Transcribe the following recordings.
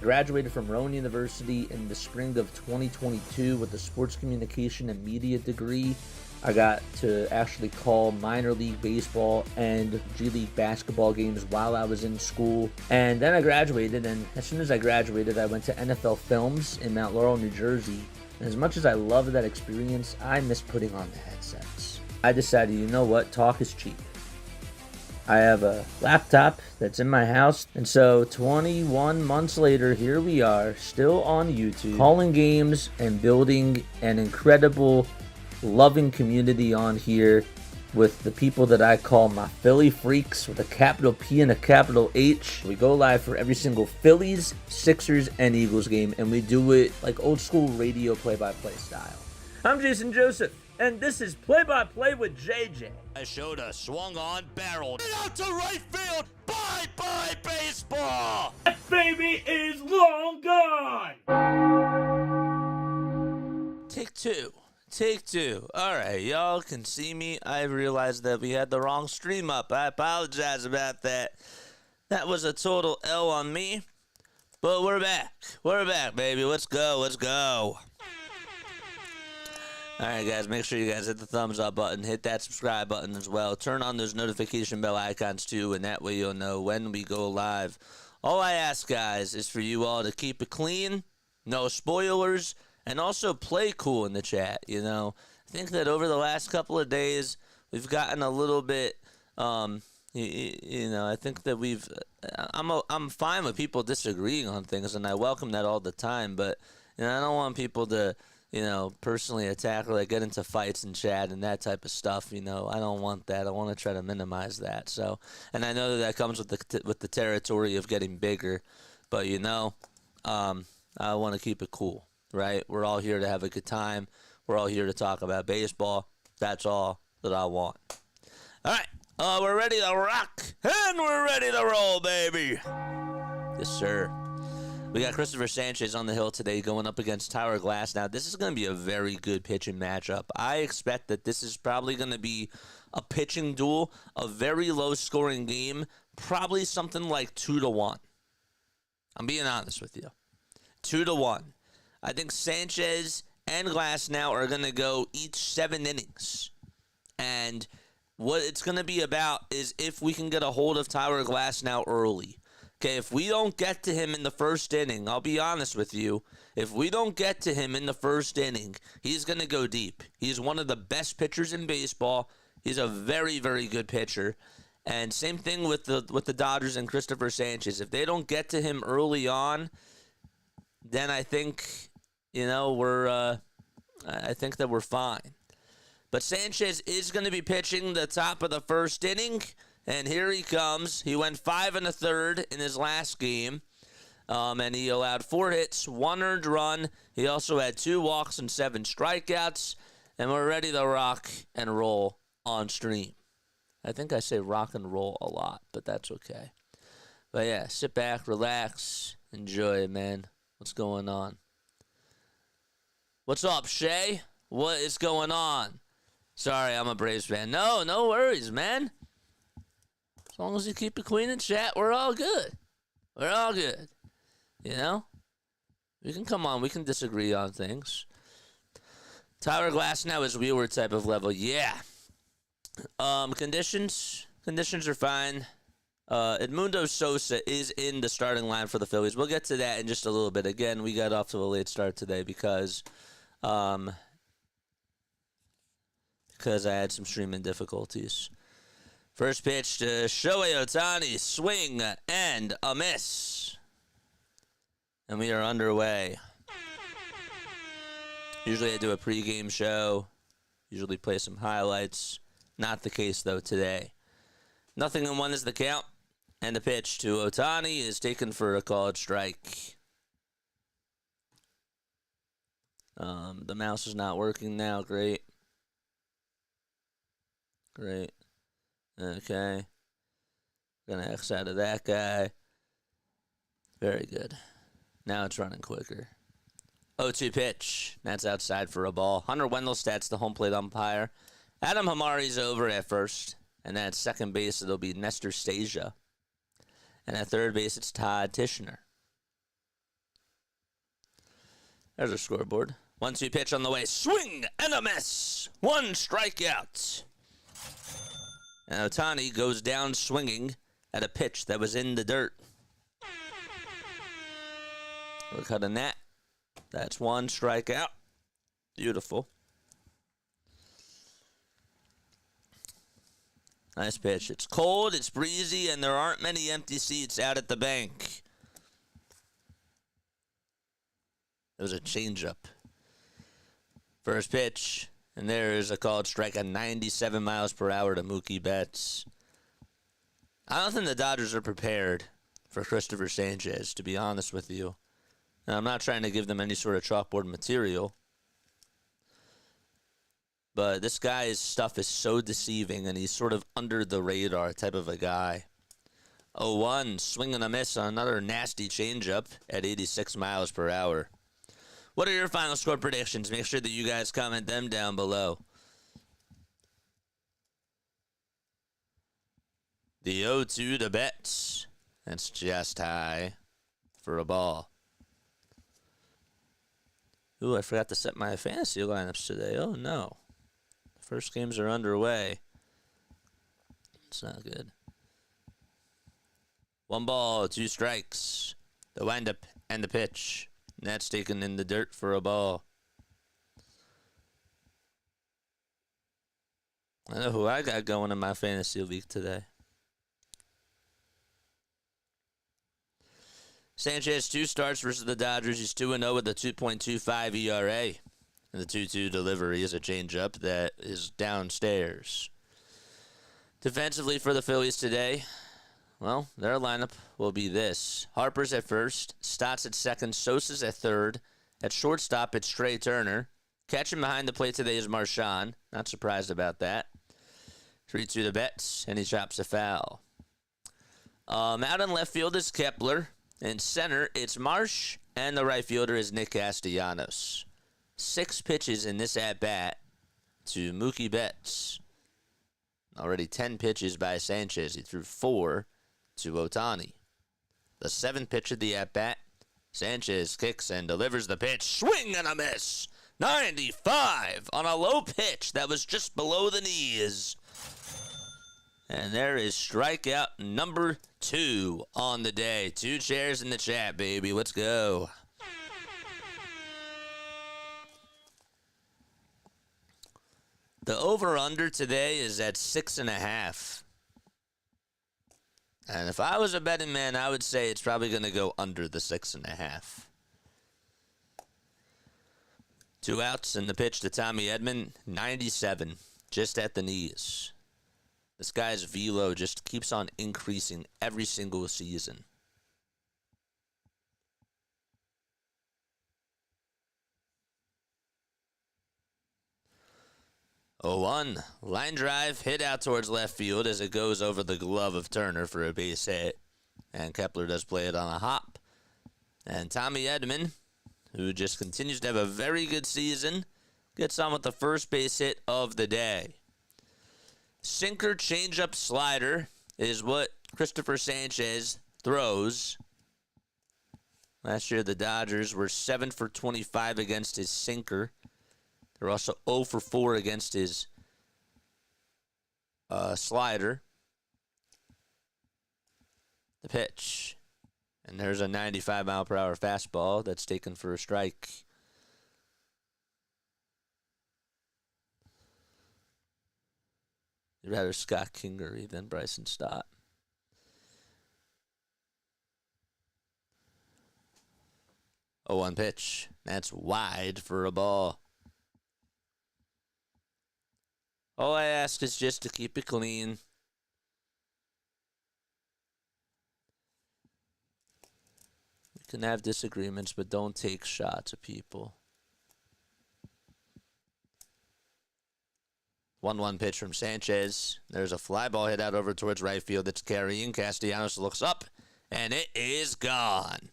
graduated from Rowan University in the spring of 2022 with a sports communication and media degree. I got to actually call minor league baseball and G League basketball games while I was in school. And then I graduated, and as soon as I graduated, I went to NFL Films in Mount Laurel, New Jersey. And as much as I loved that experience, I miss putting on the headsets. I decided, you know what, talk is cheap. I have a laptop that's in my house, and so 21 months later, here we are, still on YouTube, calling games and building an incredible, loving community on here with the people that I call my Philly freaks with a capital P and a capital H. We go live for every single Phillies, Sixers, and Eagles game, and we do it like old school radio play-by-play style. I'm Jason Joseph, and this is Play-by-Play with JJ. I showed a swung on barrel. Get out to right field. Bye-bye baseball. That baby is long gone. Take two. Take two. All right, y'all can see me. I realized that we had the wrong stream up. I apologize about that. That was a total L on me. But we're back. We're back, baby. Let's go. Let's go. All right, guys, make sure you guys hit the thumbs up button. Hit that subscribe button as well. Turn on those notification bell icons, too, and that way you'll know when we go live. All I ask, guys, is for you all to keep it clean, no spoilers, and also play cool in the chat, you know. I think that over the last couple of days, we've gotten a little bit, you know, I think that I'm fine with people disagreeing on things, and I welcome that all the time, but, you know, I don't want people to, you know, personally attack or like get into fights and chat and that type of stuff. You know, I don't want that. I want to try to minimize that. So, and I know that comes with the territory of getting bigger, but you know, I want to keep it cool, right? We're all here to have a good time. We're all here to talk about baseball. That's all that I want. All right, we're ready to rock and we're ready to roll, baby. Yes, sir. We got Christopher Sanchez on the hill today going up against Tyler Glass. Now, this is going to be a very good pitching matchup. I expect that this is probably going to be a pitching duel, a very low-scoring game, probably something like 2-1. I'm being honest with you. 2-1. I think Sanchez and Glass now are going to go each 7 innings. And what it's going to be about is if we can get a hold of Tyler Glass now early. Okay, if we don't get to him in the first inning, I'll be honest with you, if we don't get to him in the first inning, he's going to go deep. He's one of the best pitchers in baseball. He's a very, very good pitcher. And same thing with the Dodgers and Christopher Sanchez. If they don't get to him early on, then I think, you know, I think that we're fine. But Sanchez is going to be pitching the top of the first inning. And here he comes. He went 5 1/3 in his last game. And he allowed 4 hits, 1 earned run. He also had 2 walks and 7 strikeouts. And we're ready to rock and roll on stream. I think I say rock and roll a lot, but that's okay. But yeah, sit back, relax, enjoy it, man. What's going on? What's up, Shay? What is going on? Sorry, I'm a Braves fan. No worries, man. As long as you keep it clean in chat, we're all good. We're all good. You know? We can come on. We can disagree on things. Tyler Glass now is Wheeler type of level. Yeah. Conditions are fine. Edmundo Sosa is in the starting line for the Phillies. We'll get to that in just a little bit. Again, we got off to a late start today because I had some streaming difficulties. First pitch to Shohei Ohtani, swing and a miss. And we are underway. Usually I do a pregame show, usually play some highlights. Not the case, though, today. 0-1 is the count, and the pitch to Ohtani is taken for a called strike. The mouse is not working now. Great. Okay. Gonna X out of that guy. Very good. Now it's running quicker. 0-2 pitch. That's outside for a ball. Hunter Wendelstadt's the home plate umpire. Adam Hamari's over at first. And then at second base, it'll be Nestor Stasia. And at third base, it's Todd Tishner. There's a scoreboard. 1-2 pitch on the way. Swing and a miss. 1 strikeout. And Ohtani goes down swinging at a pitch that was in the dirt. Look at that. That's 1 strikeout. Beautiful. Nice pitch. It's cold, it's breezy, and there aren't many empty seats out at the bank. It was a changeup. First pitch, and there is a called strike at 97 miles per hour to Mookie Betts. I don't think the Dodgers are prepared for Christopher Sanchez, to be honest with you. And I'm not trying to give them any sort of chalkboard material. But this guy's stuff is so deceiving, and he's sort of under the radar type of a guy. 0-1, swing and a miss on another nasty changeup at 86 miles per hour. What are your final score predictions? Make sure that you guys comment them down below. The 0-2 to Betts. That's just high for a ball. Ooh, I forgot to set my fantasy lineups today. Oh, no. First games are underway. It's not good. 1 ball, 2 strikes. The windup and the pitch. And that's taken in the dirt for a ball. I know who I got going in my fantasy league today. Sanchez 2 starts versus the Dodgers. He's 2-0 with a 2.25 ERA. And the 2-2 delivery is a changeup that is downstairs. Defensively for the Phillies today, well, their lineup will be this. Harper's at first, Stott's at second, Sosa's at third. At shortstop, it's Trey Turner. Catching behind the plate today is Marchand. Not surprised about that. 3-2 to Betts, and he chops a foul. Out in left field is Kepler. In center, it's Marsh, and the right fielder is Nick Castellanos. 6 pitches in this at-bat to Mookie Betts. Already 10 pitches by Sanchez. He threw 4 to Ohtani. The 7th pitch of the at-bat, Sanchez kicks and delivers the pitch. Swing and a miss. 95 on a low pitch that was just below the knees. And there is strikeout number 2 on the day. 2 chairs in the chat, baby. Let's go. The over-under today is at 6.5. And if I was a betting man, I would say it's probably going to go under the 6.5. 2 outs and the pitch to Tommy Edman, 97, just at the knees. This guy's velo just keeps on increasing every single season. Oh, 1 line drive hit out towards left field as it goes over the glove of Turner for a base hit. And Kepler does play it on a hop. And Tommy Edman, who just continues to have a very good season, gets on with the first base hit of the day. Sinker, changeup, slider is what Christopher Sanchez throws. Last year, the Dodgers were 7 for 25 against his sinker. They're also 0 for 4 against his slider. The pitch. And there's a 95-mile-per-hour fastball that's taken for a strike. You'd rather Scott Kingery than Bryson Stott. Oh, 1 pitch. That's wide for a ball. All I ask is just to keep it clean. We can have disagreements, but don't take shots at people. 1-1 pitch from Sanchez. There's a fly ball hit out over towards right field that's carrying. Castellanos looks up, and it is gone.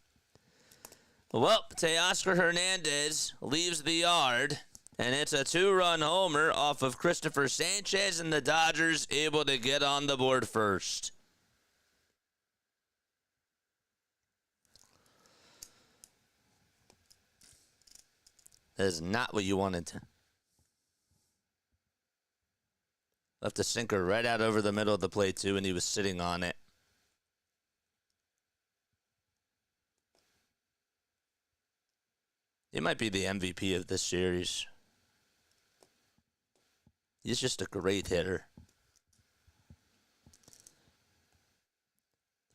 Well, Teoscar Hernandez leaves the yard, and it's a 2-run homer off of Christopher Sanchez, and the Dodgers able to get on the board first. That is not what you wanted. Left the sinker right out over the middle of the plate, too, and he was sitting on it. He might be the MVP of this series. He's just a great hitter.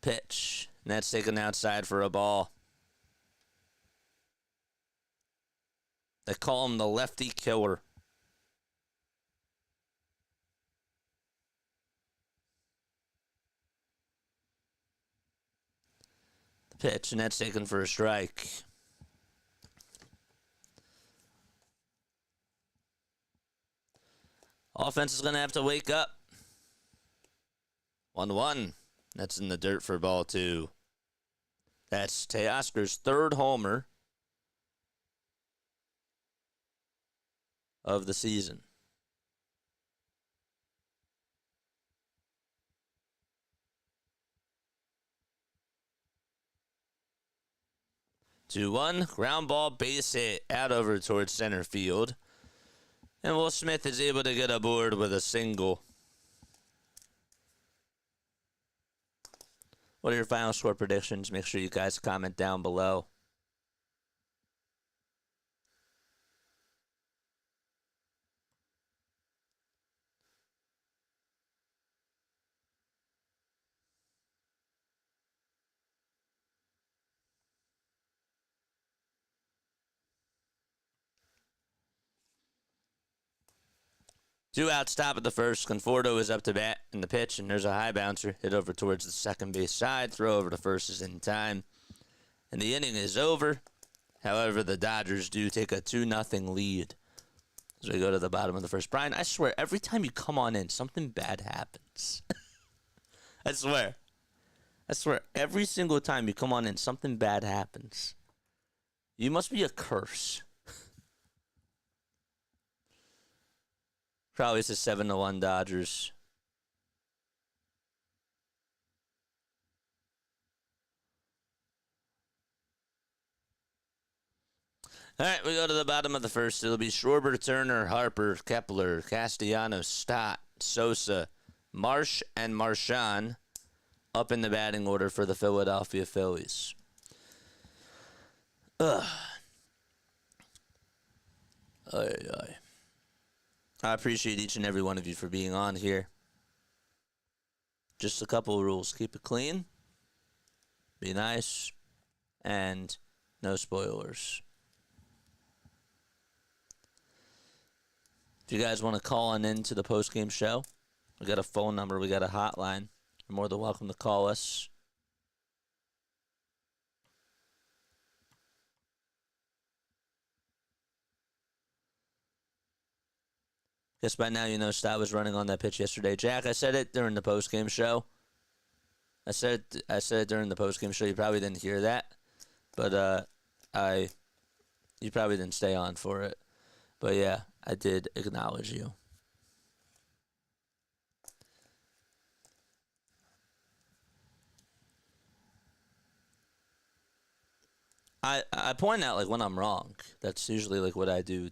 Pitch. And that's taken outside for a ball. They call him the lefty killer. The pitch, and that's taken for a strike. Offense is going to have to wake up. 1-1. That's in the dirt for ball 2. That's Teoscar's 3rd homer of the season. Two one, ground ball, base hit, out over towards center field. And Will Smith is able to get aboard with a single. What are your final score predictions? Make sure you guys comment down below. Two outs, top of the first. Conforto is up to bat in the pitch, and there's a high bouncer hit over towards the second base side. Throw over to first is in time. And the inning is over. However, the Dodgers do take a 2-0 lead as we go to the bottom of the first. Brian, I swear, every time you come on in, something bad happens. I swear. I swear, every single time you come on in, something bad happens. You must be a curse. Probably it's a 7-1 Dodgers. All right, we go to the bottom of the first. It'll be Schwarber, Turner, Harper, Kepler, Castellanos, Stott, Sosa, Marsh, and Marchand up in the batting order for the Philadelphia Phillies. Ugh. I appreciate each and every one of you for being on here. Just a couple of rules. Keep it clean, be nice, and no spoilers. If you guys want to call on in to the postgame show, we got a phone number, we got a hotline. You're more than welcome to call us. Guess by now you know Stott was running on that pitch yesterday. Jack, I said it during the postgame show. I said it during the postgame show. You probably didn't hear that, but you probably didn't stay on for it. But yeah, I did acknowledge you. I point out like when I'm wrong. That's usually like what I do.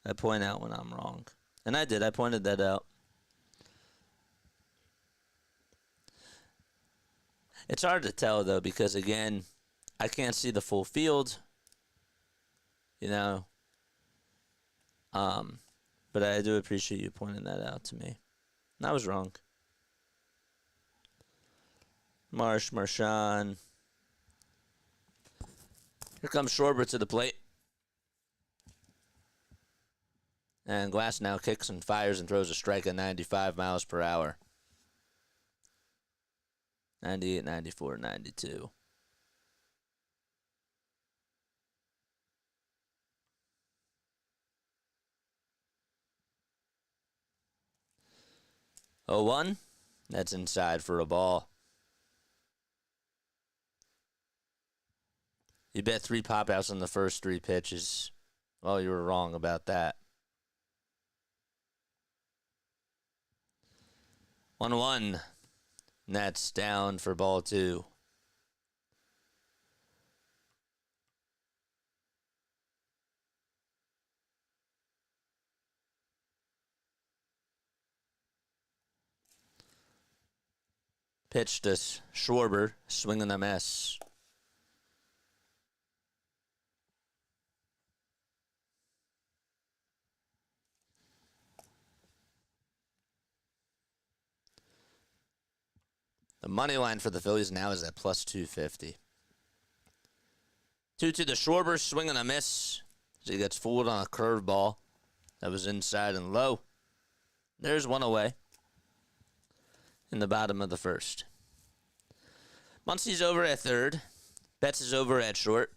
I point out when I'm wrong. And I did. I pointed that out. It's hard to tell, though, because, again, I can't see the full field. You know. But I do appreciate you pointing that out to me. And I was wrong. Marchand. Here comes Schwarber to the plate. And Glass now kicks and fires and throws a strike at 95 miles per hour. 98, 94, 92. Oh, 1. That's inside for a ball. You bet 3 pop-outs on the first 3 pitches. Well, you were wrong about that. 1-1. And that's down for ball 2. Pitch to Schwarber, swing and a miss. The money line for the Phillies now is at plus 250. 2-2 the Schwarber, swing and a miss. So he gets fooled on a curveball that was inside and low. There's one away in the bottom of the first. Muncy's over at third. Betts is over at short.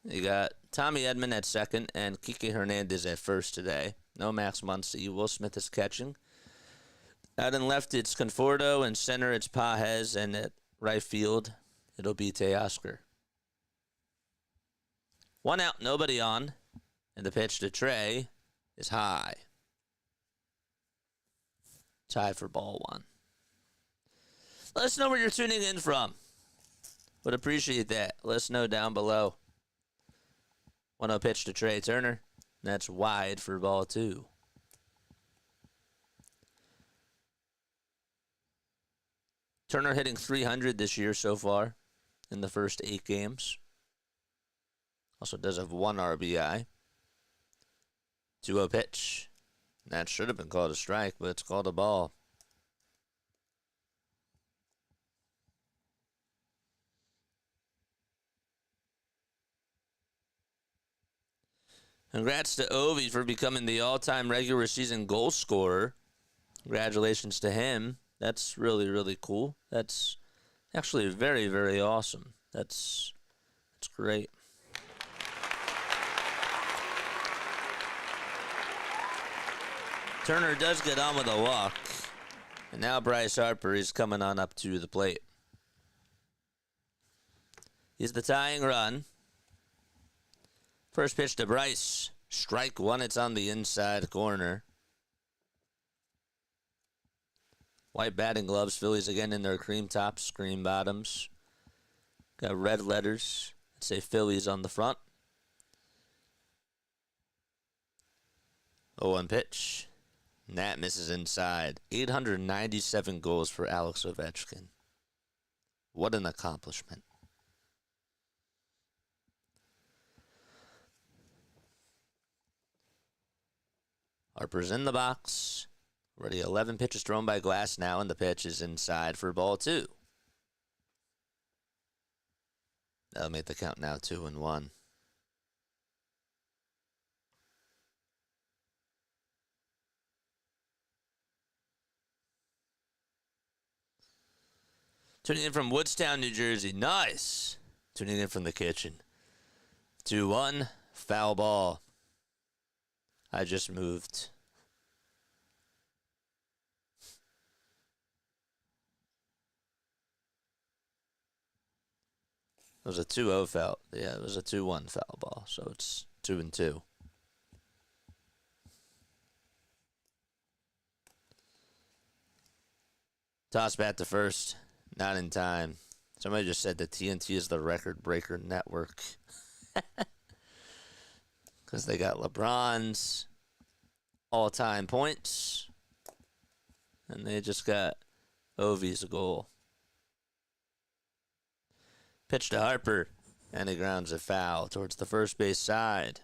You got Tommy Edman at second and Kike Hernandez at first today. No Max Muncy. Will Smith is catching. Out in left, it's Conforto. In center, it's Pajes. And at right field, it'll be Teoscar. 1 out, nobody on. And the pitch to Trey is high. Tied for ball one. Let us know where you're tuning in from. Would appreciate that. Let us know down below. 1-0 pitch to Trey Turner. That's wide for ball two. Turner hitting .300 this year so far in the first 8 games. Also does have 1 RBI. 2-0 pitch. That should have been called a strike, but it's called a ball. Congrats to Ovi for becoming the all-time regular season goal scorer. Congratulations to him. That's really, really cool. That's actually very, very awesome. That's great. Turner does get on with a walk. And now Bryce Harper is coming on up to the plate. He's the tying run. First pitch to Bryce. Strike one. It's on the inside corner. White batting gloves. Phillies again in their cream tops, cream bottoms. Got red letters that say Phillies on the front. 0-1 pitch. And that misses inside. 897 goals for Alex Ovechkin. What an accomplishment. Harper's in the box. Already 11 pitches thrown by Glass now, and the pitch is inside for ball two. That'll make the count now 2-1. Tuning in from Woodstown, New Jersey. Nice. Tuning in from the kitchen. 2-1. Foul ball. I just moved. It was a 2-0 foul. Yeah, it was a 2-1 foul ball. So it's 2-2. Toss bat to first. Not in time. Somebody just said that TNT is the record breaker network. Because they got LeBron's all-time points. And they just got Ovi's goal. Pitch to Harper. And he grounds a foul towards the first base side.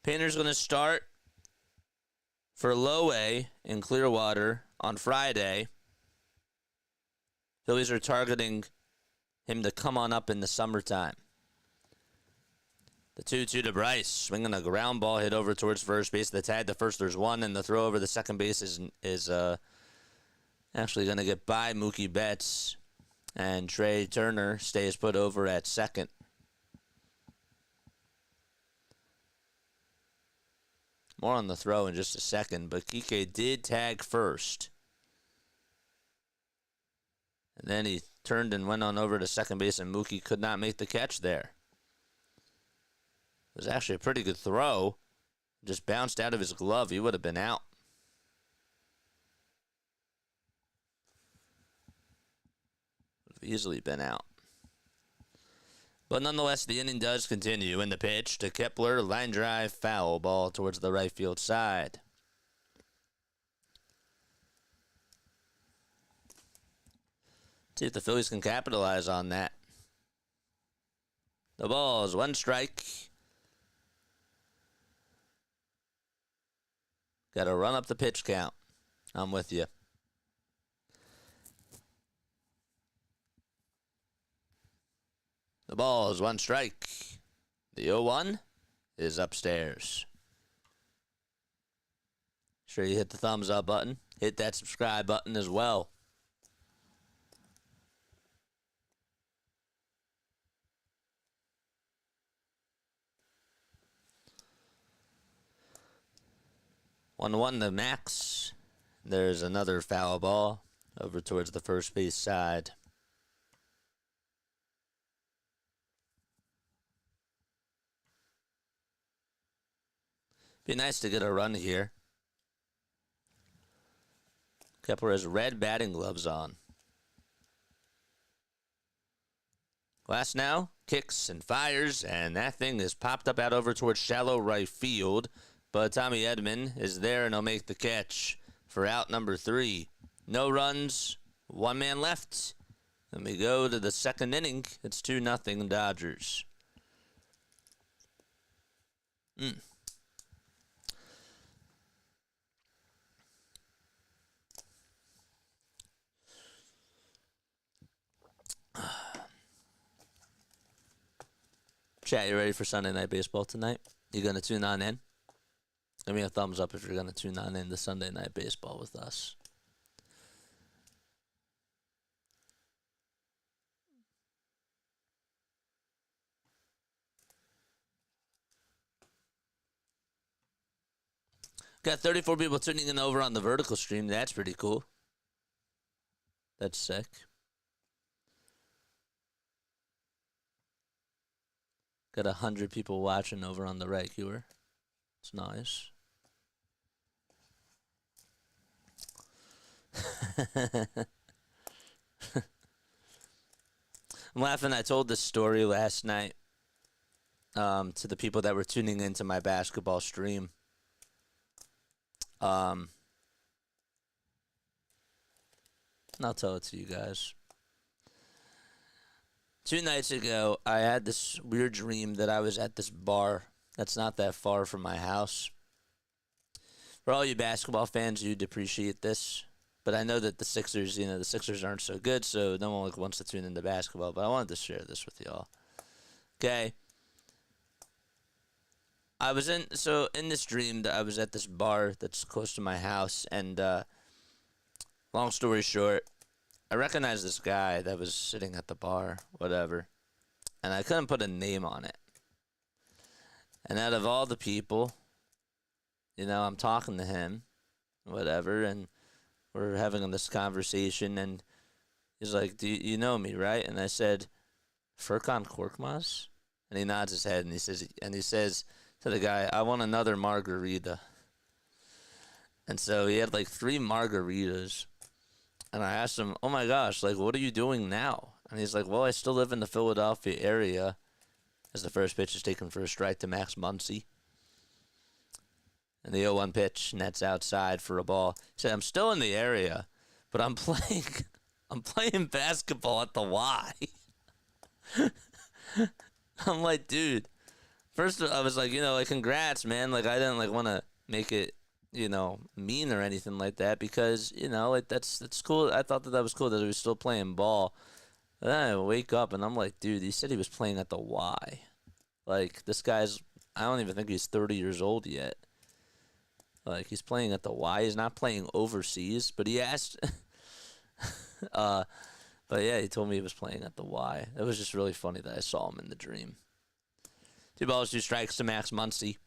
Painter's going to start for Lowe in Clearwater on Friday. Phillies are targeting him to come on up in the summertime. The 2-2 to Bryce. Swinging a ground ball hit over towards first base. The tag to first, there's one, and the throw over the second base is actually going to get by Mookie Betts. And Trey Turner stays put over at second. More on the throw in just a second, but Kike did tag first. And then he turned and went on over to second base, and Mookie could not make the catch there. It was actually a pretty good throw. Just bounced out of his glove. He would have been out. easily been out. But nonetheless, the inning does continue. In the pitch to Kepler, line drive, foul ball towards the right field side. See if the Phillies can capitalize on that. The ball is 1 strike. Got to run up the pitch count. I'm with you. The ball is 1 strike. The 0-1 is upstairs. Sure you hit the thumbs up button. Hit that subscribe button as well. One to Max. There's another foul ball over towards the first base side. Be nice to get a run here. Kepler has red batting gloves on. Glass now kicks and fires, and that thing is popped up out over towards shallow right field. But Tommy Edman is there, and he'll make the catch for out number 3. No runs, 1 man left. And we go to the second inning. It's 2-0 Dodgers. Chat, you ready for Sunday Night Baseball tonight? You going to tune on in? Give me a thumbs up if you're going to tune on in to Sunday Night Baseball with us. Got 34 people tuning in over on the vertical stream. That's pretty cool. That's sick. Got 100 people watching over on the regular. It's nice. I'm laughing. I told this story last night to the people that were tuning into my basketball stream. And I'll tell it to you guys. 2 nights ago, I had this weird dream that I was at this bar that's not that far from my house. For all you basketball fans, you'd appreciate this. But I know that the Sixers, the Sixers aren't so good, so no one wants to tune into basketball. But I wanted to share this with y'all. Okay. I was in this dream that I was at this bar that's close to my house, and long story short, I recognized this guy that was sitting at the bar, whatever, and I couldn't put a name on it. And out of all the people, I'm talking to him, whatever, and we're having this conversation, and he's like, "Do you know me, right?" And I said, "Furkan Korkmaz?" And he nods his head, and he says to the guy, "I want another margarita." And so he had like 3 margaritas. And I asked him, "Oh my gosh, like, what are you doing now?" And he's like, "Well, I still live in the Philadelphia area." As the first pitch is taken for a strike to Max Muncy. And the 0-1 pitch nets outside for a ball. He said, "I'm still in the area, but I'm playing basketball at the Y." I'm like, dude. First, I was like, congrats, man. Like, I didn't want to make it, mean or anything like that because, that's cool. I thought that was cool that he was still playing ball. But then I wake up and I'm like, dude, he said he was playing at the Y. Like, this guy's, I don't even think he's 30 years old yet. Like, he's playing at the Y. He's not playing overseas, but he asked. But yeah, he told me he was playing at the Y. It was just really funny that I saw him in the dream. 2 balls, 2 strikes to Max Muncy.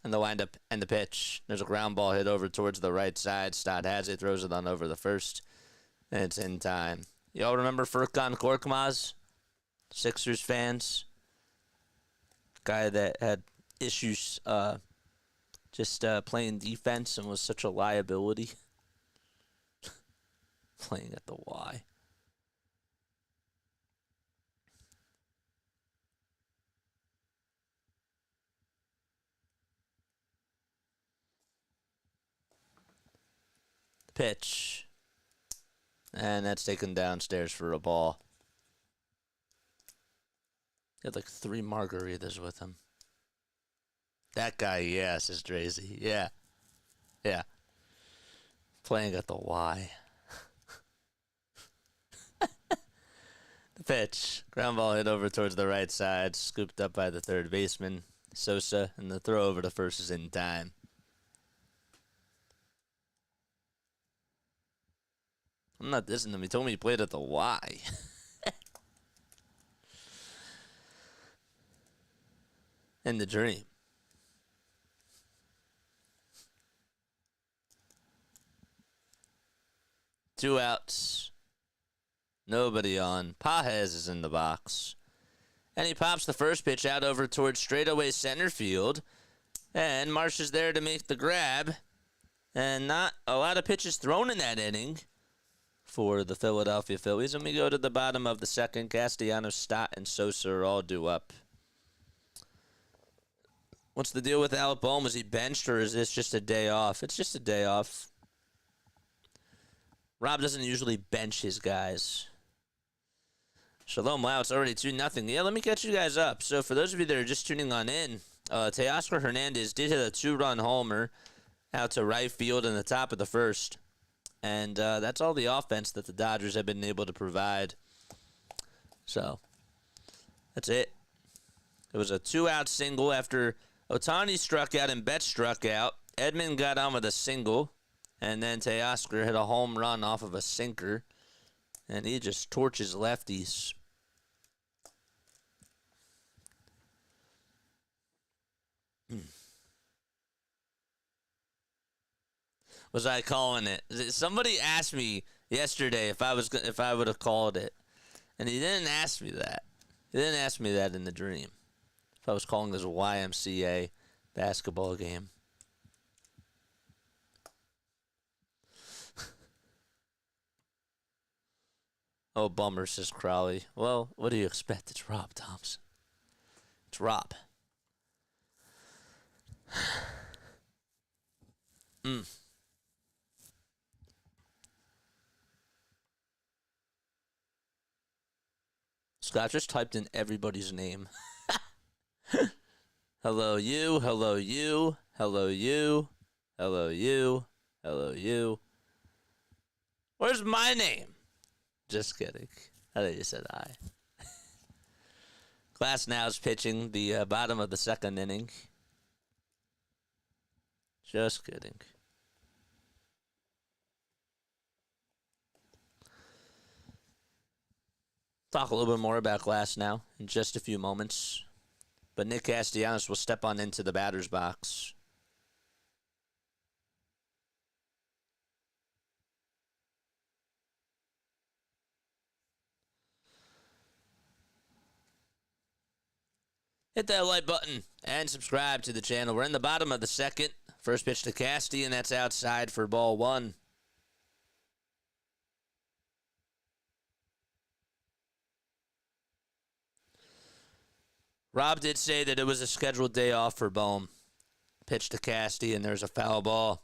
And the windup and the pitch. There's a ground ball hit over towards the right side. Stott has it, throws it on over the first. And it's in time. Y'all remember Furkan Korkmaz? Sixers fans? Guy that had issues just playing defense and was such a liability. Playing at the Y. Pitch. And that's taken downstairs for a ball. He had like 3 margaritas with him. That guy, yeah, says Drazy. Yeah. Yeah. Playing at the Y. The pitch. Ground ball hit over towards the right side. Scooped up by the third baseman, Sosa. And the throw over to first is in time. I'm not dissing him. He told me he played at the Y. In the dream. Two outs. Nobody on. Pajes is in the box. And he pops the first pitch out over towards straightaway center field. And Marsh is there to make the grab. And not a lot of pitches thrown in that inning for the Philadelphia Phillies. And we go to the bottom of the second. Castellanos, Stott, and Sosa are all due up. What's the deal with Alec Bohm? Was he benched, or is this just a day off? It's just a day off. Rob doesn't usually bench his guys. Shalom, wow, it's already 2-0. Yeah, let me catch you guys up. So for those of you that are just tuning on in, Teoscar Hernandez did hit a 2-run homer out to right field in the top of the first. And that's all the offense that the Dodgers have been able to provide. So that's it. It was a 2-out single after Ohtani struck out and Betts struck out. Edman got on with a single, and then Teoscar hit a home run off of a sinker, and he just torches lefties. Was I calling it? Somebody asked me yesterday if I would have called it, and he didn't ask me that. He didn't ask me that in the dream. If I was calling this a YMCA basketball game. Oh, bummer, says Crowley. Well, what do you expect? It's Rob Thompson. It's Rob. Scott just typed in everybody's name. Hello, you. Hello, you. Hello, you. Hello, you. Hello, you. Where's my name? Just kidding. I thought you said I. Glass now is pitching the bottom of the second inning. Just kidding. Talk a little bit more about Glass now in just a few moments. But Nick Castellanos will step on into the batter's box. Hit that like button and subscribe to the channel. We're in the bottom of the second. First pitch to Casty, and that's outside for ball 1. Rob did say that it was a scheduled day off for Bohm. Pitch to Casty, and there's a foul ball.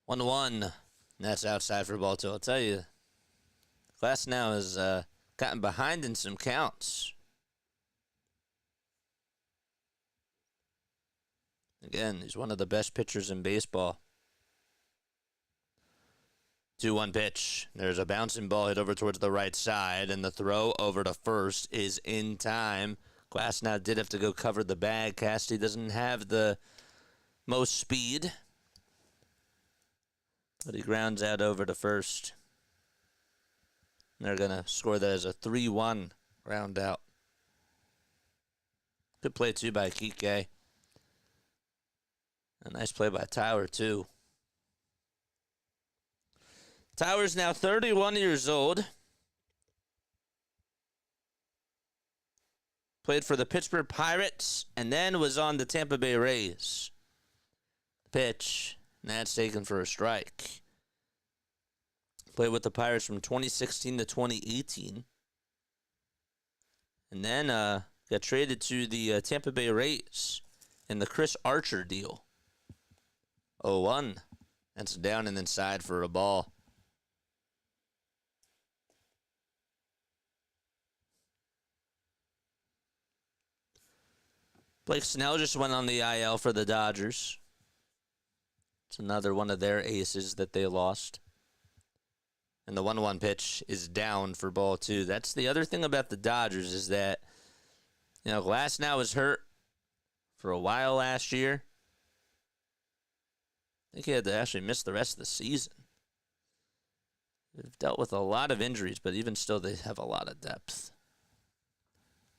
One 1. That's outside for ball 2. I'll tell you, Glass now has gotten behind in some counts. Again, he's one of the best pitchers in baseball. 2-1 pitch. There's a bouncing ball hit over towards the right side, and the throw over to first is in time. Glass now did have to go cover the bag. Casty doesn't have the most speed, but he grounds out over to first. They're going to score that as a 3-1 ground out. Good play, too, by Kike. A nice play by Tower, too. Tower's now 31 years old. Played for the Pittsburgh Pirates and then was on the Tampa Bay Rays. Pitch, and that's taken for a strike. Played with the Pirates from 2016 to 2018. And then got traded to the Tampa Bay Rays in the Chris Archer deal. 0-1. That's down and inside for a ball. Blake Snell just went on the IL for the Dodgers. It's another one of their aces that they lost. And the 1-1 pitch is down for ball 2. That's the other thing about the Dodgers is that, Glasnow was hurt for a while last year. I think he had to actually miss the rest of the season. They've dealt with a lot of injuries, but even still, they have a lot of depth.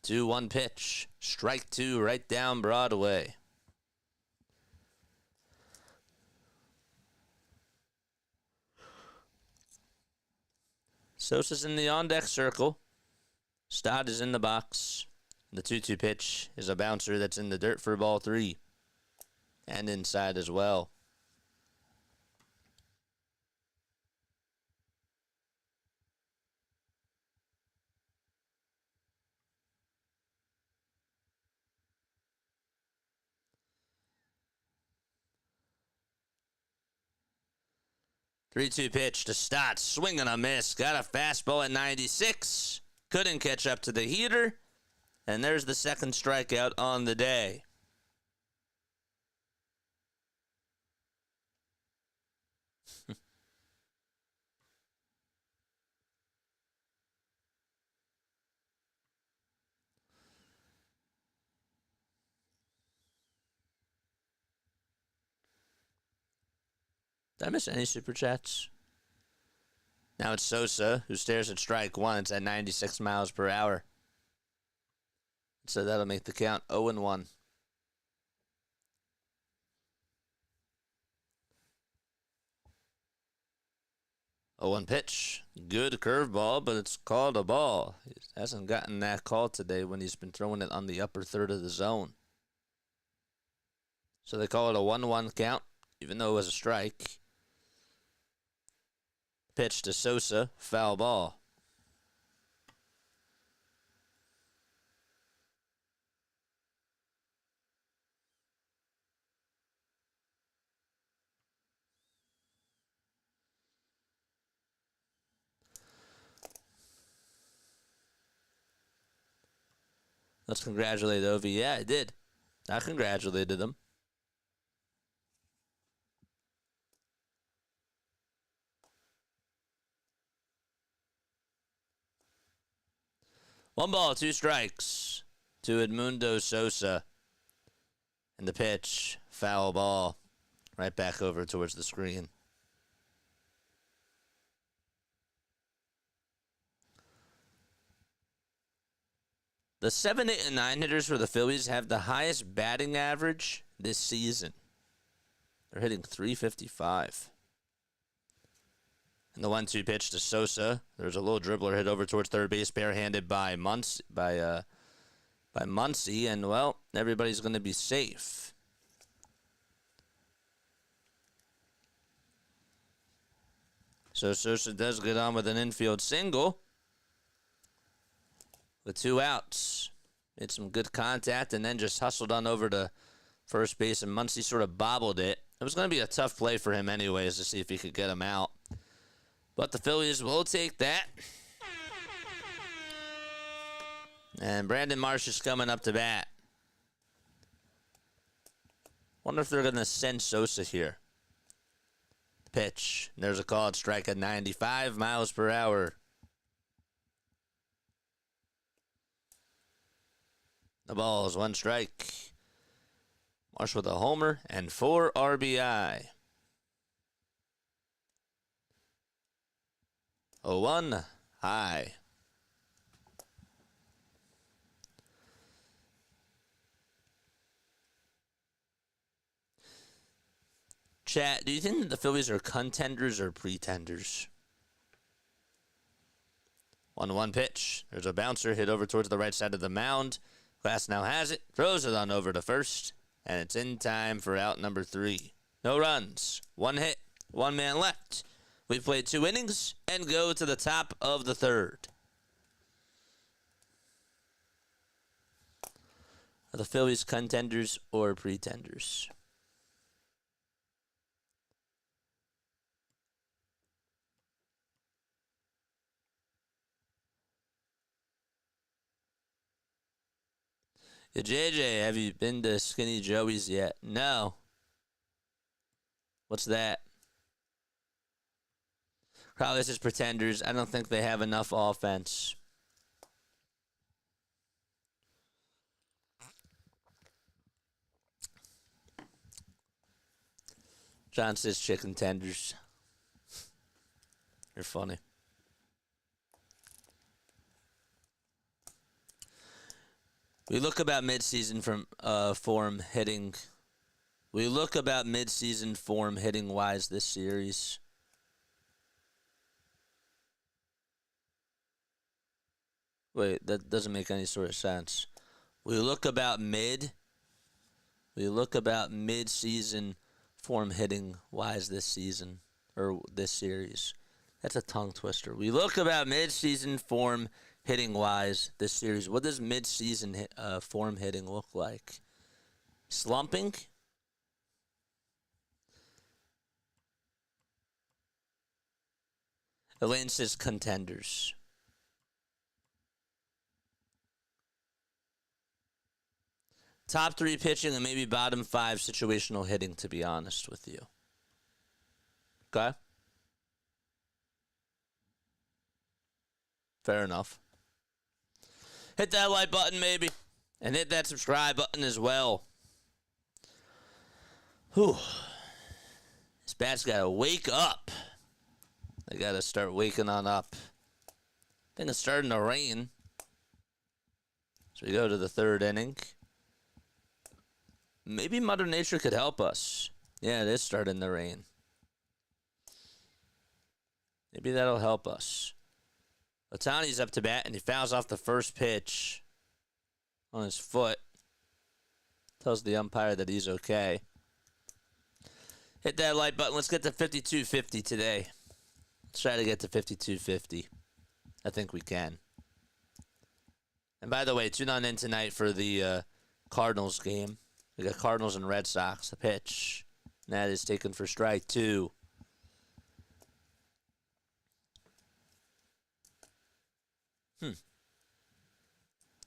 2-1 pitch. Strike 2 right down Broadway. Sosa's in the on-deck circle. Stott is in the box. The 2-2 pitch is a bouncer that's in the dirt for ball 3. And inside as well. Three-two pitch to Stott. Swing and a miss. Got a fastball at 96. Couldn't catch up to the heater. And there's the second strikeout on the day. Did I miss any super chats? Now it's Sosa, who stares at strike 1. It's at 96 miles per hour. So that'll make the count 0-1. 0-1 pitch. Good curveball, but it's called a ball. He hasn't gotten that call today when he's been throwing it on the upper third of the zone. So they call it a 1-1 count, even though it was a strike. Pitch to Sosa, foul ball. Let's congratulate Ovi. Yeah, I did. I congratulated him. One ball, 2 strikes to Edmundo Sosa. And the pitch, foul ball, right back over towards the screen. The 7, 8, and 9 hitters for the Phillies have the highest batting average this season. They're hitting .355. And the 1-2 pitch to Sosa. There's a little dribbler hit over towards third base, barehanded by Muncy, and well, everybody's going to be safe. So Sosa does get on with an infield single with 2 outs. Made some good contact and then just hustled on over to first base, and Muncy sort of bobbled it. It was going to be a tough play for him anyways to see if he could get him out. But the Phillies will take that. And Brandon Marsh is coming up to bat. Wonder if they're going to send Sosa here. Pitch. There's a called strike at 95 miles per hour. The ball is 1 strike. Marsh with a homer and 4 RBI. 0-1 high. Chat, do you think that the Phillies are contenders or pretenders? 1-1 pitch. There's a bouncer hit over towards the right side of the mound. Glasnow has it, throws it on over to first, and it's in time for out number 3. No runs, 1 hit, 1 man left. We play 2 innings and go to the top of the 3rd. Are the Phillies contenders or pretenders? Yeah, JJ, have you been to Skinny Joey's yet? No. What's that? Probably this is pretenders. I don't think they have enough offense. John says chicken tenders. You're funny. We look about midseason from form hitting. We look about midseason form hitting wise this series. Wait, that doesn't make any sort of sense. We look about mid-season form hitting wise this season or this series. That's a tongue twister. We look about mid-season form hitting wise this series. What does mid-season form hitting look like? Slumping? Elaine says contenders. Top 3 pitching and maybe bottom 5 situational hitting, to be honest with you. Okay? Fair enough. Hit that like button, maybe. And hit that subscribe button as well. Whew. This bat's got to wake up. They got to start waking on up. I think it's starting to rain. So we go to the 3rd inning. Maybe Mother Nature could help us. Yeah, it is starting to rain. Maybe that'll help us. Otani's up to bat, and he fouls off the first pitch on his foot. Tells the umpire that he's okay. Hit that like button. Let's get to 5250 today. Let's try to get to 5250. I think we can. And by the way, tune on in tonight for the Cardinals game. We got Cardinals and Red Sox. The pitch. And that is taken for strike 2.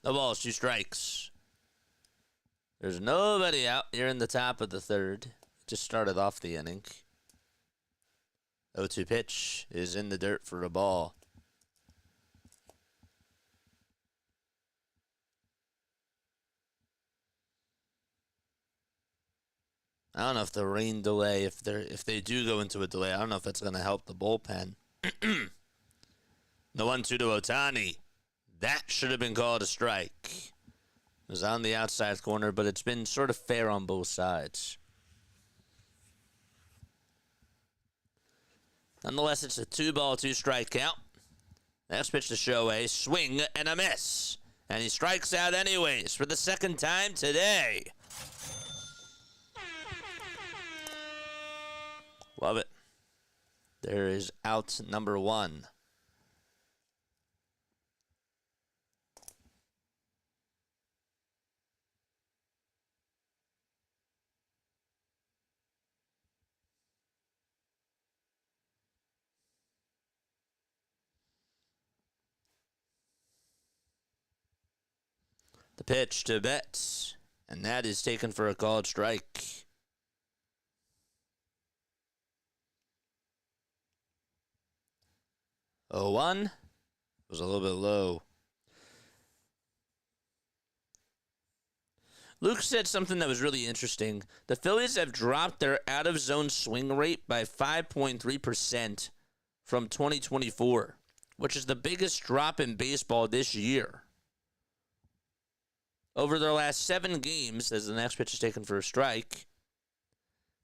No balls, 2 strikes. There's nobody out here in the top of the 3rd. Just started off the inning. 0-2 pitch is in the dirt for a ball. I don't know if the rain delay, if they do go into a delay, I don't know if that's going to help the bullpen. The 1-2 to Otani. That should have been called a strike. It was on the outside corner, but it's been sort of fair on both sides. Nonetheless, it's a 2-ball, 2-strike count. Next pitch to Shohei. Swing and a miss. And he strikes out anyways for the 2nd time today. Love it. There is out number 1. The pitch to Betts, and that is taken for a called strike. Oh, 1 was a little bit low. Luke said something that was really interesting. The Phillies have dropped their out-of-zone swing rate by 5.3% from 2024, which is the biggest drop in baseball this year. Over their last 7 games, as the next pitch is taken for a strike,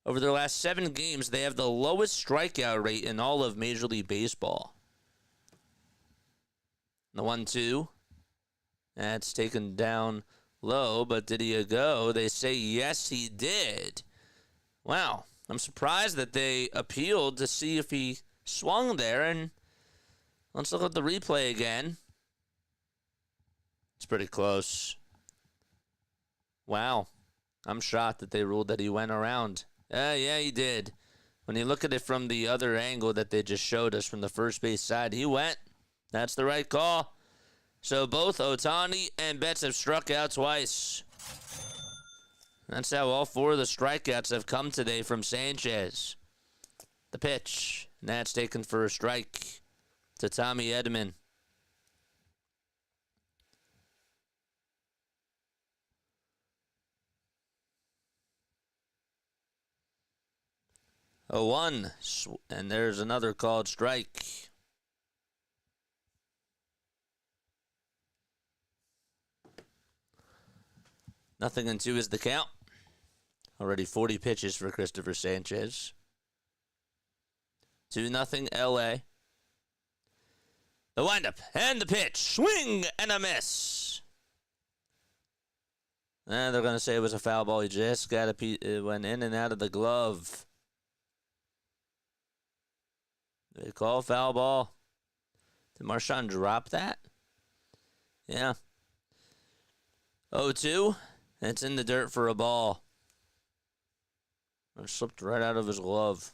over their last 7 games, they have the lowest strikeout rate in all of Major League Baseball. The 1-2, that's taken down low, but did he go? They say yes, he did. Wow, I'm surprised that they appealed to see if he swung there, and let's look at the replay again. It's pretty close. Wow. I'm shocked that they ruled that he went around. Yeah, he did. When you look at it from the other angle that they just showed us from the first base side, he went. That's the right call. So both Ohtani and Betts have struck out twice. That's how all 4 of the strikeouts have come today from Sanchez. The pitch. And that's taken for a strike to Tommy Edman. A 1, and there's another called strike. Nothing in 2 is the count. Already 40 pitches for Christopher Sanchez. 2-0 LA. The windup and the pitch. Swing and a miss. They're going to say it was a foul ball. He just it went in and out of the glove. They call foul ball. Did Marchand drop that? Yeah. 0-2. It's in the dirt for a ball. It slipped right out of his glove.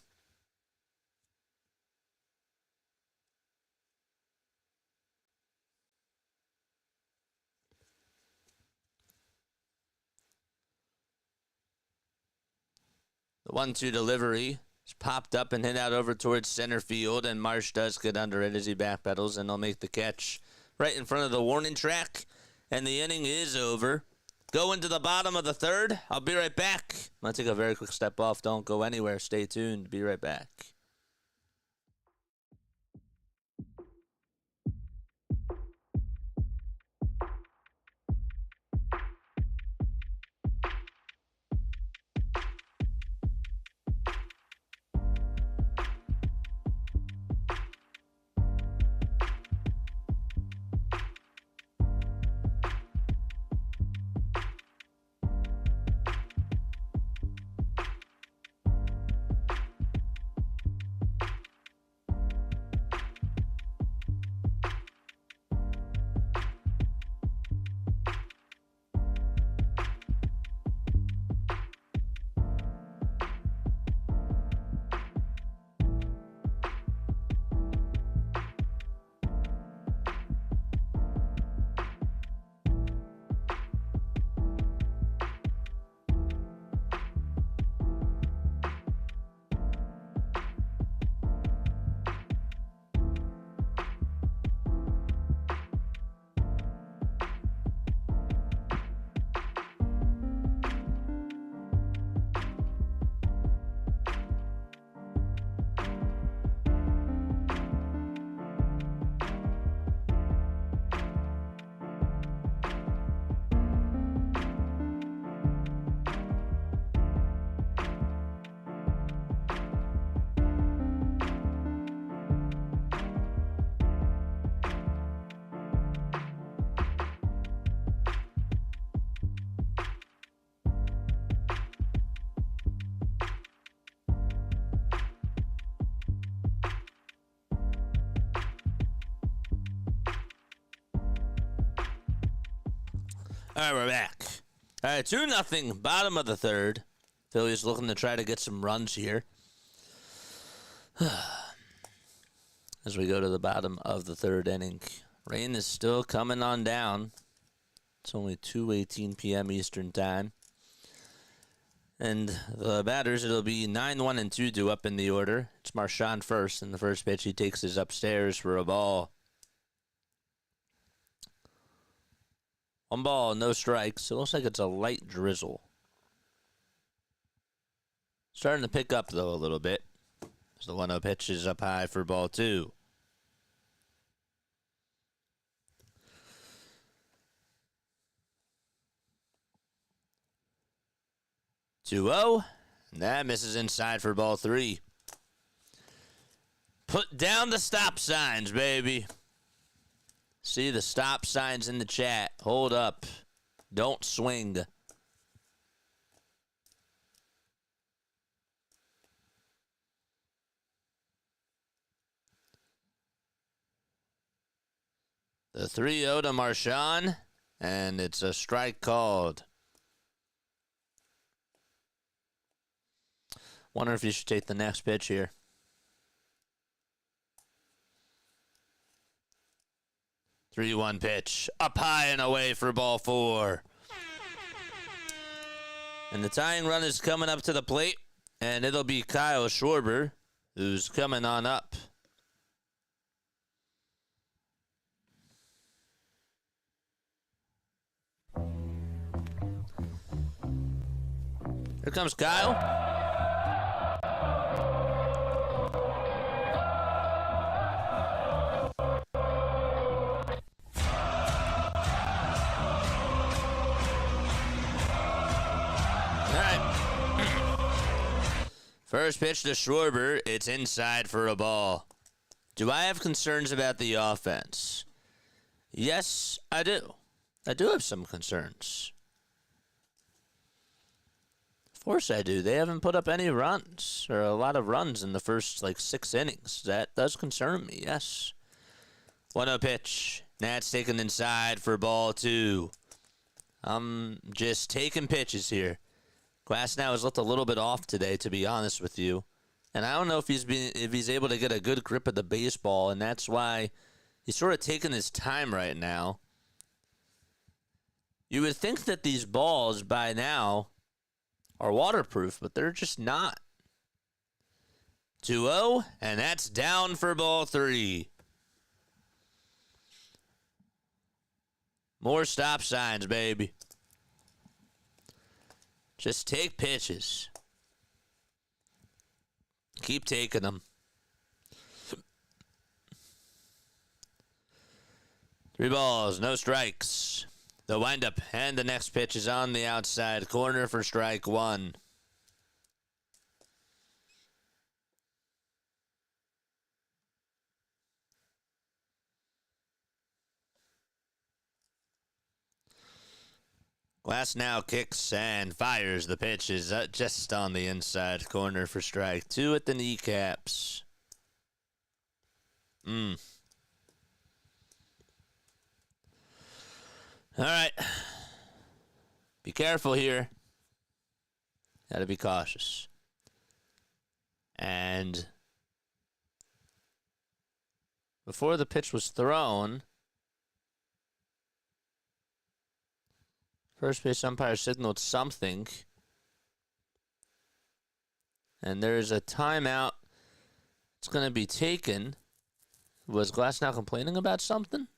The 1-2 delivery is popped up and hit out over towards center field, and Marsh does get under it as he backpedals, and they'll make the catch right in front of the warning track, and the inning is over. Go into the bottom of the 3rd. I'll be right back. I'm going to take a very quick step off. Don't go anywhere. Stay tuned. Be right back. All right, we're back. All right, 2-0, bottom of the 3rd. Phillies looking to try to get some runs here. As we go to the bottom of the 3rd inning. Rain is still coming on down. It's only 2:18 p.m. Eastern Time. And the batters, it'll be 9-1 and 2 up in the order. It's Marchand first, and the first pitch he takes is upstairs for a ball. 1 ball, no strikes. It looks like it's a light drizzle. Starting to pick up, though, a little bit. As the 1-0 pitch is up high for ball 2. And that misses inside for ball 3. Put down the stop signs, baby. See the stop signs in the chat. Hold up. Don't swing. The 3-0 to Marshawn, and it's a strike called. Wonder if you should take the next pitch here. Three-one pitch. Up high and away for ball 4. And the tying run is coming up to the plate, and it'll be Kyle Schwarber, who's coming on up. Here comes Kyle. All right. First pitch to Schwarber. It's inside for a ball. Do I have concerns about the offense? Yes, I do. I do have some concerns. Of course I do. They haven't put up any runs, or a lot of runs in the first, 6 innings. That does concern me, yes. 1-0 pitch. Nats taken inside for ball 2. I'm just taking pitches here. Glasnow has looked a little bit off today, to be honest with you. And I don't know if he's able to get a good grip of the baseball, and that's why he's sort of taking his time right now. You would think that these balls by now are waterproof, but they're just not. 2-0, and that's down for ball 3. More stop signs, baby. Just take pitches. Keep taking them. 3 balls, no strikes. The windup and the next pitch is on the outside corner for strike 1. Glasnow kicks and fires. The pitch is just on the inside corner for strike 2 at the kneecaps. All right. Be careful here. Got to be cautious. And before the pitch was thrown, first base umpire signaled something. And there's a timeout. It's going to be taken. Was Glasnow complaining about something?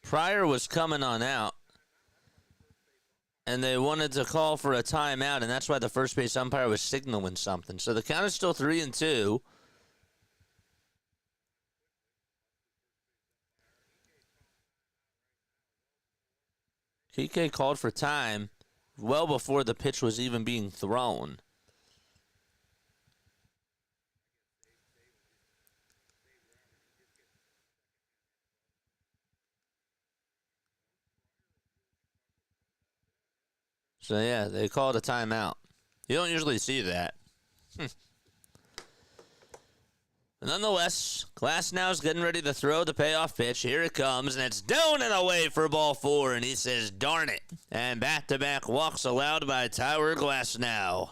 Pryor was coming on out, and they wanted to call for a timeout, and that's why the first base umpire was signaling something. So the count is still 3-2. Kike called for time well before the pitch was even being thrown. So, yeah, they called a timeout. You don't usually see that. But nonetheless, Glasnow's getting ready to throw the payoff pitch. Here it comes, and it's down and away for ball 4, and he says, darn it. And back-to-back walks allowed by Tyler Glasnow.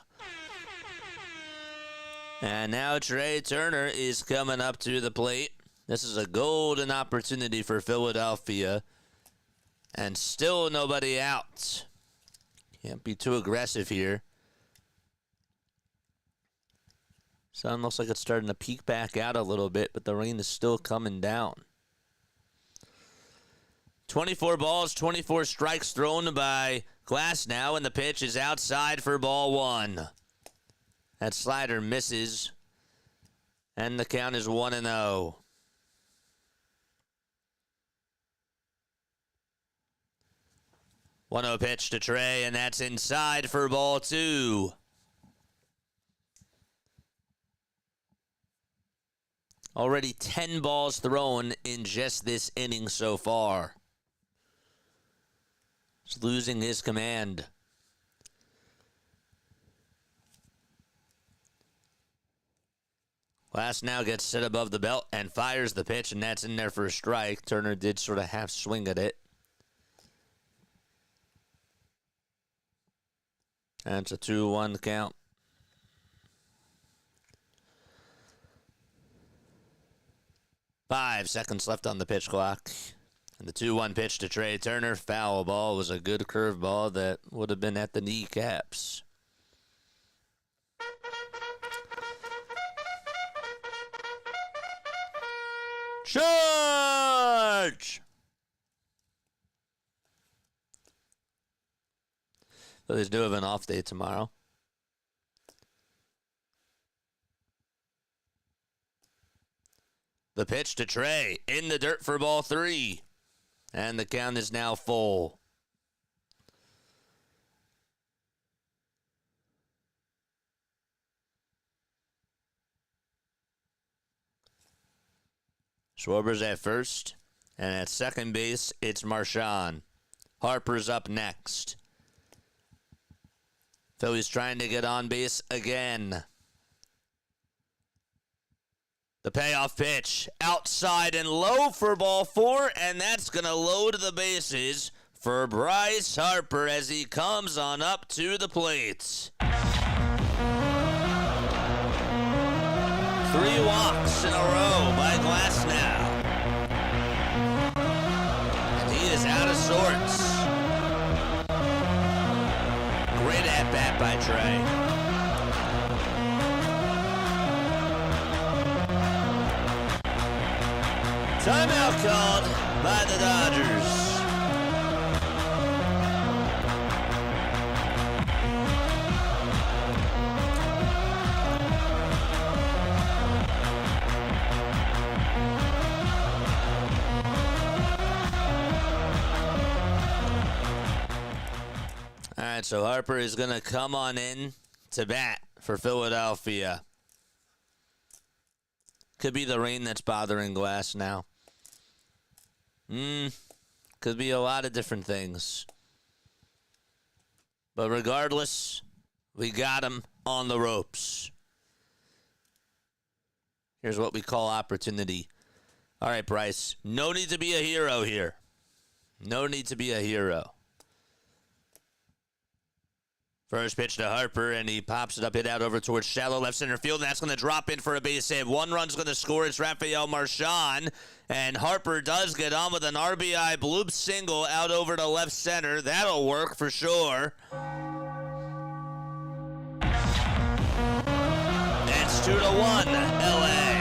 And now Trey Turner is coming up to the plate. This is a golden opportunity for Philadelphia. And still nobody out. Can't be too aggressive here. Sun looks like it's starting to peek back out a little bit, but the rain is still coming down. 24 balls, 24 strikes thrown by Glasnow, and the pitch is outside for ball 1. That slider misses, and the count is 1-0. One 0 pitch to Trey, and that's inside for ball 2. Already 10 balls thrown in just this inning so far. He's losing his command. Glass now gets set above the belt and fires the pitch, and that's in there for a strike. Turner did sort of half swing at it. And it's a 2-1 count. Five seconds left on the pitch clock. And the 2-1 pitch to Trey Turner. Foul ball. Was a good curve ball that would have been at the kneecaps. Charge! Phillies do have an off day tomorrow. The pitch to Trey in the dirt for ball 3. And the count is now full. Schwarber's at first. And at second base, it's Marchand. Harper's up next. Phillies trying to get on base again. The payoff pitch outside and low for ball 4, and that's going to load the bases for Bryce Harper as he comes on up to the plate. 3 walks in a row by Glasnow. And he is out of sorts. Great at-bat by Trey. Timeout called by the Dodgers. All right, so Harper is going to come on in to bat for Philadelphia. Could be the rain that's bothering Glasnow. Could be a lot of different things. But regardless, we got him on the ropes. Here's what we call opportunity. All right, Bryce. No need to be a hero here. No need to be a hero. First pitch to Harper, and he pops it up, hit out over towards shallow left center field, and that's going to drop in for a base hit. 1 run's going to score. It's Rafael Marchand, and Harper does get on with an RBI bloop single out over to left center. That'll work for sure. It's 2-1, LA.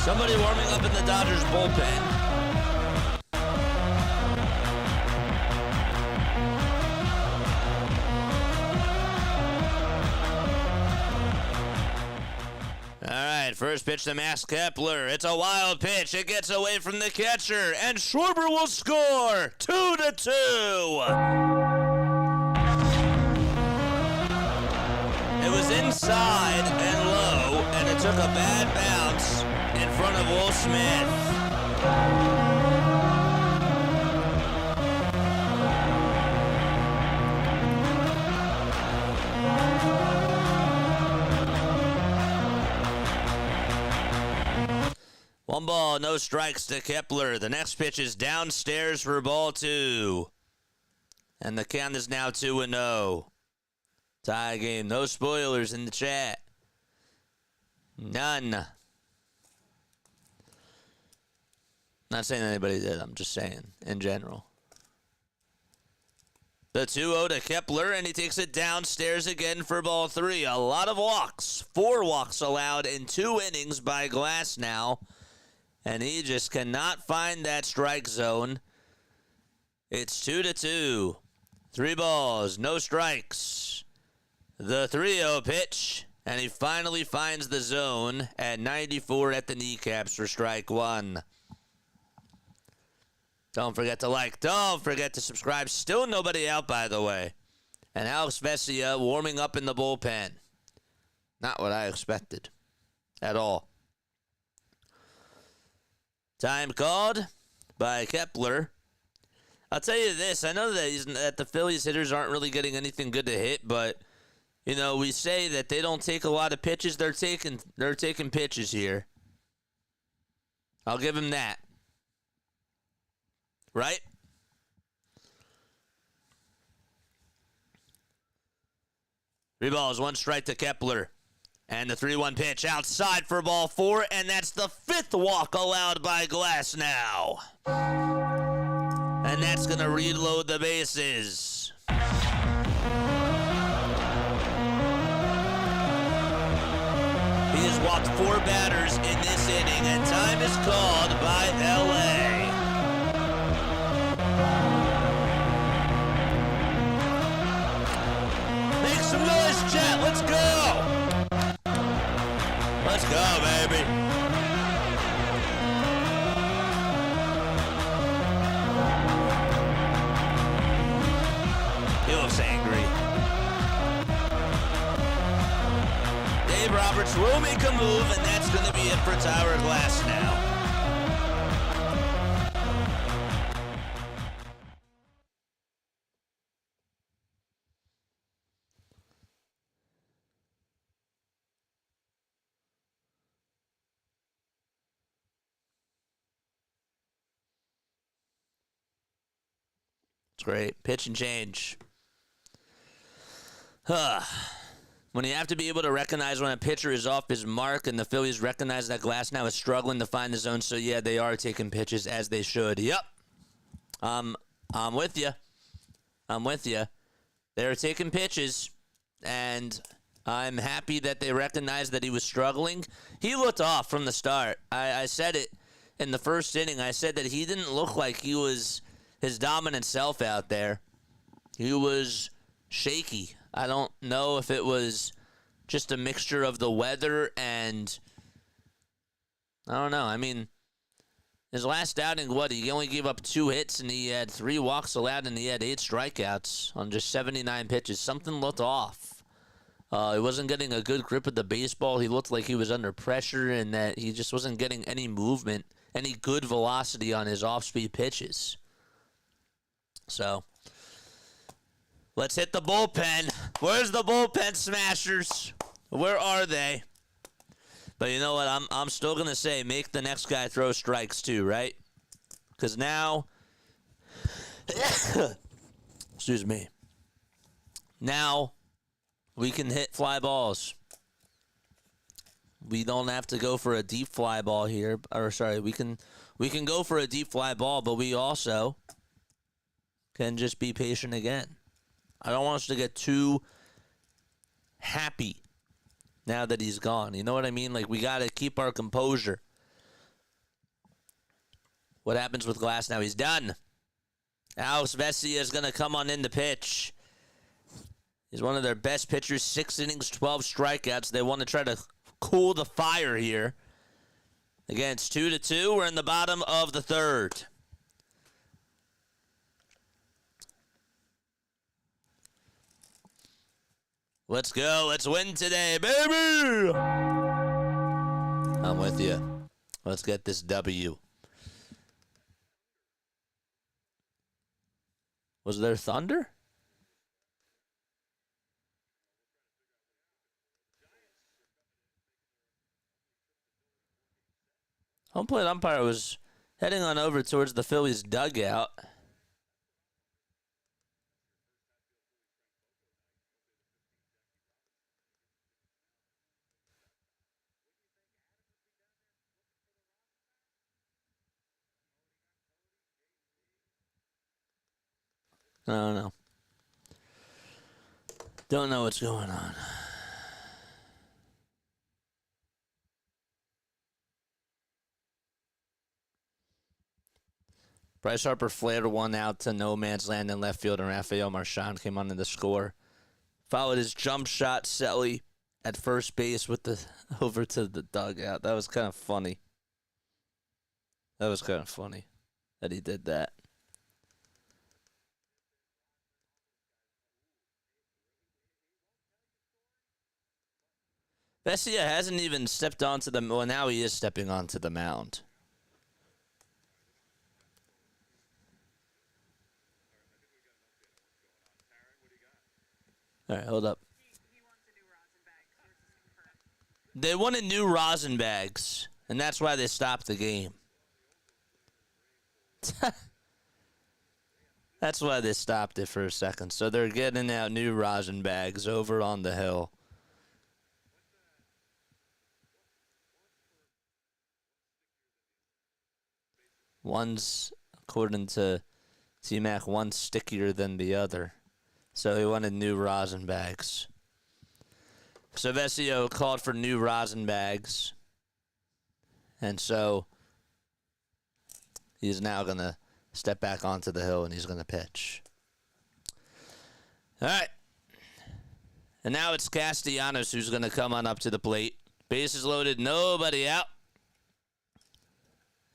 Somebody warming up in the Dodgers bullpen. All right, first pitch to Max Kepler. It's a wild pitch. It gets away from the catcher, and Schwarber will score. 2-2. It was inside and low, and it took a bad bounce in front of Will Smith. One ball, no strikes to Kepler. The next pitch is downstairs for ball 2. And the count is now 2-0. Tie game. No spoilers in the chat. None. Not saying anybody did. I'm just saying in general. The 2-0 to Kepler, and he takes it downstairs again for ball 3. A lot of walks. 4 walks allowed in 2 innings by Glasnow. And he just cannot find that strike zone. It's 2-2. 3 balls, no strikes. The 3-0 pitch, and he finally finds the zone at 94 at the kneecaps for strike 1. Don't forget to like. Don't forget to subscribe. Still nobody out, by the way. And Alex Vesia warming up in the bullpen. Not what I expected at all. Time called by Kepler. I'll tell you this. I know that the Phillies hitters aren't really getting anything good to hit, but, you know, we say that they don't take a lot of pitches. They're taking pitches here. I'll give him that. Right? Three balls, one strike to Kepler. And the 3-1 pitch outside for ball 4, and that's the 5th walk allowed by Glasnow. And that's going to reload the bases. He has walked 4 batters in this inning, and time is called by LA. Make some noise, chat. Let's go. Let's go, baby. He looks angry. Dave Roberts will make a move, and that's going to be it for Tyler Glasnow. It's great. Pitch and change. When you have to be able to recognize when a pitcher is off his mark, and the Phillies recognize that Glasnow is struggling to find the zone, so yeah, they are taking pitches as they should. Yep. I'm with you. I'm with you. They're taking pitches, and I'm happy that they recognize that he was struggling. He looked off from the start. I said it in the first inning. I said that he didn't look like he was his dominant self out there. He was shaky. I don't know if it was just a mixture of the weather and I don't know. I mean, his last outing, he only gave up 2 hits and he had 3 walks allowed and he had 8 strikeouts on just 79 pitches. Something looked off. He wasn't getting a good grip of the baseball. He looked like he was under pressure and that he just wasn't getting any movement, any good velocity on his off-speed pitches. So, let's hit the bullpen. Where's the bullpen smashers? Where are they? But you know what? I'm still going to say make the next guy throw strikes too, right? Because now, excuse me, now we can hit fly balls. We don't have to go for a deep fly ball here. Or sorry, we can go for a deep fly ball, but we also can just be patient again. I don't want us to get too happy now that he's gone. You know what I mean? Like, we got to keep our composure. What happens with Glasnow? He's done. Alex Vesia is going to come on in the pitch. He's one of their best pitchers. 6 innings, 12 strikeouts. They want to try to cool the fire here. Again, it's 2-2. We're in the bottom of the 3rd. Let's go. Let's win today, baby. I'm with you. Let's get this W. Was there thunder? Home plate umpire was heading on over towards the Phillies dugout. I don't know. Don't know what's going on. Bryce Harper flared one out to no man's land in left field, and Rafael Marchand came on to the score. Followed his jump shot, Selly, at first base with the over to the dugout. That was kind of funny. That was kind of funny that he did that. Vesia hasn't even stepped onto the... Well, now he is stepping onto the mound. All right, hold up. They wanted new rosin bags, and that's why they stopped the game. That's why they stopped it for a second. So they're getting out new rosin bags over on the hill. One's, according to T-Mac, one's stickier than the other. So he wanted new rosin bags. So Vesio called for new rosin bags. And so he's now going to step back onto the hill and he's going to pitch. All right. And now it's Castellanos who's going to come on up to the plate. Bases loaded, nobody out.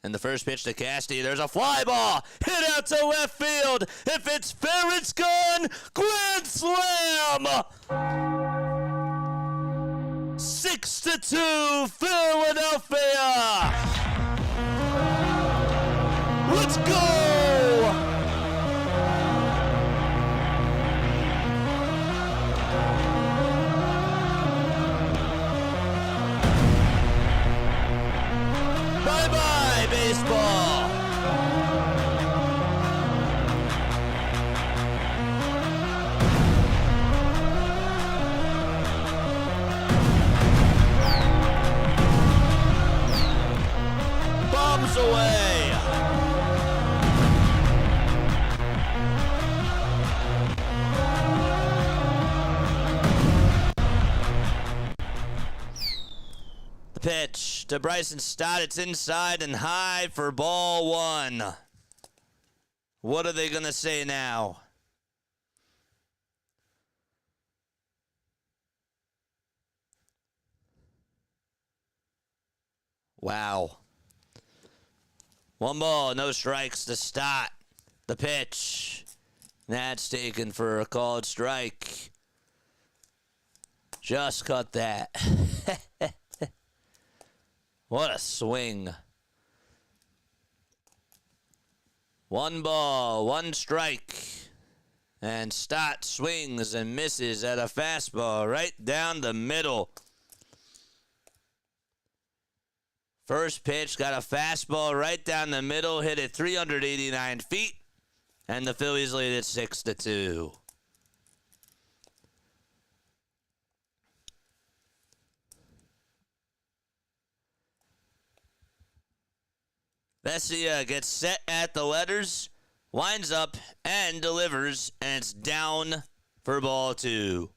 And the first pitch to Casty, there's a fly ball hit out to left field. If it's fair, it's gone. Grand slam! 6-2, Philadelphia! Let's go! Bye-bye, baseball! Bombs away! The pitch to Bryson Stott. It's inside and high for ball one. What are they going to say now? Wow. One ball, no strikes to Stott. The pitch. That's taken for a called strike. Just cut that. What a swing. One ball, one strike. And Stott swings and misses at a fastball right down the middle. First pitch, got a fastball right down the middle, hit it 389 feet, and the Phillies lead it 6-2. Vesia gets set at the letters, winds up and delivers, and it's down for ball two.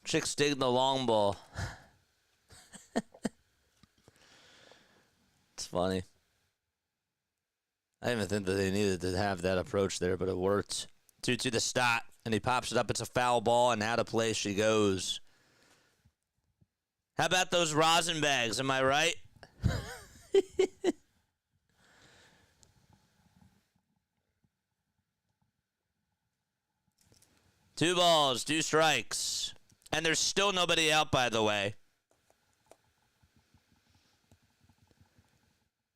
Chick's digging the long ball. It's funny. I didn't even think that they needed to have that approach there, but it worked. 2-2 to Stott, and he pops it up. It's a foul ball, and out of play she goes. How about those rosin bags? Am I right? Two balls, two strikes. And there's still nobody out, by the way.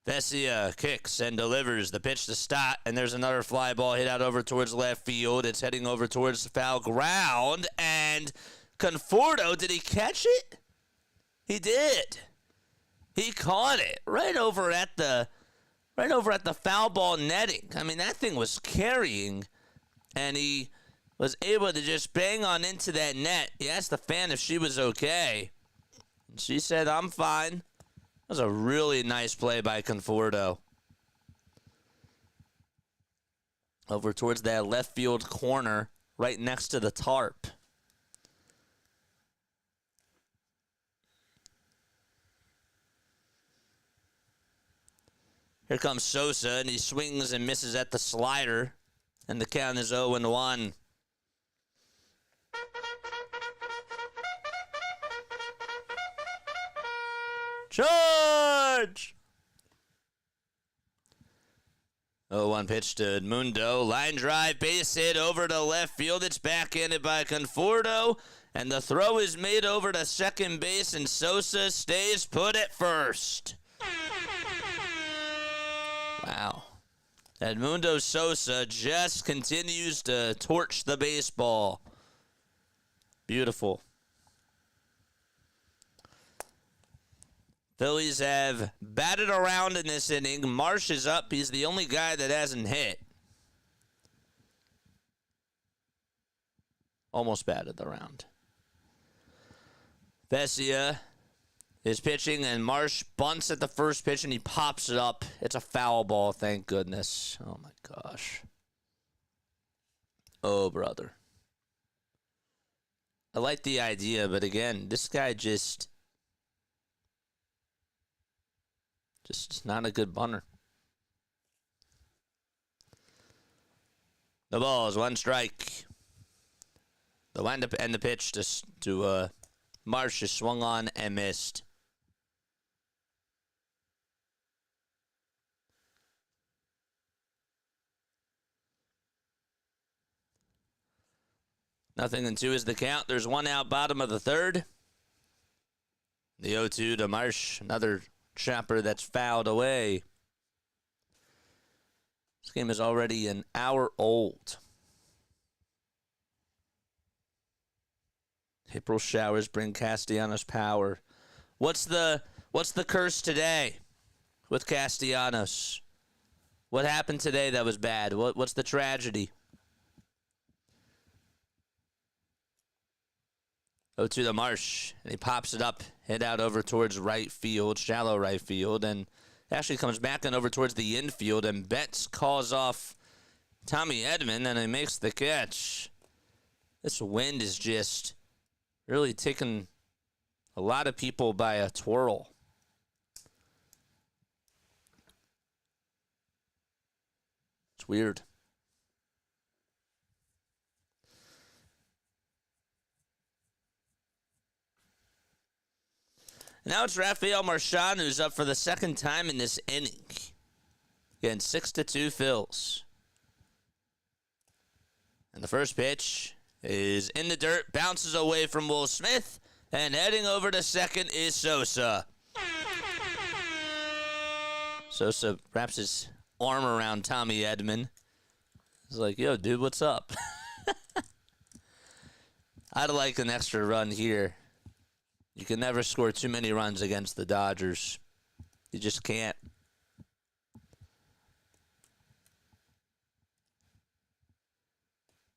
Vesia kicks and delivers the pitch to Stott, and there's another fly ball hit out over towards left field. It's heading over towards the foul ground, and Conforto, did he catch it? He did. He caught it right over at the foul ball netting. I mean, that thing was carrying, and he was able to just bang on into that net. He asked the fan if she was okay, and she said, "I'm fine." That was a really nice play by Conforto. Over towards that left field corner, right next to the tarp. Here comes Sosa, and he swings and misses at the slider, and the count is 0-1. Charge! 0-1 pitch to Mundo. Line drive, base hit over to left field. It's backhanded by Conforto, And the throw is made over to second base, and Sosa stays put at first. Wow. Edmundo Sosa just continues to torch the baseball. Beautiful. Phillies have batted around in this inning. Marsh is up. He's the only guy that hasn't hit. Almost batted around. Vesia is pitching, and Marsh bunts at the first pitch, and he pops it up. It's a foul ball, thank goodness. Oh, my gosh. Oh, brother. I like the idea, but again, this guy just not a good bunter. The ball is one strike. The windup and the pitch to Marsh is swung on and missed. Nothing and two is the count. There's one out bottom of the third. The 0-2 to Marsh. Another chopper that's fouled away. This game is already an hour old. April showers bring Castellanos power. What's the curse today with Castellanos? What happened today that was bad? What's the tragedy? 0-2 to Marsh, and he pops it up, hit out over towards right field, shallow right field, and actually comes back and over towards the infield, and Betts calls off Tommy Edman, and he makes the catch. This wind is just really taking a lot of people by a twirl. It's weird. Now it's Rafael Marchand who's up for the second time in this inning. Again, 6-2 Phils. And the first pitch is in the dirt, bounces away from Will Smith, and heading over to second is Sosa. Sosa wraps his arm around Tommy Edman. He's like, yo, dude, what's up? I'd like an extra run here. You can never score too many runs against the Dodgers. You just can't.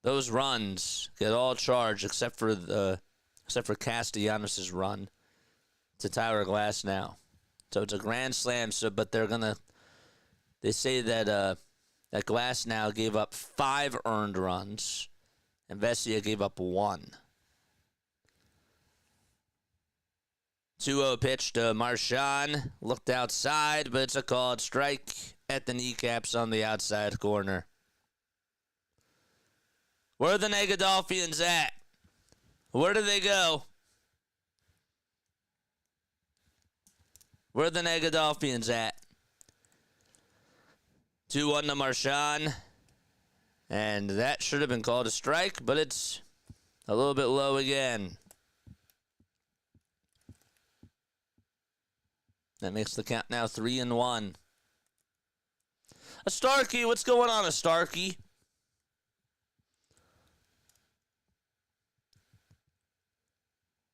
Those runs get all charged except for Castellanos' run to Tyler Glass now. So it's a grand slam. But they say that that Glass now gave up 5 earned runs, and Vesia gave up 1. 2-0 pitch to Marchand. Looked outside, but it's a called strike at the kneecaps on the outside corner. Where are the Negadolphians at? Where do they go? Where are the Negadolphians at? 2-1 to Marchand. And that should have been called a strike, but it's a little bit low again. That makes the count now 3-1. A Starkey, what's going on, a Starkey?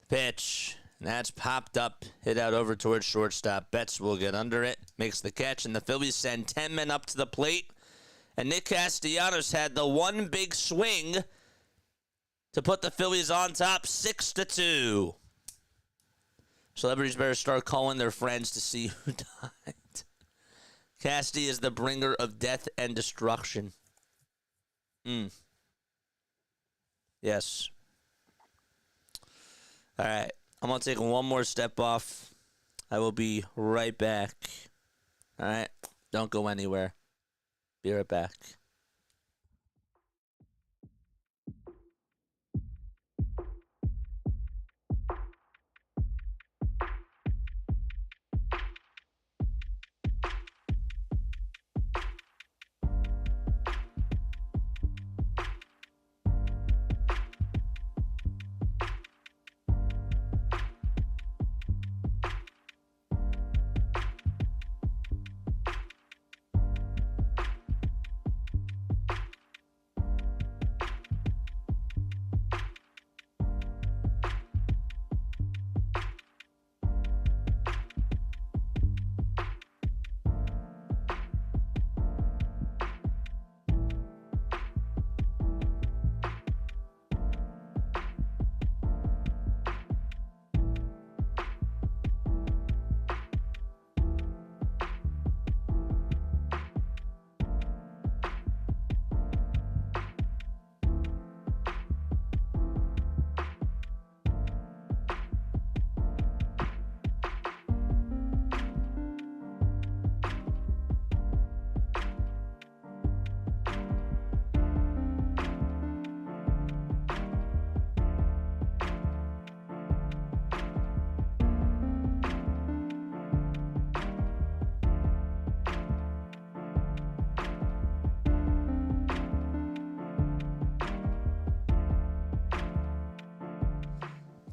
Pitch. And that's popped up, hit out over towards shortstop. Betts will get under it, makes the catch, and the Phillies send 10 men up to the plate. And Nick Castellanos had the one big swing to put the Phillies on top, 6-2. Celebrities better start calling their friends to see who died. Casty is the bringer of death and destruction. Yes. All right. I'm going to take one more step off. I will be right back. All right. Don't go anywhere. Be right back.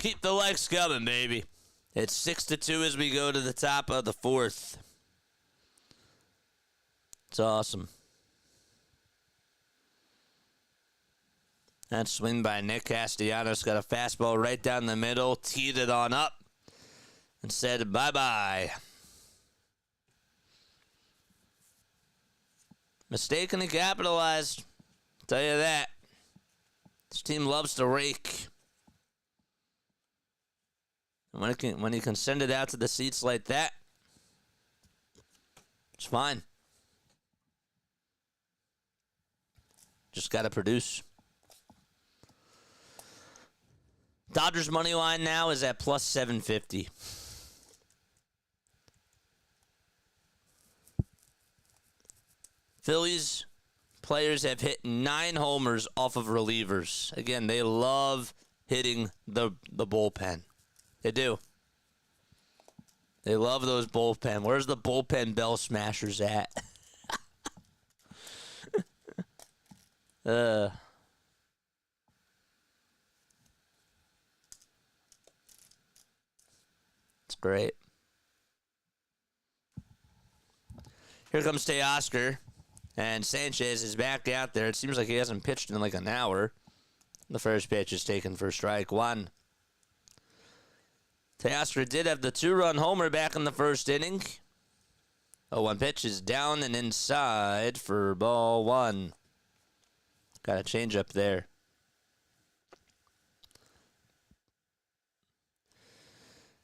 Keep the likes coming, baby. It's 6-2 as we go to the top of the fourth. It's awesome. That swing by Nick Castellanos got a fastball right down the middle, teed it on up, and said bye-bye. Mistakenly capitalized. I'll tell you that. This team loves to rake. And when he can send it out to the seats like that, it's fine. Just got to produce. Dodgers money line now is at plus 750. Phillies players have hit 9 homers off of relievers. Again, they love hitting the bullpen. They do. They love those bullpen. Where's the bullpen bell smashers at? It's great. Here comes Teoscar. And Sanchez is back out there. It seems like he hasn't pitched in like an hour. The first pitch is taken for strike one. Teoscar did have the 2-run homer back in the first inning. 0-1 pitch is down and inside for ball one. Got a change up there.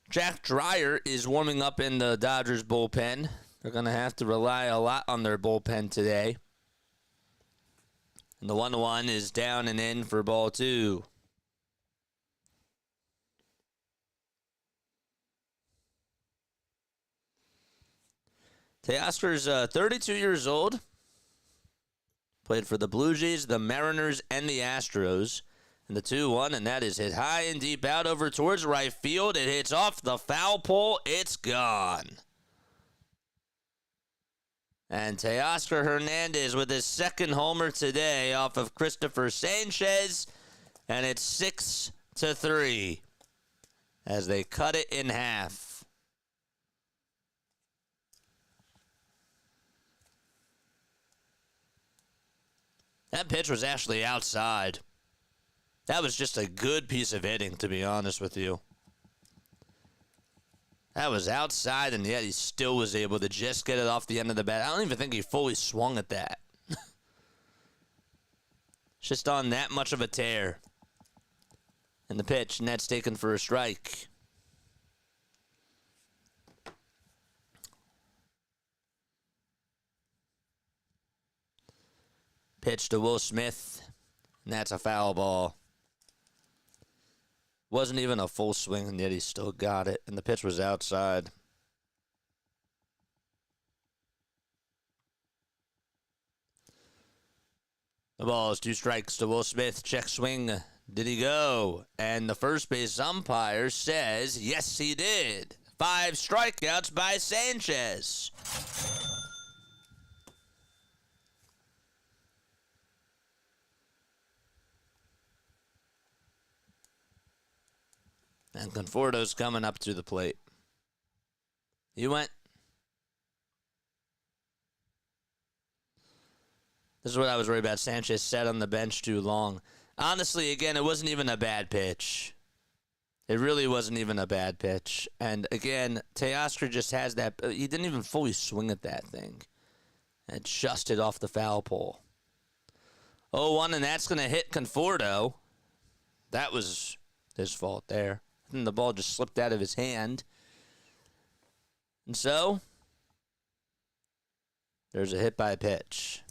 Jack Dreyer is warming up in the Dodgers bullpen. They're going to have to rely a lot on their bullpen today. And the 1-1 is down and in for ball two. Teoscar's 32 years old. Played for the Blue Jays, the Mariners, and the Astros. And the 2-1, and that is hit high and deep out over towards right field. It hits off the foul pole. It's gone. And Teoscar Hernandez with his second homer today off of Christopher Sanchez. And it's 6-3 as they cut it in half. That pitch was actually outside. That was just a good piece of hitting, to be honest with you. That was outside, and yet he still was able to just get it off the end of the bat. I don't even think he fully swung at that. Just on that much of a tear. And the pitch, and that's taken for a strike. Pitch to Will Smith, and that's a foul ball. Wasn't even a full swing, and yet he still got it, and the pitch was outside. The ball is 2 strikes to Will Smith. Check swing. Did he go? And the first base umpire says, yes, he did. 5 strikeouts by Sanchez. And Conforto's coming up to the plate. He went. This is what I was worried about. Sanchez sat on the bench too long. Honestly, again, it wasn't even a bad pitch. It really wasn't even a bad pitch. And again, Teoscar just has that. He didn't even fully swing at that thing. And just hit off the foul pole. 0-1, and that's going to hit Conforto. That was his fault there. And the ball just slipped out of his hand. And so, there's a hit by pitch.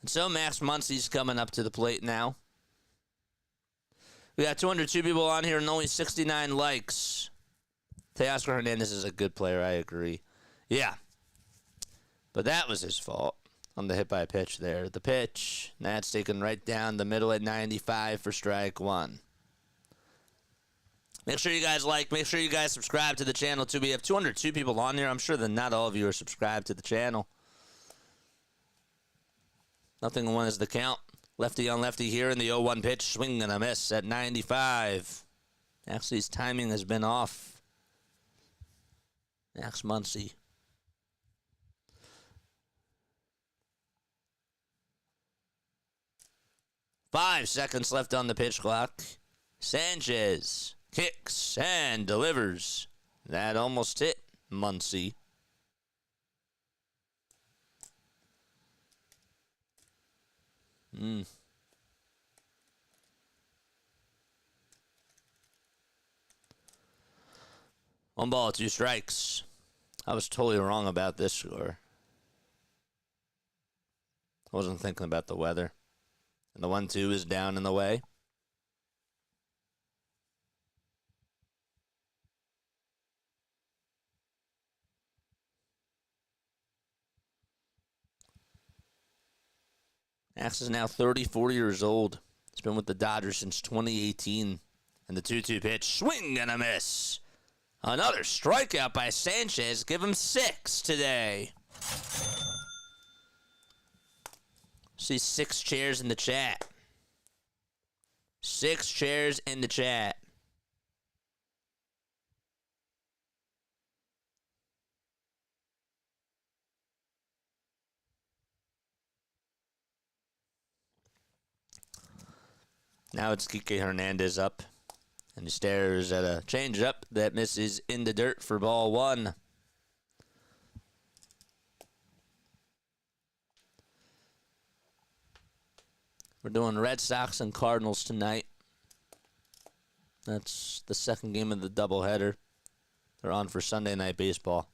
And so, Max Muncy's coming up to the plate now. We got 202 people on here and only 69 likes. Teoscar Hernandez is a good player, I agree. Yeah. But that was his fault. On the hit by pitch there. The pitch, that's taken right down the middle at 95 for strike one. Make sure you guys like, make sure you guys subscribe to the channel too. We have 202 people on here. I'm sure that not all of you are subscribed to the channel. Nothing one is the count. Lefty on lefty here in the 0-1 pitch. Swing and a miss at 95. Actually, his timing has been off. Max Muncy. Five seconds left on the pitch clock. Sanchez kicks and delivers. That almost hit Muncy. One ball, two strikes. I was totally wrong about this score. I wasn't thinking about the weather. And the 1-2 is down in the way. Max is now 34 years old. He's been with the Dodgers since 2018. And the 2-2 pitch, swing and a miss. Another strikeout by Sanchez. Give him 6 today. See 6 chairs in the chat. 6 chairs in the chat. Now it's Kike Hernandez up. And he stares at a changeup that misses in the dirt for ball 1. We're doing Red Sox and Cardinals tonight. That's the second game of the doubleheader. They're on for Sunday Night Baseball.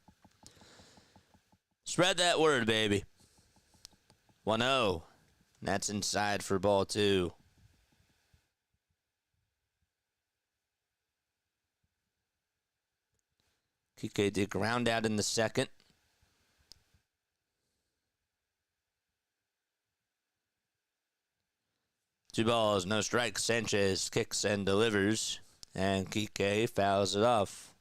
Spread that word, baby. 1-0. That's inside for ball 2. Kike did ground out in the second. Two balls, no strikes. Sanchez kicks and delivers. And Kike fouls it off.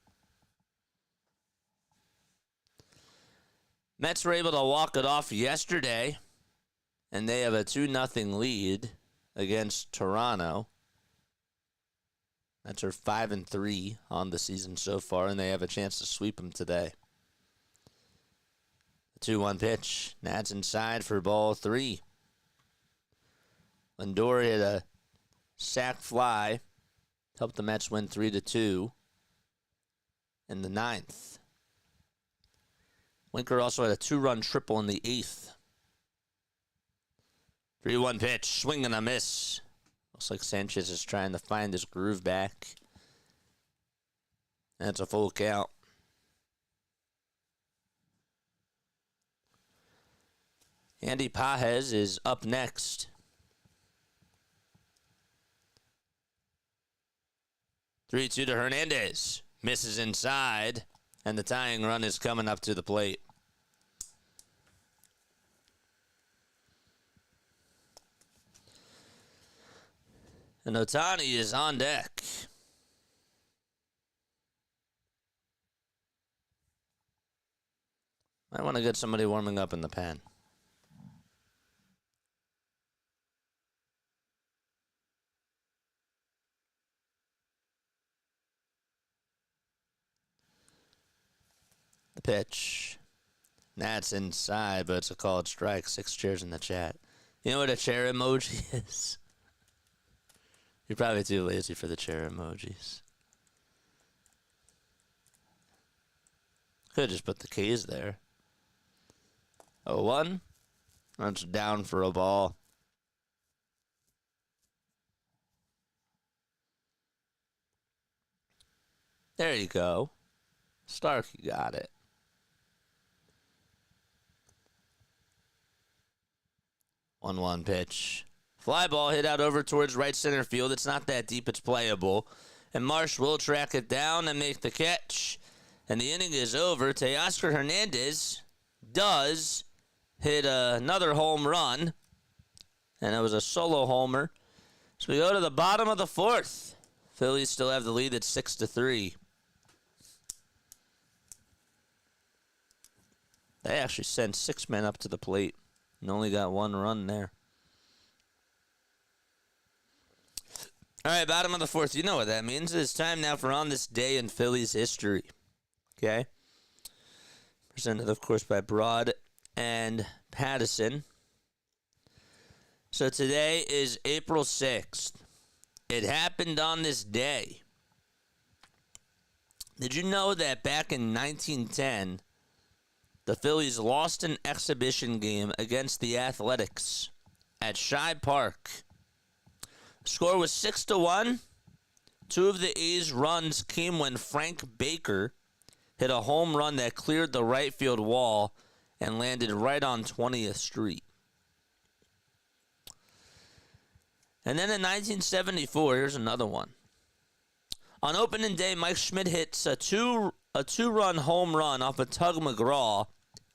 Mets were able to walk it off yesterday. And they have a 2-0 lead against Toronto. Mets are 5-3 on the season so far, and they have a chance to sweep them today. The 2-1 pitch. That's inside for ball 3. Lindor hit a sac fly. Helped the Mets win 3-2 in the 9th. Winker also had a 2-run triple in the 8th. 3-1 pitch. Swing and a miss. Looks like Sanchez is trying to find his groove back. That's a full count. Andy Pages is up next. 3-2 to Hernandez. Misses inside. And the tying run is coming up to the plate. And Ohtani is on deck. Might want to get somebody warming up in the pen. The pitch. That's inside, but it's a called strike. 6 chairs in the chat. You know what a chair emoji is? You're probably too lazy for the chair emojis. Could just put the K's there. 0-1. That's down for a ball. There you go. Stark, you got it. 1-1 pitch. Fly ball hit out over towards right center field. It's not that deep. It's playable. And Marsh will track it down and make the catch. And the inning is over. Teoscar Hernandez does hit another home run. And it was a solo homer. So we go to the bottom of the 4th. Phillies still have the lead at 6-3. They actually sent 6 men up to the plate and only got 1 run there. All right, bottom of the fourth. You know what that means. It's time now for On This Day in Phillies History. Okay? Presented, of course, by Broad and Pattison. So today is April 6th. It happened on this day. Did you know that back in 1910, the Phillies lost an exhibition game against the Athletics at Shibe Park? The score was 6-1. Two of the A's runs came when Frank Baker hit a home run that cleared the right field wall and landed right on 20th Street. And then in 1974, here's another one. On opening day, Mike Schmidt hits a two-run home run off of Tug McGraw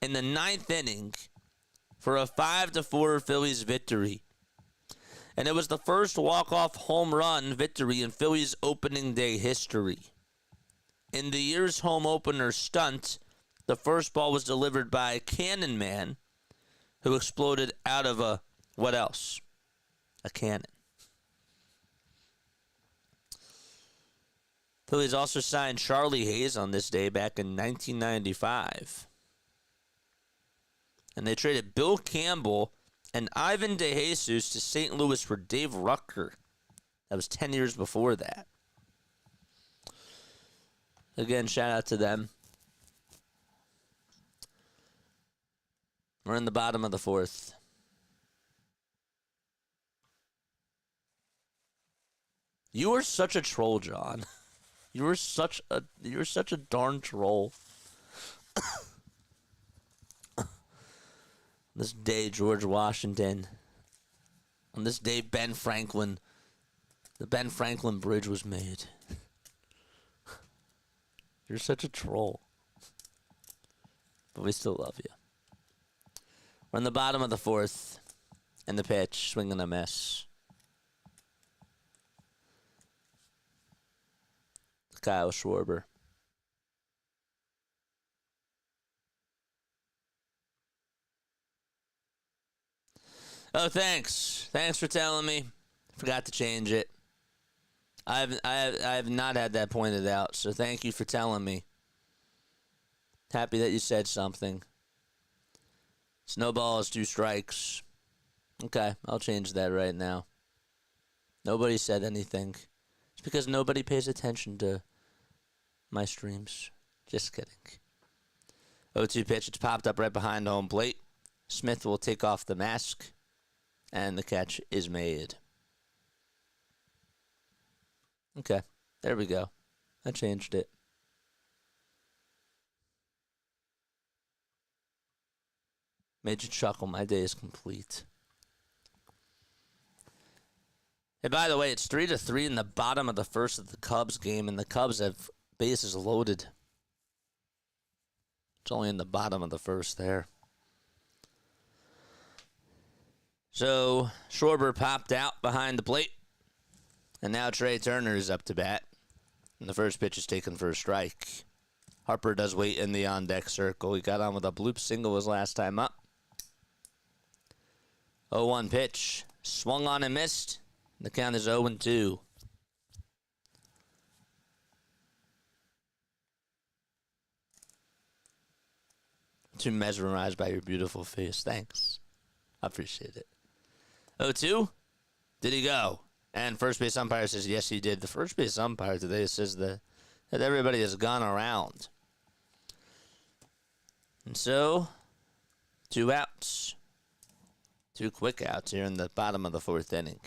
in the ninth inning for a 5-4 Phillies victory. And it was the first walk-off home run victory in Phillies opening day history. In the year's home opener stunt, the first ball was delivered by Cannon Man, who exploded out of a, what else? A cannon. Phillies also signed Charlie Hayes on this day back in 1995. And they traded Bill Campbell and Ivan DeJesus to St. Louis for Dave Rucker. That was 10 years before that. Again, shout out to them. We're in the bottom of the fourth. You are such a troll, John. You're such a darn troll. This day, George Washington. On this day, the Ben Franklin Bridge was made. You're such a troll. But we still love you. We're in the bottom of the fourth. And the pitch, swinging a miss. Kyle Schwarber. Oh, thanks. Thanks for telling me. Forgot to change it. I have not had that pointed out, so thank you for telling me. Happy that you said something. Snowball is 2 strikes. Okay, I'll change that right now. Nobody said anything. It's because nobody pays attention to my streams. Just kidding. 0-2 pitch. It's popped up right behind home plate. Smith will take off the mask. And the catch is made. Okay. There we go. I changed it. Made you chuckle. My day is complete. Hey, by the way, it's 3-3 in the bottom of the first of the Cubs game, and the Cubs have bases loaded. It's only in the bottom of the first there. So, Schwarber popped out behind the plate. And now Trey Turner is up to bat. And the first pitch is taken for a strike. Harper does wait in the on-deck circle. He got on with a bloop single his last time up. 0-1 pitch. Swung on and missed. The count is 0-2. Too mesmerized by your beautiful face. Thanks. I appreciate it. 0-2. Did he go? And first base umpire says, yes, he did. The first base umpire today says that everybody has gone around. And so, 2 outs. 2 quick outs here in the bottom of the fourth inning.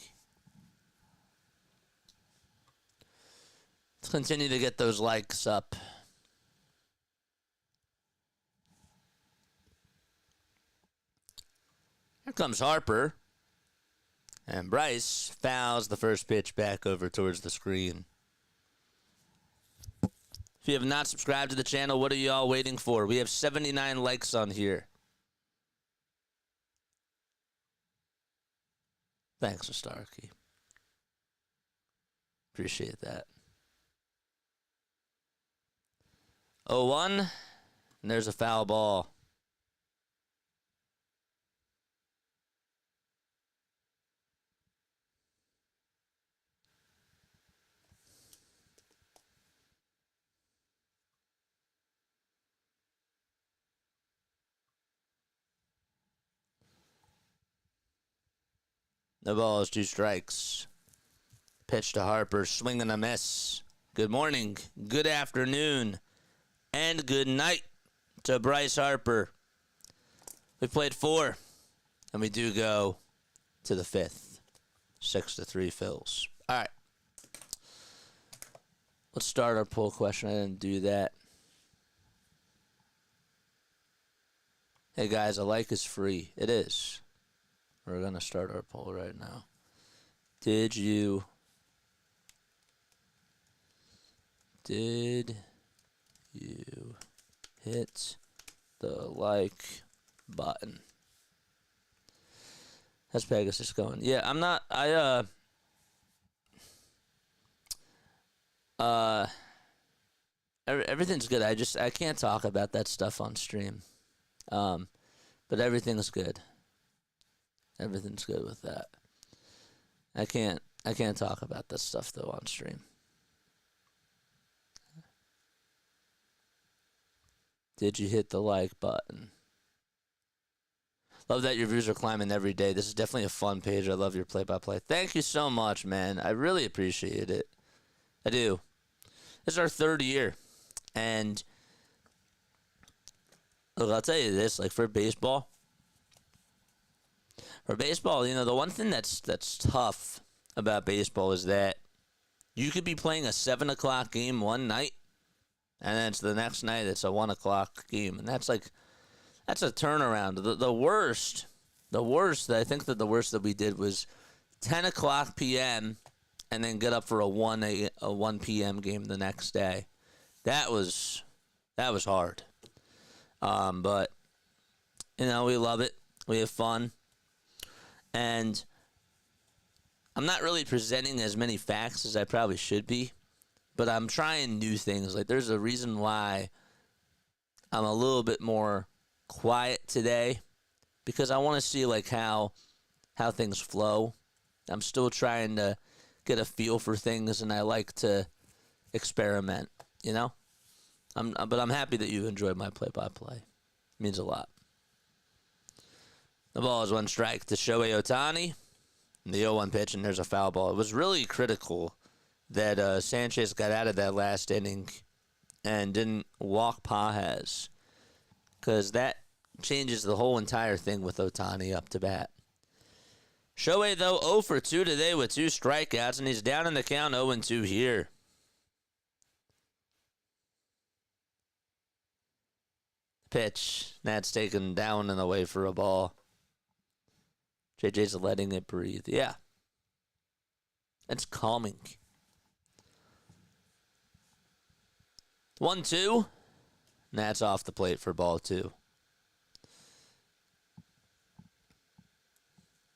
Let's continue to get those likes up. Here comes Harper. And Bryce fouls the first pitch back over towards the screen. If you have not subscribed to the channel, what are you all waiting for? We have 79 likes on here. Thanks, Starkey. Appreciate that. 0-1, and there's a foul ball. The ball is 2 strikes. Pitch to Harper, swing and a miss. Good morning, good afternoon, and good night to Bryce Harper. We played 4, and we do go to the 5th. 6-3 Phils. All right. Let's start our poll question. I didn't do that. Hey, guys, a like is free. It is. We're going to start our poll right now. Did you hit the like button? That's Pegasus going. Yeah, I'm not. Everything's good. I can't talk about that stuff on stream. But everything's good. Everything's good with that. I can't talk about that stuff though on stream. Did you hit the like button? Love that your views are climbing every day. This is definitely a fun page. I love your play-by-play. Thank you so much, man. I really appreciate it. I do. This is our 3rd year. And look, I'll tell you this, like for baseball, you know, the one thing that's tough about baseball is that you could be playing a 7 o'clock game one night, and then it's the next night it's a 1 o'clock game, and that's a turnaround. The worst, I think that the worst that we did was 10 o'clock p.m. and then get up for a 1 p.m. game the next day. That was hard. But, you know, we love it. We have fun. And I'm not really presenting as many facts as I probably should be, but I'm trying new things. Like, there's a reason why I'm a little bit more quiet today, because I want to see, like, how things flow. I'm still trying to get a feel for things, and I like to experiment, you know? But I'm happy that you enjoyed my play-by-play. It means a lot. The ball is 1 strike to Shohei Ohtani. The 0-1 pitch, and there's a foul ball. It was really critical that Sanchez got out of that last inning and didn't walk Pages, because that changes the whole entire thing with Ohtani up to bat. Shohei, though, 0 for 2 today with 2 strikeouts, and he's down in the count 0-2 here. Pitch. That's taken down and away for a ball. JJ's letting it breathe. Yeah. That's calming. 1-2. And that's off the plate for ball 2.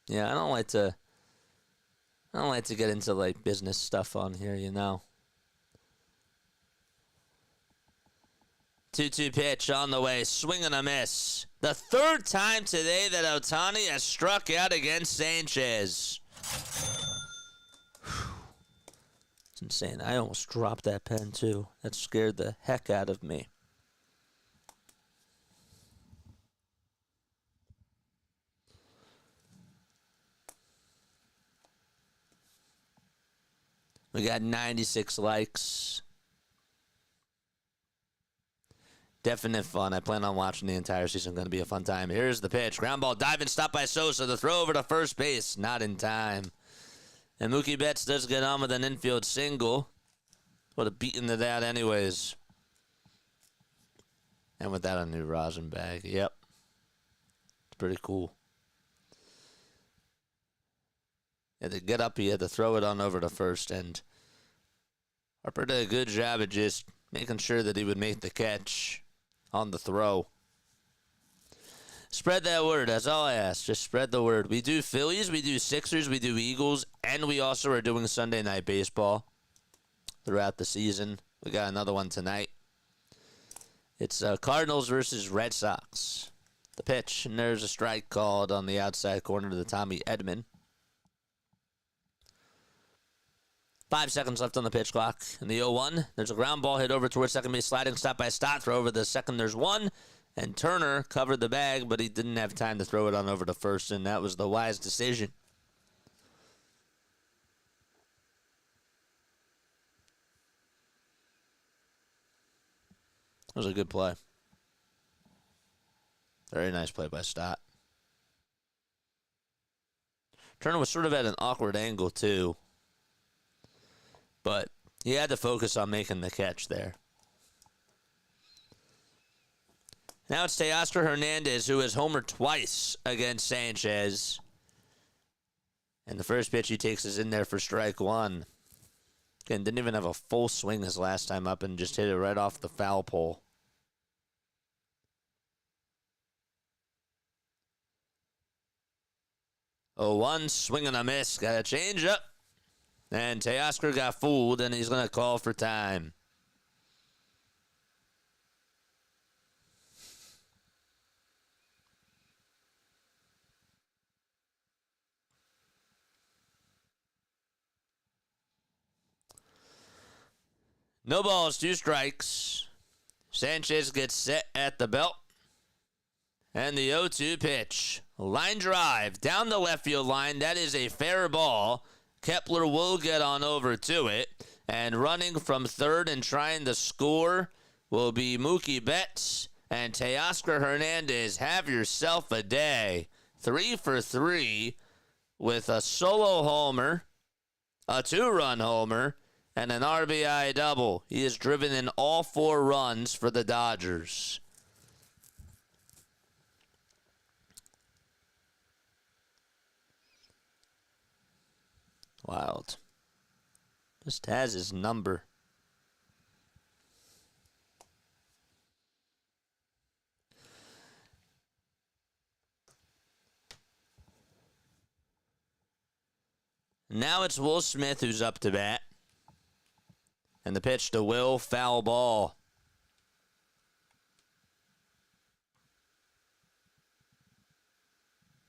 Yeah, I don't like to get into like business stuff on here, you know. 2-2 pitch on the way, swing and a miss. The 3rd time today that Ohtani has struck out against Sanchez. It's insane. I almost dropped that pen too. That scared the heck out of me. We got 96 likes. Definite fun. I plan on watching the entire season. Going to be a fun time. Here's the pitch. Ground ball, diving, stop by Sosa. The throw over to first base. Not in time. And Mookie Betts does get on with an infield single. Would have beaten to that anyways. And with that, a new rosin bag. Yep. It's pretty cool. Had to get up. He had to throw it on over to first. And Harper did a good job at just making sure that he would make the catch on the throw. Spread that word. That's all I ask. Just spread the word. We do Phillies, we do Sixers, we do Eagles, and we also are doing Sunday Night Baseball throughout the season. We got another one tonight. It's Cardinals versus Red Sox. The pitch, and there's a strike called on the outside corner to the Tommy Edman. 5 seconds left on the pitch clock. In the 0-1, there's a ground ball hit over towards second base, sliding stop by Stott. Throw over the second, there's one. And Turner covered the bag, but he didn't have time to throw it on over to first, and that was the wise decision. was a good play. Very nice play by Stott. Turner was sort of at an awkward angle, too. But he had to focus on making the catch there. Now it's Teoscar Hernandez, who has homered twice against Sanchez. And the first pitch he takes is in there for strike one. Again, didn't even have a full swing his last time up and just hit it right off the foul pole. Oh, one swing and a miss. Got a change up. And Teoscar got fooled, and he's going to call for time. No balls, 2 strikes. Sanchez gets set at the belt. And the 0-2 pitch. Line drive down the left field line. That is a fair ball. Kepler will get on over to it. And running from third and trying to score will be Mookie Betts. And Teoscar Hernandez, have yourself a day. 3 for 3 with a solo homer, a 2-run homer, and an RBI double. He has driven in all 4 runs for the Dodgers. Wild. Just has his number. Now it's Will Smith who's up to bat. And the pitch to Will, foul ball.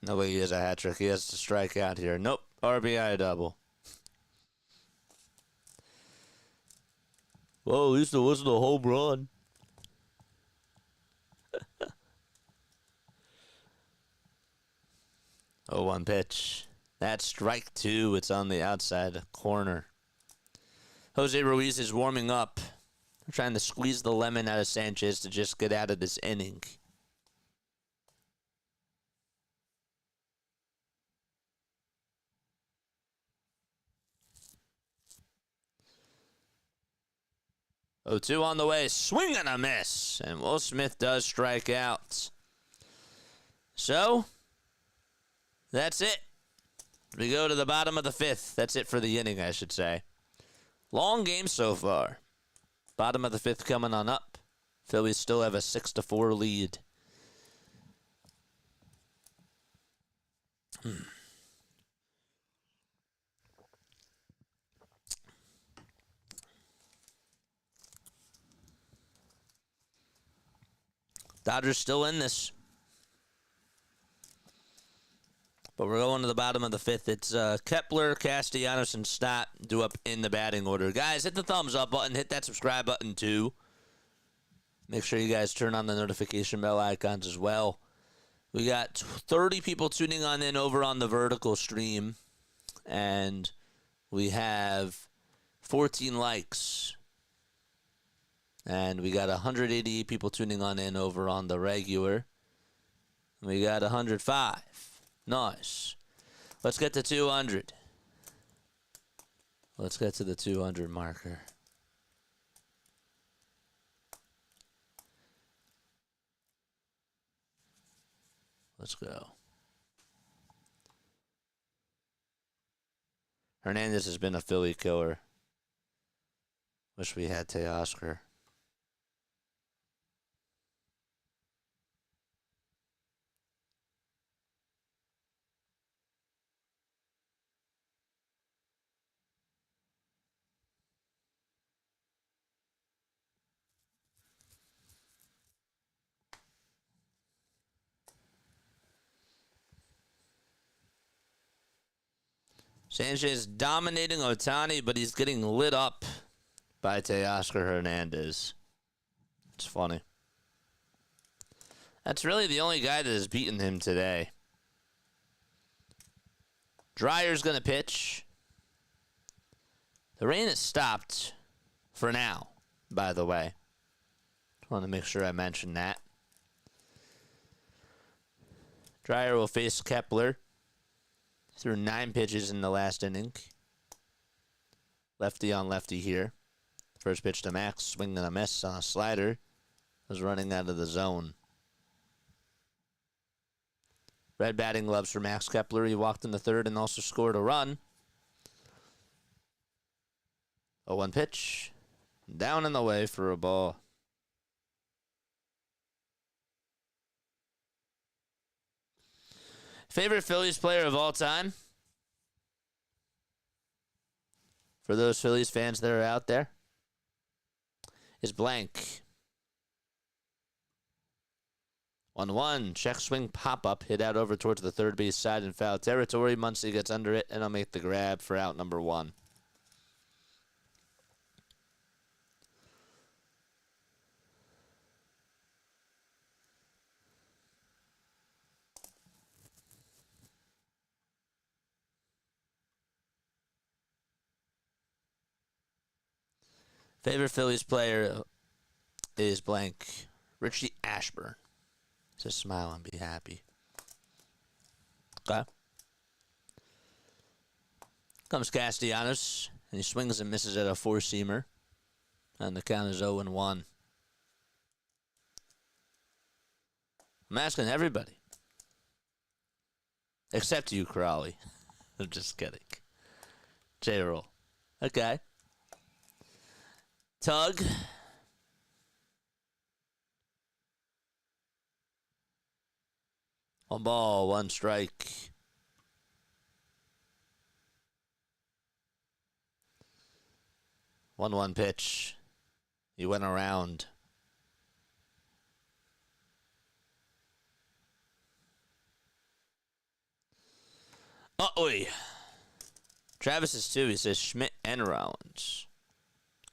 No way he has a hat trick. He has to strike out here. Nope. RBI double. Well, at least it wasn't a home run. 0-1 pitch. That's strike 2. It's on the outside corner. Jose Ruiz is warming up. Trying to squeeze the lemon out of Sanchez to just get out of this inning. Oh, 2 on the way. Swing and a miss. And Will Smith does strike out. So, that's it. We go to the bottom of the 5th. That's it for the inning, I should say. Long game so far. Bottom of the 5th coming on up. Phillies still have a 6-4 lead. Dodgers still in this. But we're going to the bottom of the 5th. It's Kepler, Castellanos, and Stott due up in the batting order. Guys, hit the thumbs up button. Hit that subscribe button, too. Make sure you guys turn on the notification bell icons as well. We got 30 people tuning on in over on the vertical stream. And we have 14 likes. And we got 188 people tuning on in over on the regular. We got 105. Nice. Let's get to 200. Let's get to the 200 marker. Let's go. Hernandez has been a Philly killer. Wish we had Teoscar. Sanchez dominating Ohtani, but he's getting lit up by Teoscar Hernandez. It's funny. That's really the only guy that has beaten him today. Dryer's going to pitch. The rain has stopped for now, by the way. Want to make sure I mention that. Dreyer will face Kepler. Threw 9 pitches in the last inning. Lefty on lefty here. First pitch to Max, swing and a miss on a slider. Was running out of the zone. Red batting gloves for Max Kepler. He walked in the third and also scored a run. 0-1 pitch. Down and away for a ball. Favorite Phillies player of all time? For those Phillies fans that are out there, is blank. 1-1. Check swing pop up. Hit out over towards the third base side in foul territory. Muncy gets under it and I'll make the grab for out number 1. Favorite Phillies player is blank. Richie Ashburn. Just smile and be happy. Okay. Comes Castellanos, and he swings and misses at a 4-seamer. And the count is 0-1. I'm asking everybody. Except you, Crawley. I'm just kidding. J-roll. Okay. Tug. One ball, one strike. 1-1 pitch. He went around. Uh-oh. Travis is 2. He says Schmidt and Rollins.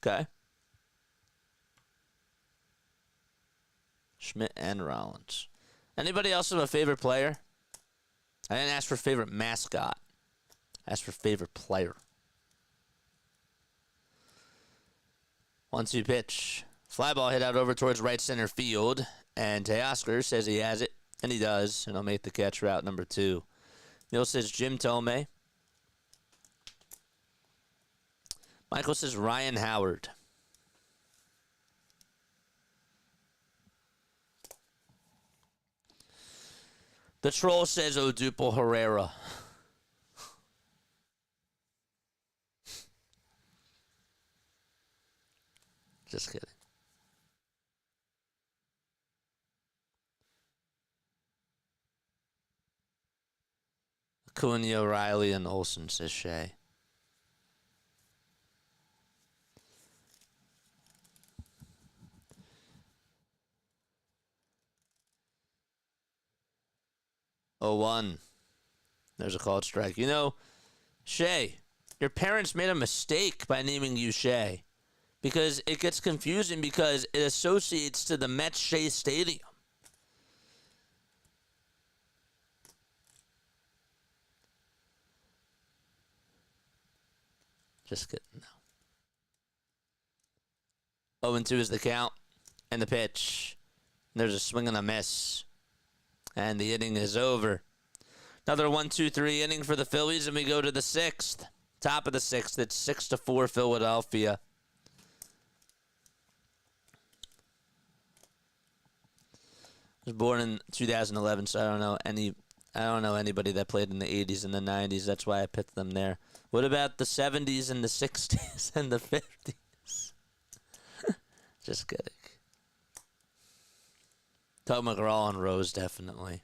Okay. Schmidt and Rollins. Anybody else have a favorite player? I didn't ask for favorite mascot. I asked for favorite player. 1-2 pitch. Fly ball hit out over towards right center field. And Teoscar says he has it. And he does. And he'll make the catch route number 2. Neil says Jim Tomei. Michael says Ryan Howard. The troll says Odupo Herrera. Just kidding. Acuna, Riley, and Olsen, says Shay. Oh, 1. There's a called strike. You know, Shay, your parents made a mistake by naming you Shay. Because it gets confusing because it associates to the Mets Shea Stadium. Just kidding. No. 0-2 is the count. And the pitch. There's a swing and a miss. And the inning is over. Another 1-2-3 inning for the Phillies, and we go to the 6th. Top of the 6th. It's 6-4 Philadelphia. I was born in 2011, so I don't know anybody that played in the 80s and the 90s. That's why I picked them there. What about the 70s and the 60s and the 50s? Just kidding. Tug McGraw and Rose, definitely.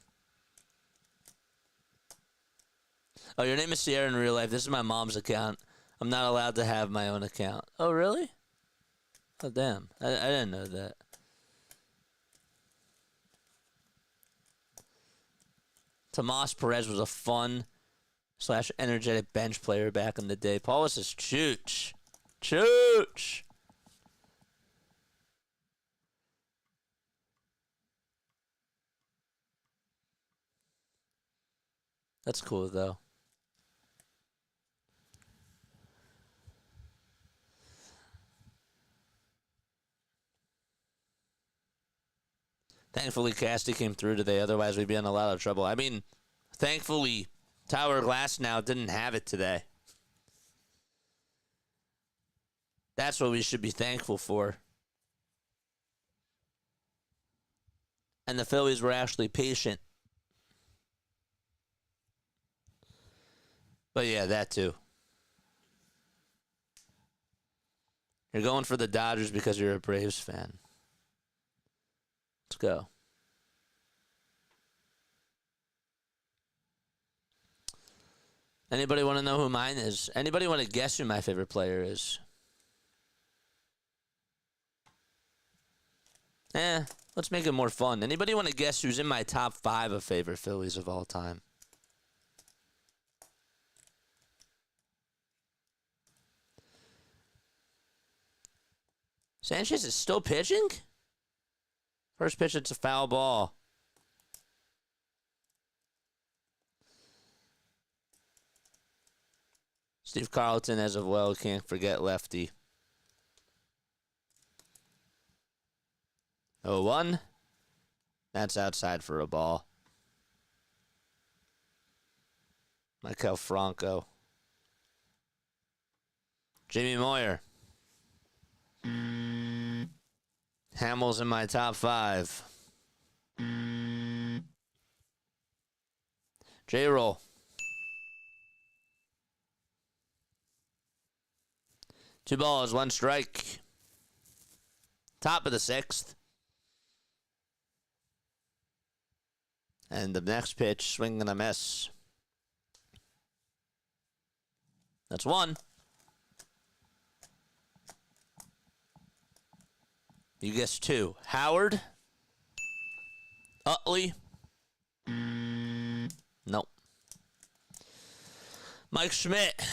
Oh, your name is Sierra in real life. This is my mom's account. I'm not allowed to have my own account. Oh, really? Oh, damn. I didn't know that. Tomas Perez was a fun / energetic bench player back in the day. Paula says, Chooch. Chooch. That's cool, though. Thankfully, Casty came through today. Otherwise, we'd be in a lot of trouble. I mean, thankfully, Tower Glass now didn't have it today. That's what we should be thankful for. And the Phillies were actually patient. But yeah, that too. You're going for the Dodgers because you're a Braves fan. Let's go. Anybody want to know who mine is? Anybody want to guess who my favorite player is? Let's make it more fun. Anybody want to guess who's in my top 5 of favorite Phillies of all time? Sanchez is still pitching? First pitch, it's a foul ball. Steve Carlton, as of well, can't forget lefty. 0-1. That's outside for a ball. Michael Franco. Jamie Moyer. Hamill's in my top 5. J-Roll. Two balls, one strike. Top of the 6th. And the next pitch, swing and a miss. That's 1. You guessed 2. Howard. Utley. Nope. Mike Schmidt.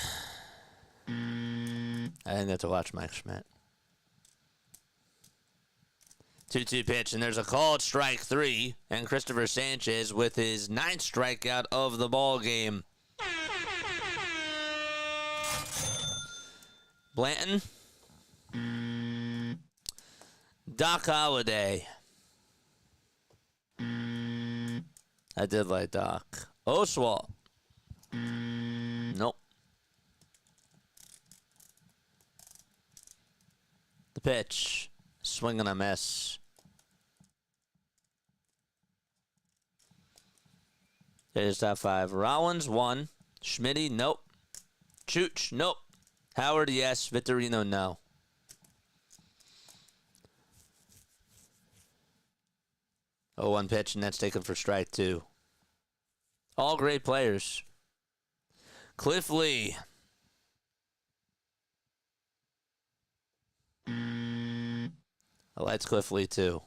I didn't get to watch Mike Schmidt. 2-2 pitch, and there's a called strike 3, and Christopher Sanchez with his 9th strikeout of the ball game. Blanton. Doc Holliday. I did like Doc. Oswalt. Nope. The pitch. Swing and a miss. There's top 5. Rollins, 1. Schmitty, nope. Chooch, nope. Howard, yes. Vittorino, no. Oh, 1 pitch, and that's taken for strike 2. All great players. Cliff Lee. I liked Cliff Lee, too.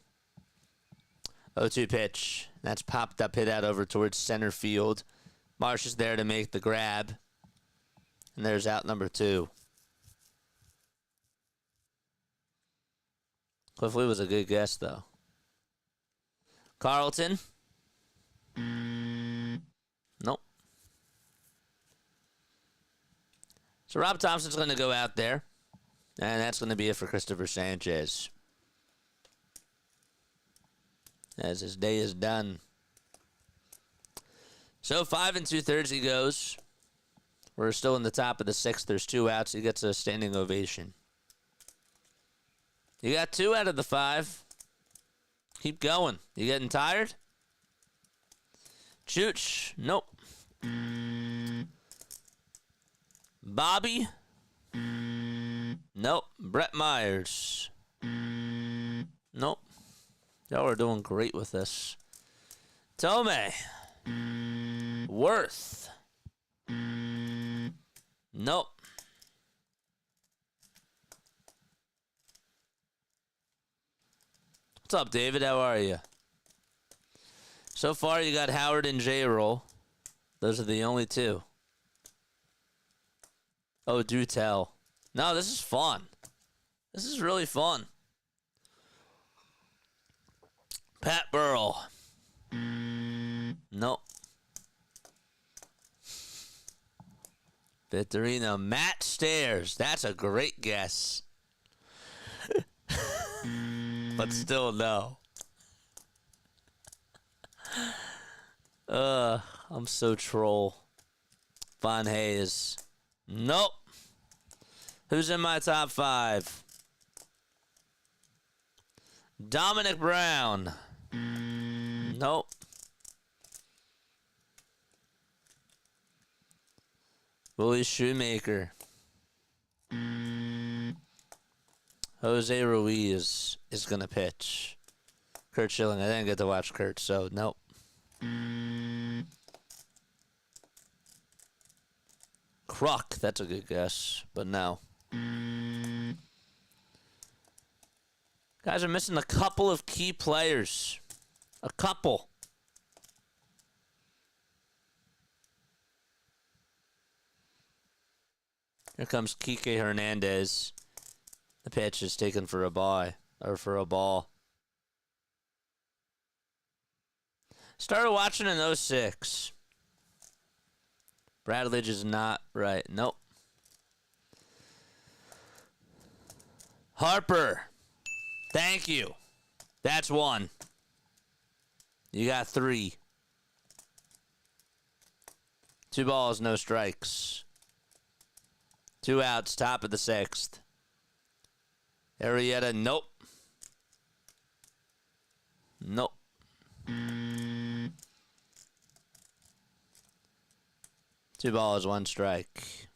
0-2 pitch. That's popped up, hit out over towards center field. Marsh is there to make the grab. And there's out number 2. Cliff Lee was a good guess, though. Carlton. Nope. So Rob Thompson's going to go out there. And that's going to be it for Christopher Sanchez. As his day is done. So 5 2/3 he goes. We're still in the top of the 6th. There's 2 outs. He gets a standing ovation. You got 2 out of the 5. Keep going. You getting tired? Chooch. Nope. Bobby. Nope. Brett Myers. Nope. Y'all are doing great with this. Tomei. Worth. Nope. What's up, David? How are you? So far, you got Howard and J-Roll. Those are the only 2. Oh, do tell. No, this is fun. This is really fun. Pat Burrell. Nope. Vittorino. Matt Stairs. That's a great guess. But still no. I'm so troll. Von Hayes. Nope. Who's in my top 5? Dominic Brown. Nope. Willie Shoemaker. Jose Ruiz is going to pitch. Kurt Schilling. I didn't get to watch Kurt, so nope. Kruk. That's a good guess, but no. Guys are missing a couple of key players. A couple. Here comes Kike Hernandez. The pitch is taken for a bye, or for a ball. Started watching in 06. Bradledge is not right. Nope. Harper. Thank you. That's 1. You got 3. 2 balls, no strikes. 2 outs, top of the 6th. Arrieta, nope. Nope. 2 balls, 1 strike.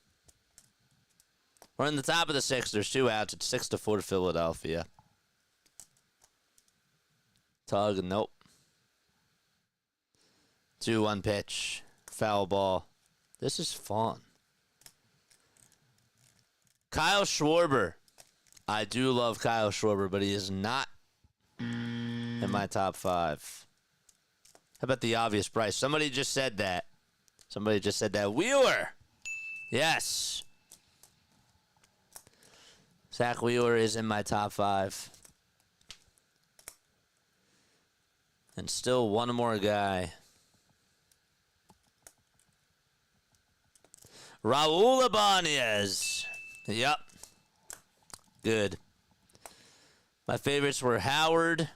We're in the top of the 6th. There's 2 outs. It's 6-4 Philadelphia. Tug, nope. 2-1 pitch. Foul ball. This is fun. Kyle Schwarber. I do love Kyle Schwarber, but he is not in my top 5. How about the obvious Bryce? Somebody just said that. Somebody just said that. Wheeler. Yes. Zach Wheeler is in my top 5. And still one more guy. Raul Ibanez. Yep. Good. My favorites were Howard,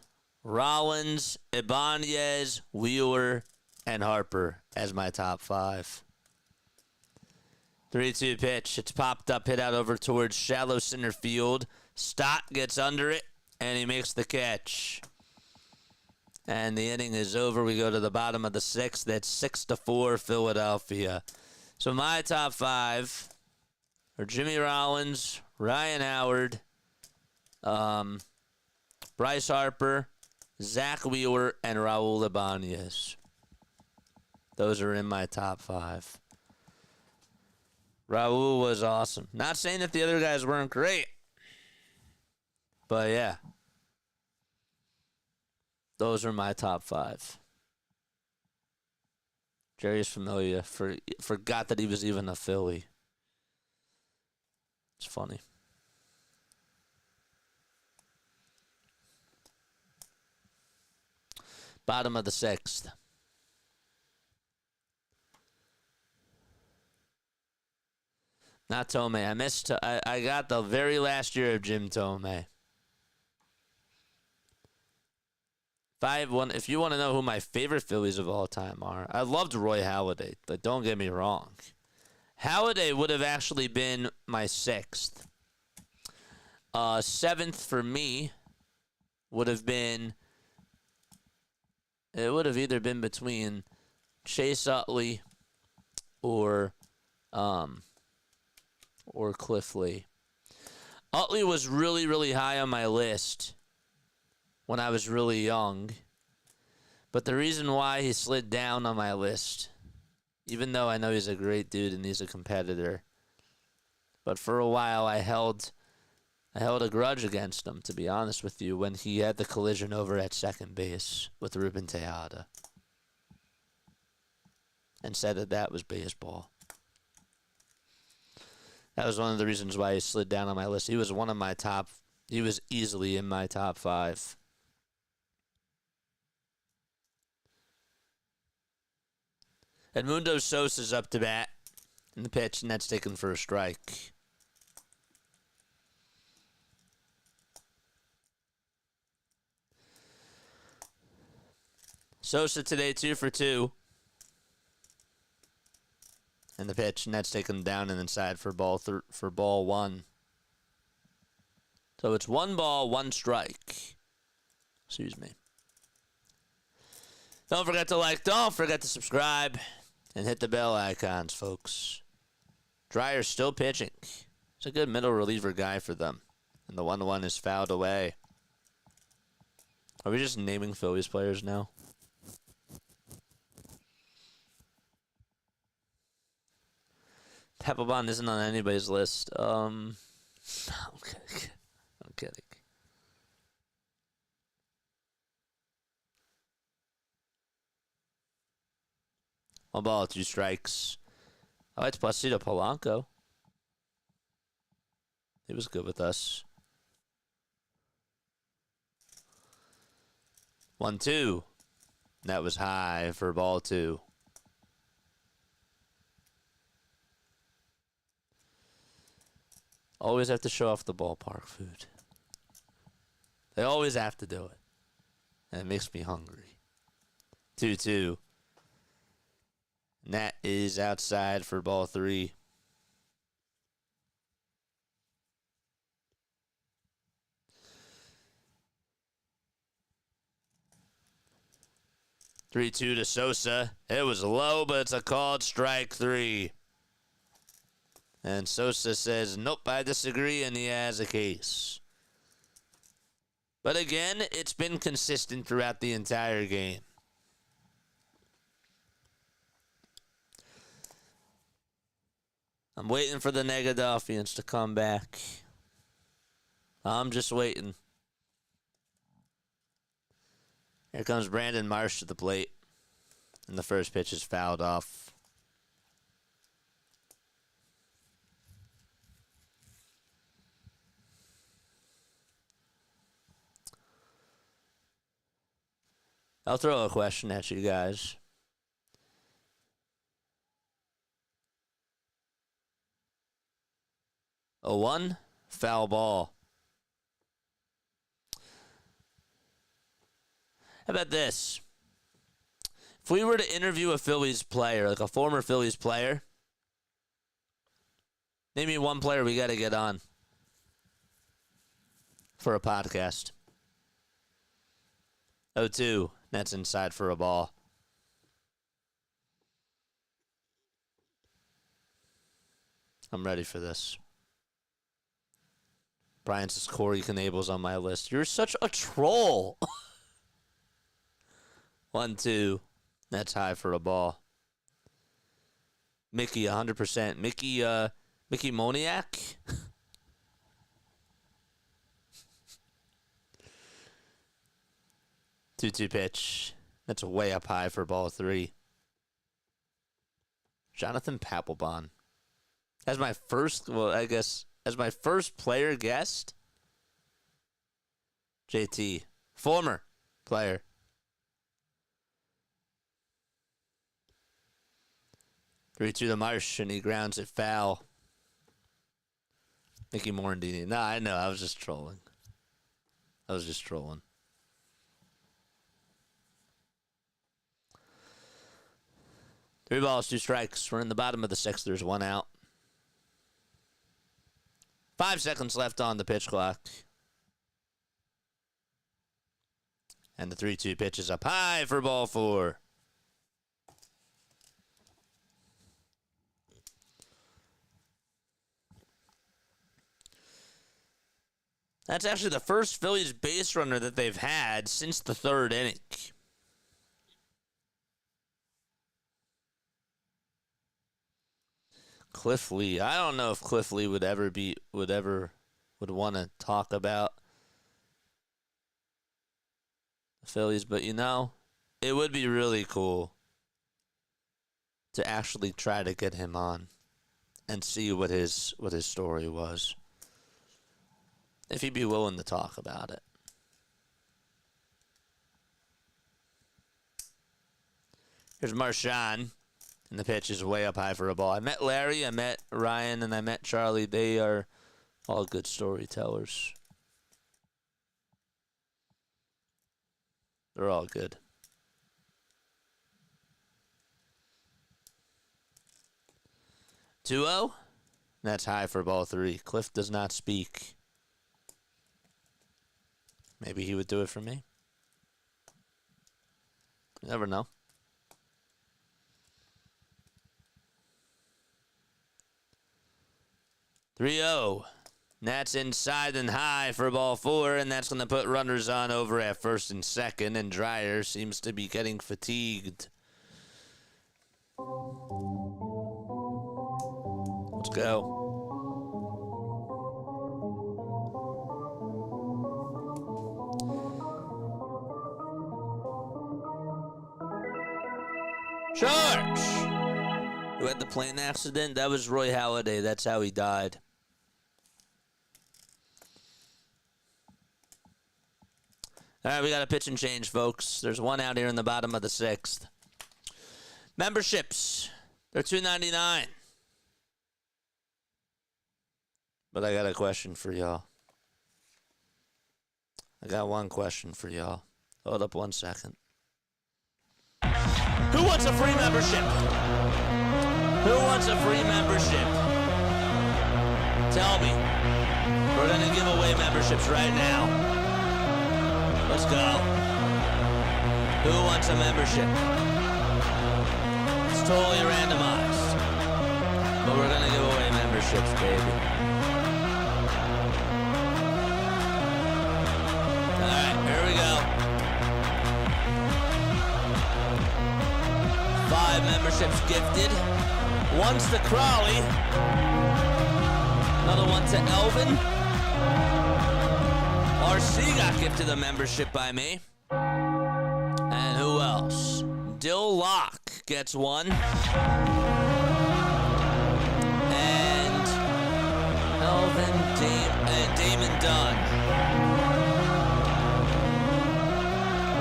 Rollins, Ibanez, Wheeler, and Harper as my top 5. 3-2 pitch. It's popped up, hit out over towards shallow center field. Stott gets under it, and he makes the catch. And the inning is over. We go to the bottom of the 6th. That's 6-4 Philadelphia. So my top 5 are Jimmy Rollins, Ryan Howard, Bryce Harper, Zach Wheeler, and Raul Ibanez. Those are in my top 5. Raul was awesome. Not saying that the other guys weren't great, but yeah. Those are my top 5. Jerry's familiar. Forgot that he was even a Philly. It's funny. Bottom of the 6th. Not Tomei. I missed. I got the very last year of Jim Tomei. If you want to know who my favorite Phillies of all time are, I loved Roy Halladay. But don't get me wrong. Halladay would have actually been my 6th. 7th for me would have been. It would have either been between Chase Utley or Cliff Lee. Utley was really, really high on my list when I was really young. But the reason why he slid down on my list, even though I know he's a great dude and he's a competitor, but for a while I held a grudge against him, to be honest with you, when he had the collision over at second base with Ruben Tejada and said that was baseball. That was one of the reasons why he slid down on my list. He was he was easily in my top 5. Edmundo Sosa's up to bat in the pitch, and that's taken for a strike. Sosa today 2 for 2. And the pitch, and that's taken him down and inside for ball 1. So it's 1 ball, 1 strike. Excuse me. Don't forget to like, don't forget to subscribe, and hit the bell icons, folks. Dreyer's still pitching. It's a good middle reliever guy for them. And the 1-1 is fouled away. Are we just naming Phillies players now? Papelbon isn't on anybody's list. I'm kidding. One ball, 2 strikes. I liked Placido Polanco. He was good with us. 1-2. That was high for ball 2. Always have to show off the ballpark food. They always have to do it. And it makes me hungry. 2-2. And that is outside for ball 3. Three-two to Sosa. It was low, but it's a called strike 3. And Sosa says, nope, I disagree, and he has a case. But again, it's been consistent throughout the entire game. I'm waiting for the Negadelphians to come back. I'm just waiting. Here comes Brandon Marsh to the plate. And the first pitch is fouled off. I'll throw a question at you guys. A 1, foul ball. How about this? If we were to interview a Phillies player, like a former Phillies player, name me one player we got to get on for a podcast. 0-2. That's inside for a ball. I'm ready for this. Brian says Corey Knable's on my list. You're such a troll. 1-2. That's high for a ball. Mickey, 100%. Mickey Moniak. 2-2 pitch. That's way up high for ball 3. Jonathan Papelbon. As my first player guest, JT, former player. Three-two to Marsh, and he grounds it foul. Mickey Morandini. No, I know. I was just trolling. 3 balls, 2 strikes. We're in the bottom of the 6th. There's 1 out. 5 seconds left on the pitch clock. And the 3-2 pitch is up high for ball 4. That's actually the first Phillies base runner that they've had since the 3rd inning. Cliff Lee. I don't know if Cliff Lee would want to talk about the Phillies, but it would be really cool to actually try to get him on and see what his story was. If he'd be willing to talk about it. Here's Marchand. And the pitch is way up high for a ball. I met Larry, I met Ryan, and I met Charlie. They are all good storytellers. They're all good. 2-0. That's high for ball 3. Cliff does not speak. Maybe he would do it for me. You never know. (3-0). That's inside and high for ball 4, and that's going to put runners on over at first and second, and Dreyer seems to be getting fatigued. Let's go. Charge! Who had the plane accident? That was Roy Halladay. That's how he died. All right, we got a pitch and change, folks. There's one out here in the bottom of the 6th. Memberships. They're $2.99. But I got a question for y'all. I got one question for y'all. Hold up 1 second. Who wants a free membership? Who wants a free membership? Tell me. We're going to give away memberships right now. Let's go. Who wants a membership? It's totally randomized. But we're going to give away memberships, baby. All right, here we go. 5 memberships gifted. One's to Crawley. Another one to Elvin. RC got gifted a membership by me. And who else? Dill Locke gets one. And Elvin, Damon Dunn.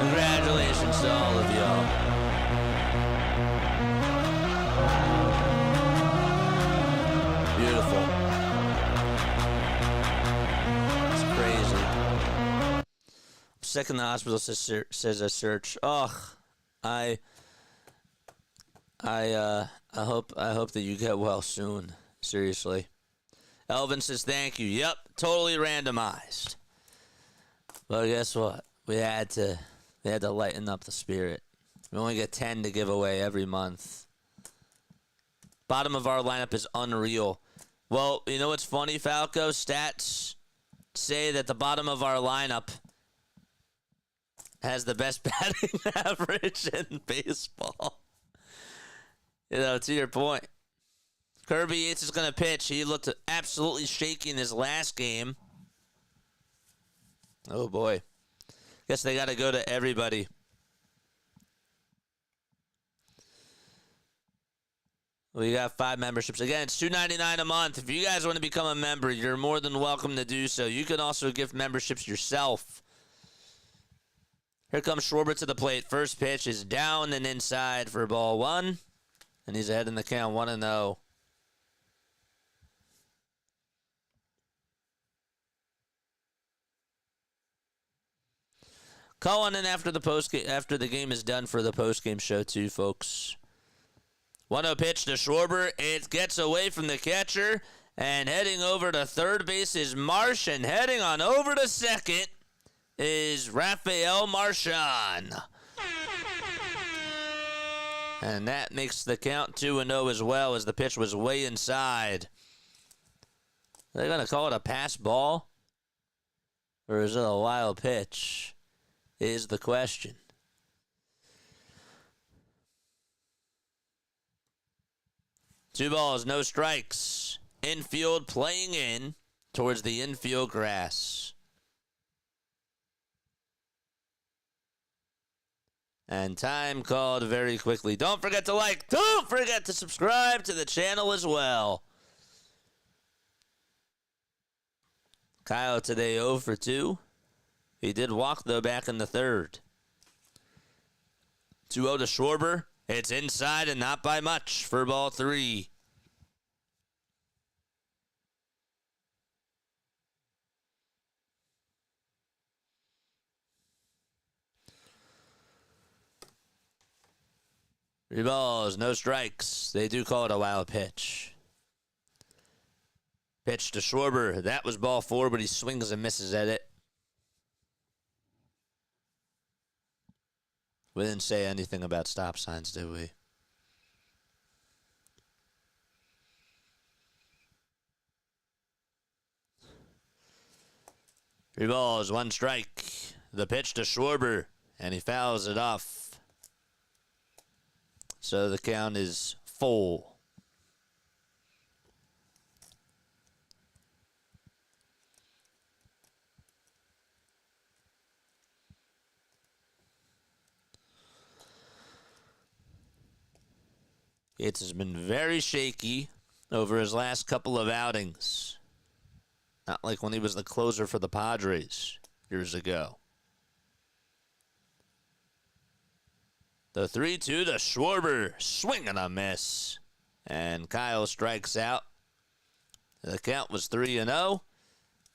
Congratulations to all of y'all. Beautiful. It's crazy. Sick in the hospital, says a search. Ugh, I hope that you get well soon. Seriously. Elvin says thank you. Yep, totally randomized. But guess what? We had to lighten up the spirit. We only get 10 to give away every month. Bottom of our lineup is unreal. Well, you know what's funny, Falco? Stats say that the bottom of our lineup has the best batting average in baseball. You know, to your point. Kirby Yates is going to pitch. He looked absolutely shaky in his last game. Oh, boy. Guess they got to go to everybody. We got 5 memberships. Again, it's $2.99 a month. If you guys want to become a member, you're more than welcome to do so. You can also gift memberships yourself. Here comes Schwarber to the plate. First pitch is down and inside for ball 1. And he's ahead in the count, 1-0. Call on in after the game is done for the postgame show too, folks. 1-0 pitch to Schwarber. It gets away from the catcher. And heading over to third base is Marsh. And heading on over to second is Rafael Marchand. And that makes the count 2-0 as well, as the pitch was way inside. Are they going to call it a pass ball? Or is it a wild pitch? Is the question. Two balls, no strikes. Infield playing in towards the infield grass. And time called very quickly. Don't forget to like. Don't forget to subscribe to the channel as well. Kyle today 0 for 2. He did walk, though, back in the third. 2-0 to Schwarber. It's inside and not by much for ball 3. Three balls, no strikes. They do call it a wild pitch. Pitch to Schwarber. That was ball 4, but he swings and misses at it. We didn't say anything about stop signs, did we? 3 balls, 1 strike. The pitch to Schwarber, and he fouls it off. So the count is full. Yates has been very shaky over his last couple of outings. Not like when he was the closer for the Padres years ago. The 3-2 to Schwarber. Swing and a miss. And Kyle strikes out. The count was 3-0.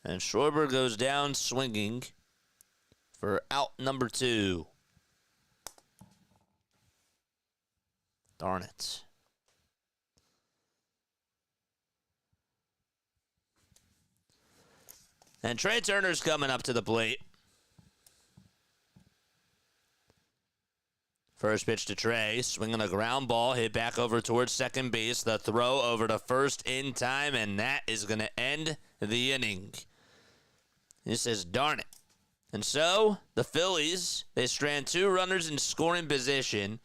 And Schwarber goes down swinging for out number 2. Darn it. And Trey Turner's coming up to the plate. First pitch to Trey, swinging a ground ball, hit back over towards second base. The throw over to first in time, and that is going to end the inning. He says, darn it. And so, the Phillies, they strand 2 runners in scoring position.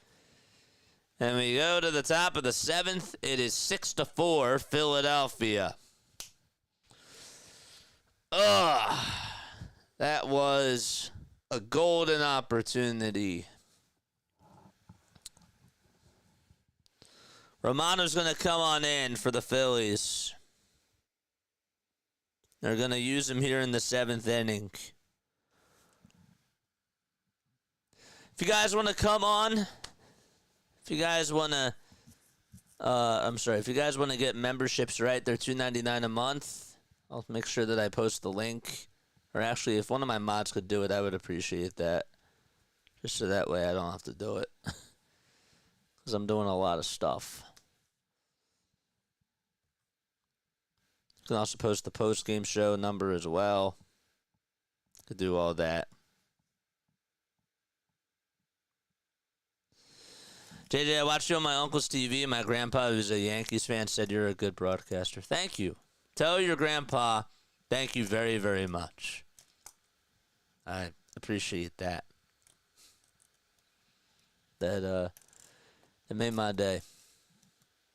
And we go to the top of the 7th. It is 6-4, Philadelphia. That was a golden opportunity. Romano's going to come on in for the Phillies. They're going to use him here in the 7th inning. If you guys want to come on, if you guys want to, if you guys want to get memberships, right, they're $2.99 a month. I'll make sure that I post the link. Or actually, if one of my mods could do it, I would appreciate that. Just so that way I don't have to do it. Because I'm doing a lot of stuff. You can also post the post-game show number as well. Could do all that. JJ, I watched you on my uncle's TV, and my grandpa, who's a Yankees fan, said you're a good broadcaster. Thank you. Tell your grandpa, thank you very, very much. I appreciate that. It made my day.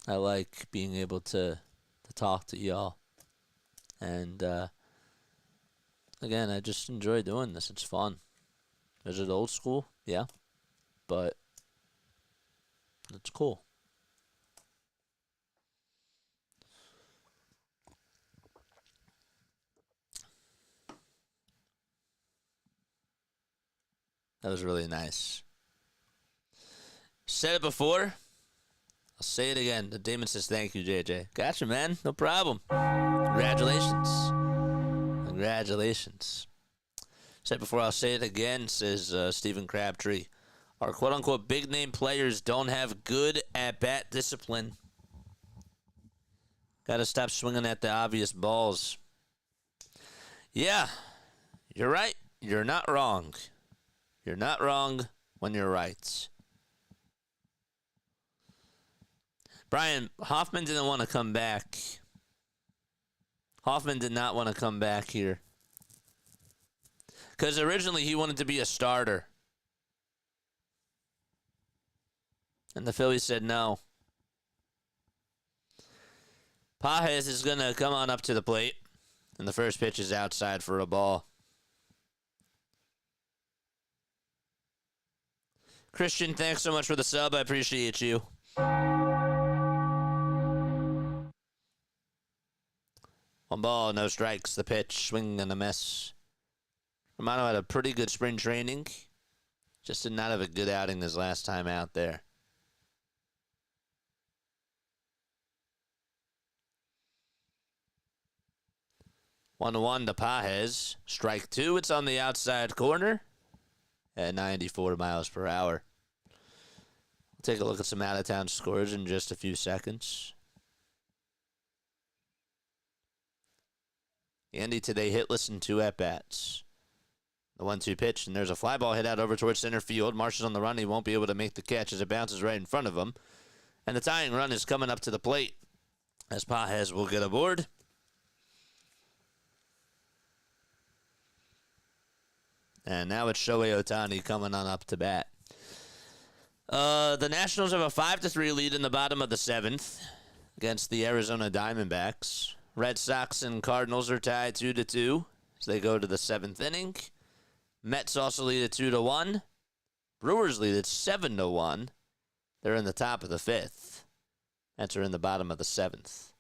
I like being able to talk to y'all. And, again, I just enjoy doing this. It's fun. Is it old school? Yeah. But it's cool. That was really nice. Said it before. I'll say it again. The Damon says thank you, JJ. Gotcha, man. No problem. Congratulations. Congratulations. Said before, I'll say it again, says Stephen Crabtree. Our quote-unquote big-name players don't have good at-bat discipline. Got to stop swinging at the obvious balls. Yeah, you're right. You're not wrong. You're not wrong when you're right. Brian, Hoffman didn't want to come back. Hoffman did not want to come back here. Because originally he wanted to be a starter. And the Phillies said no. Pages is going to come on up to the plate. And the first pitch is outside for a ball. Christian, thanks so much for the sub. I appreciate you. One ball, no strikes. The pitch, swing and a miss. Romano had a pretty good spring training. Just did not have a good outing his last time out there. One to Pages. Strike 2. It's on the outside corner at 94 miles per hour. We'll take a look at some out-of-town scores in just a few seconds. Andy today hitless in 2 at-bats. The 1-2 pitch, and there's a fly ball hit out over towards center field. Marsh is on the run. He won't be able to make the catch as it bounces right in front of him. And the tying run is coming up to the plate as Pages will get aboard. And now it's Shohei Ohtani coming on up to bat. The Nationals have a 5-3 lead in the bottom of the 7th against the Arizona Diamondbacks. Red Sox and Cardinals are tied 2-2 as they go to the 7th inning. Mets also lead at 2-1. Brewers lead at 7-1. They're in the top of the 5th. Mets are in the bottom of the 7th.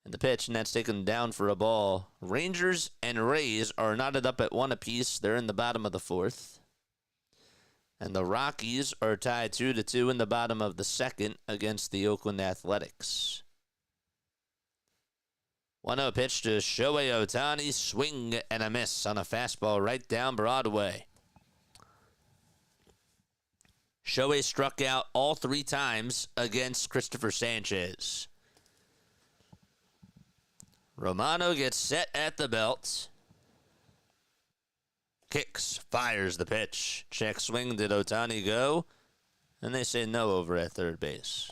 And the pitch, and that's taken down for a ball. Rangers and Rays are knotted up at 1 apiece. They're in the bottom of the 4th. And the Rockies are tied 2-2 in the bottom of the 2nd against the Oakland Athletics. 1-0 pitch to Shohei Ohtani. Swing and a miss on a fastball right down Broadway. Shohei struck out all 3 times against Christopher Sanchez. Romano gets set at the belt. Kicks, fires the pitch. Check swing, did Ohtani go? And they say no over at third base.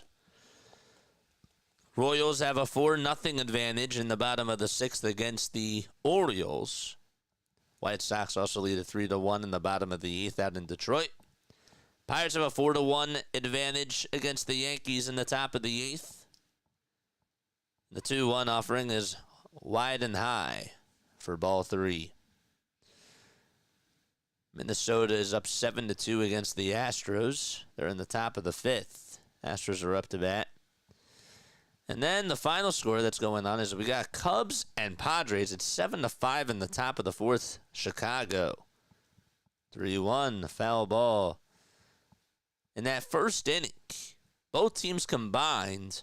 Royals have a 4-0 advantage in the bottom of the 6th against the Orioles. White Sox also lead at 3-1 in the bottom of the 8th out in Detroit. Pirates have a 4-1 advantage against the Yankees in the top of the 8th. The 2-1 offering is wide and high for ball 3. Minnesota is up 7-2 against the Astros. They're in the top of the 5th. Astros are up to bat. And then the final score that's going on is we got Cubs and Padres. It's 7-5 in the top of the 4th. Chicago. 3-1, foul ball. In that first inning, both teams combined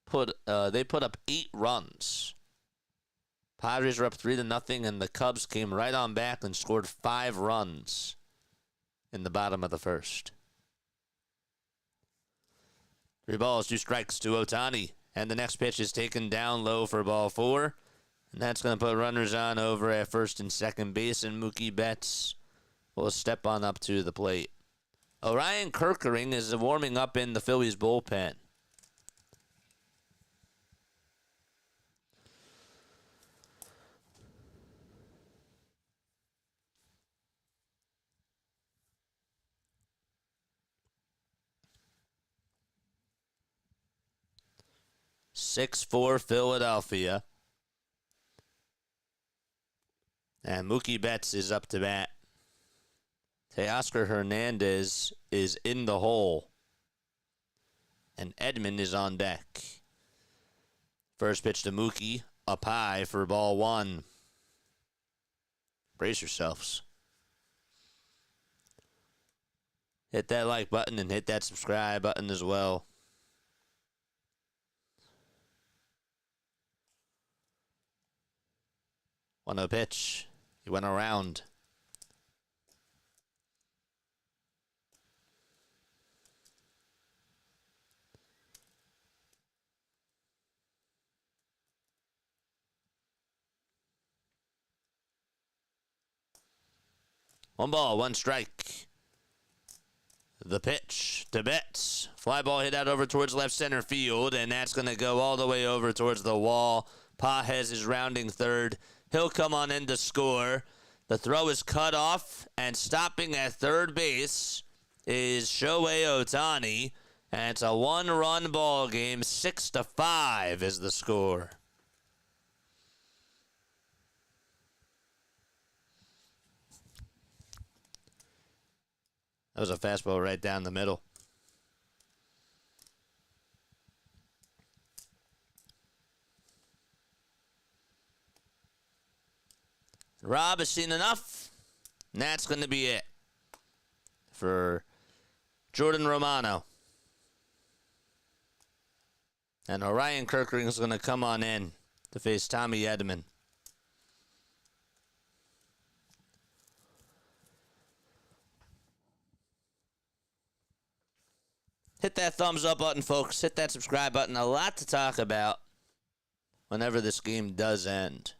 put up 8 runs. Padres were up 3-0, and the Cubs came right on back and scored 5 runs in the bottom of the 1st. 3 balls, 2 strikes to Ohtani. And the next pitch is taken down low for ball 4. And that's going to put runners on over at first and second base. And Mookie Betts will step on up to the plate. Orion Kerkering is warming up in the Phillies bullpen. (6-4) Philadelphia. And Mookie Betts is up to bat. Teoscar Hernandez is in the hole. And Edman is on deck. First pitch to Mookie, up high for ball 1. Brace yourselves. Hit that like button and hit that subscribe button as well. No pitch. He went around. One ball, 1 strike. The pitch to Betts. Fly ball hit out over towards left center field, and that's going to go all the way over towards the wall. Pages is rounding third. He'll come on in to score. The throw is cut off, and stopping at third base is Shohei Ohtani. And it's a 1-run ball game. 6-5 is the score. That was a fastball right down the middle. Rob has seen enough, and that's going to be it for Jordan Romano. And Orion Kerkering is going to come on in to face Tommy Edman. Hit that thumbs up button, folks. Hit that subscribe button. A lot to talk about whenever this game does end.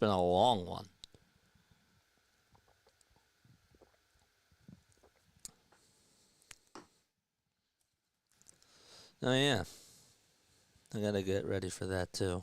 been a long one. Oh, yeah. I got to get ready for that, too.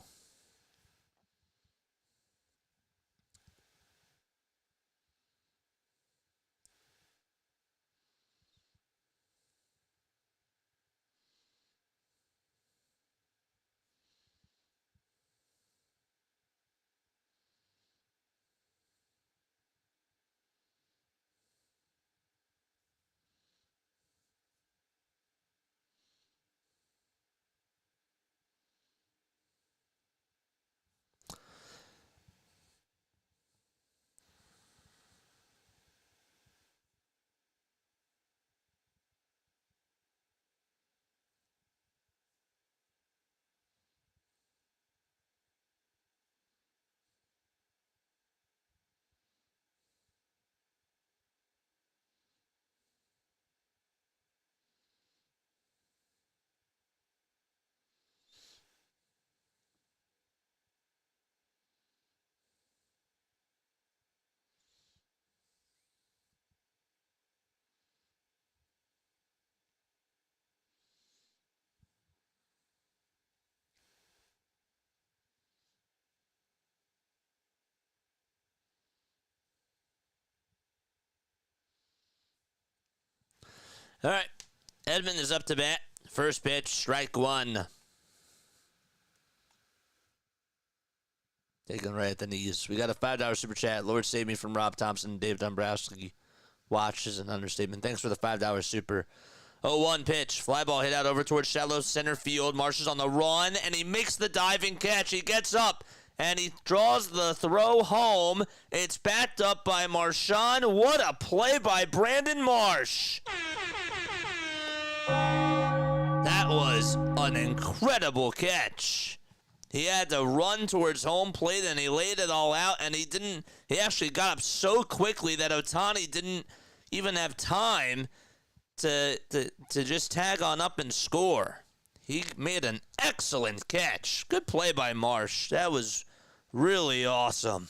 All right. Edmund is up to bat. First pitch, strike one. Taken right at the knees. We got a $5 super chat. Lord save me from Rob Thompson. Dave Dombrowski. Watch is an understatement. Thanks for the $5 super. 0-1 pitch. Fly ball hit out over towards shallow center field. Marsh is on the run, and he makes the diving catch. He gets up, and he draws the throw home. It's backed up by Marshawn. What a play by Brandon Marsh. That was an incredible catch. He had to run towards home plate, and he laid it all out, and he actually got up so quickly that Ohtani didn't even have time to just tag on up and score. He made an excellent catch. Good play by Marsh. That was really awesome.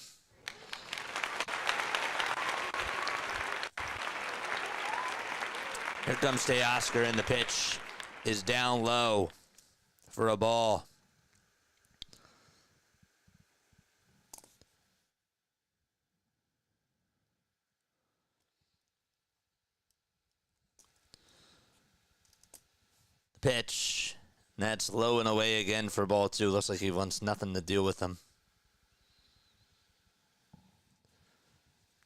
Here comes Teoscar, and the pitch is down low for a ball. Pitch. That's low and away again for ball two. Looks like he wants nothing to deal with him.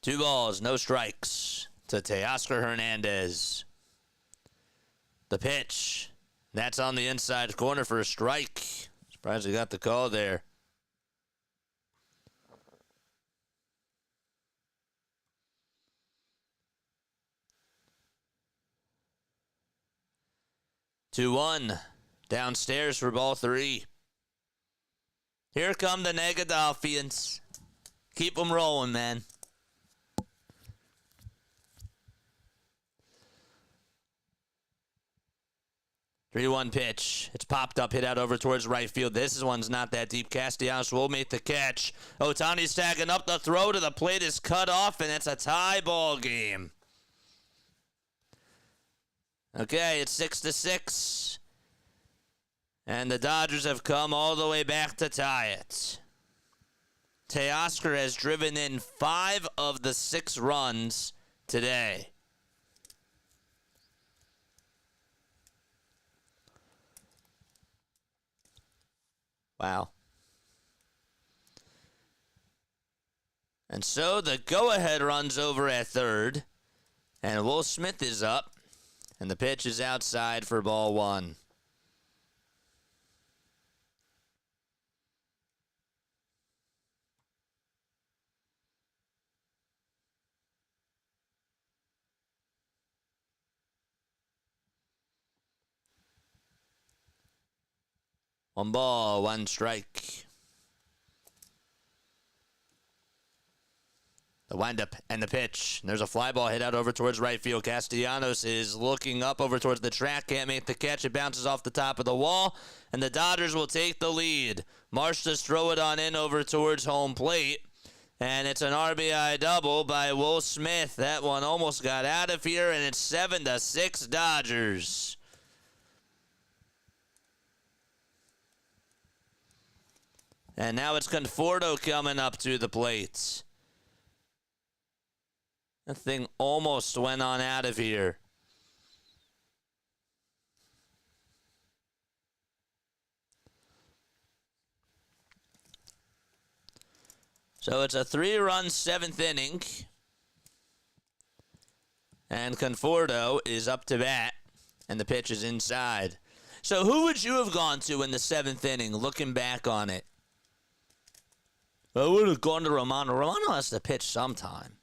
2 balls, no strikes to Teoscar Hernandez. The pitch. That's on the inside corner for a strike. Surprised he got the call there. Two one, downstairs for ball 3. Here come the Negadolphians. Keep them rolling, man. Three one pitch. It's popped up, hit out over towards right field. This one's not that deep. Castellanos will make the catch. Ohtani's tagging up. The throw to the plate is cut off, and it's a tie ball game. Okay, it's 6-6. And the Dodgers have come all the way back to tie it. Teoscar has driven in 5 of the 6 runs today. Wow. And so the go-ahead runs over at third. And Will Smith is up. And the pitch is outside for ball 1. One ball, one strike. The windup and the pitch. There's a fly ball hit out over towards right field. Castellanos is looking up over towards the track. Can't make the catch. It bounces off the top of the wall. And the Dodgers will take the lead. Marsh just throw it on in over towards home plate. And it's an RBI double by Will Smith. That one almost got out of here, and it's 7-6 Dodgers. And now it's Conforto coming up to the plate. That thing almost went on out of here. So it's a 3-run 7th inning. And Conforto is up to bat. And the pitch is inside. So who would you have gone to in the 7th inning, looking back on it? I would have gone to Romano. Romano has to pitch sometime.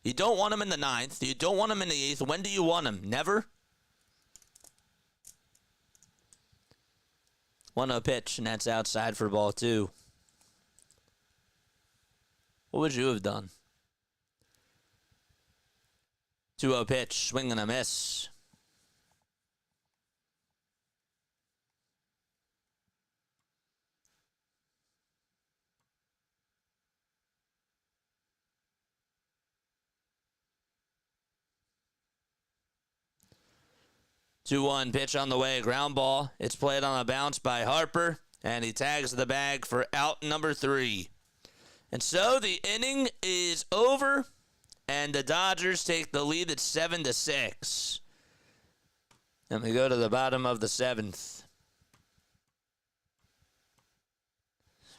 You don't want him in the 9th. You don't want him in the 8th. When do you want him? Never? 1-0 pitch, and that's outside for ball 2. What would you have done? 2-0 pitch, swing and a miss. Two-one pitch on the way, ground ball. It's played on a bounce by Harper, and he tags the bag for out number 3. And so the inning is over, and the Dodgers take the lead at 7-6. And we go to the bottom of the 7th.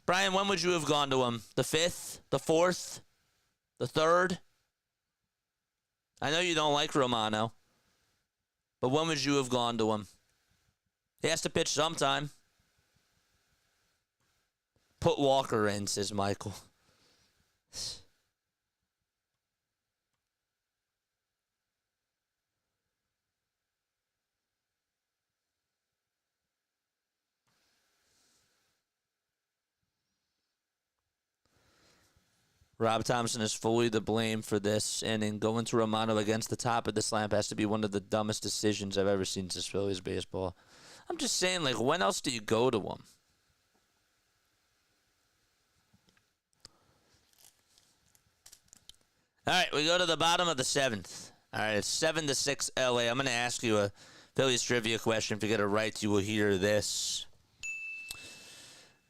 Brian, when would you have gone to him? The 5th? The 4th? The 3rd? I know you don't like Romano. But when would you have gone to him? He has to pitch sometime. Put Walker in, says Michael. Rob Thompson is fully to blame for this inning. Going to Romano against the top of the slump has to be one of the dumbest decisions I've ever seen since Phillies baseball. I'm just saying, like, when else do you go to him? All right, we go to the bottom of the 7th. All right, it's 7-6 LA. I'm going to ask you a Phillies trivia question. If you get it right, you will hear this.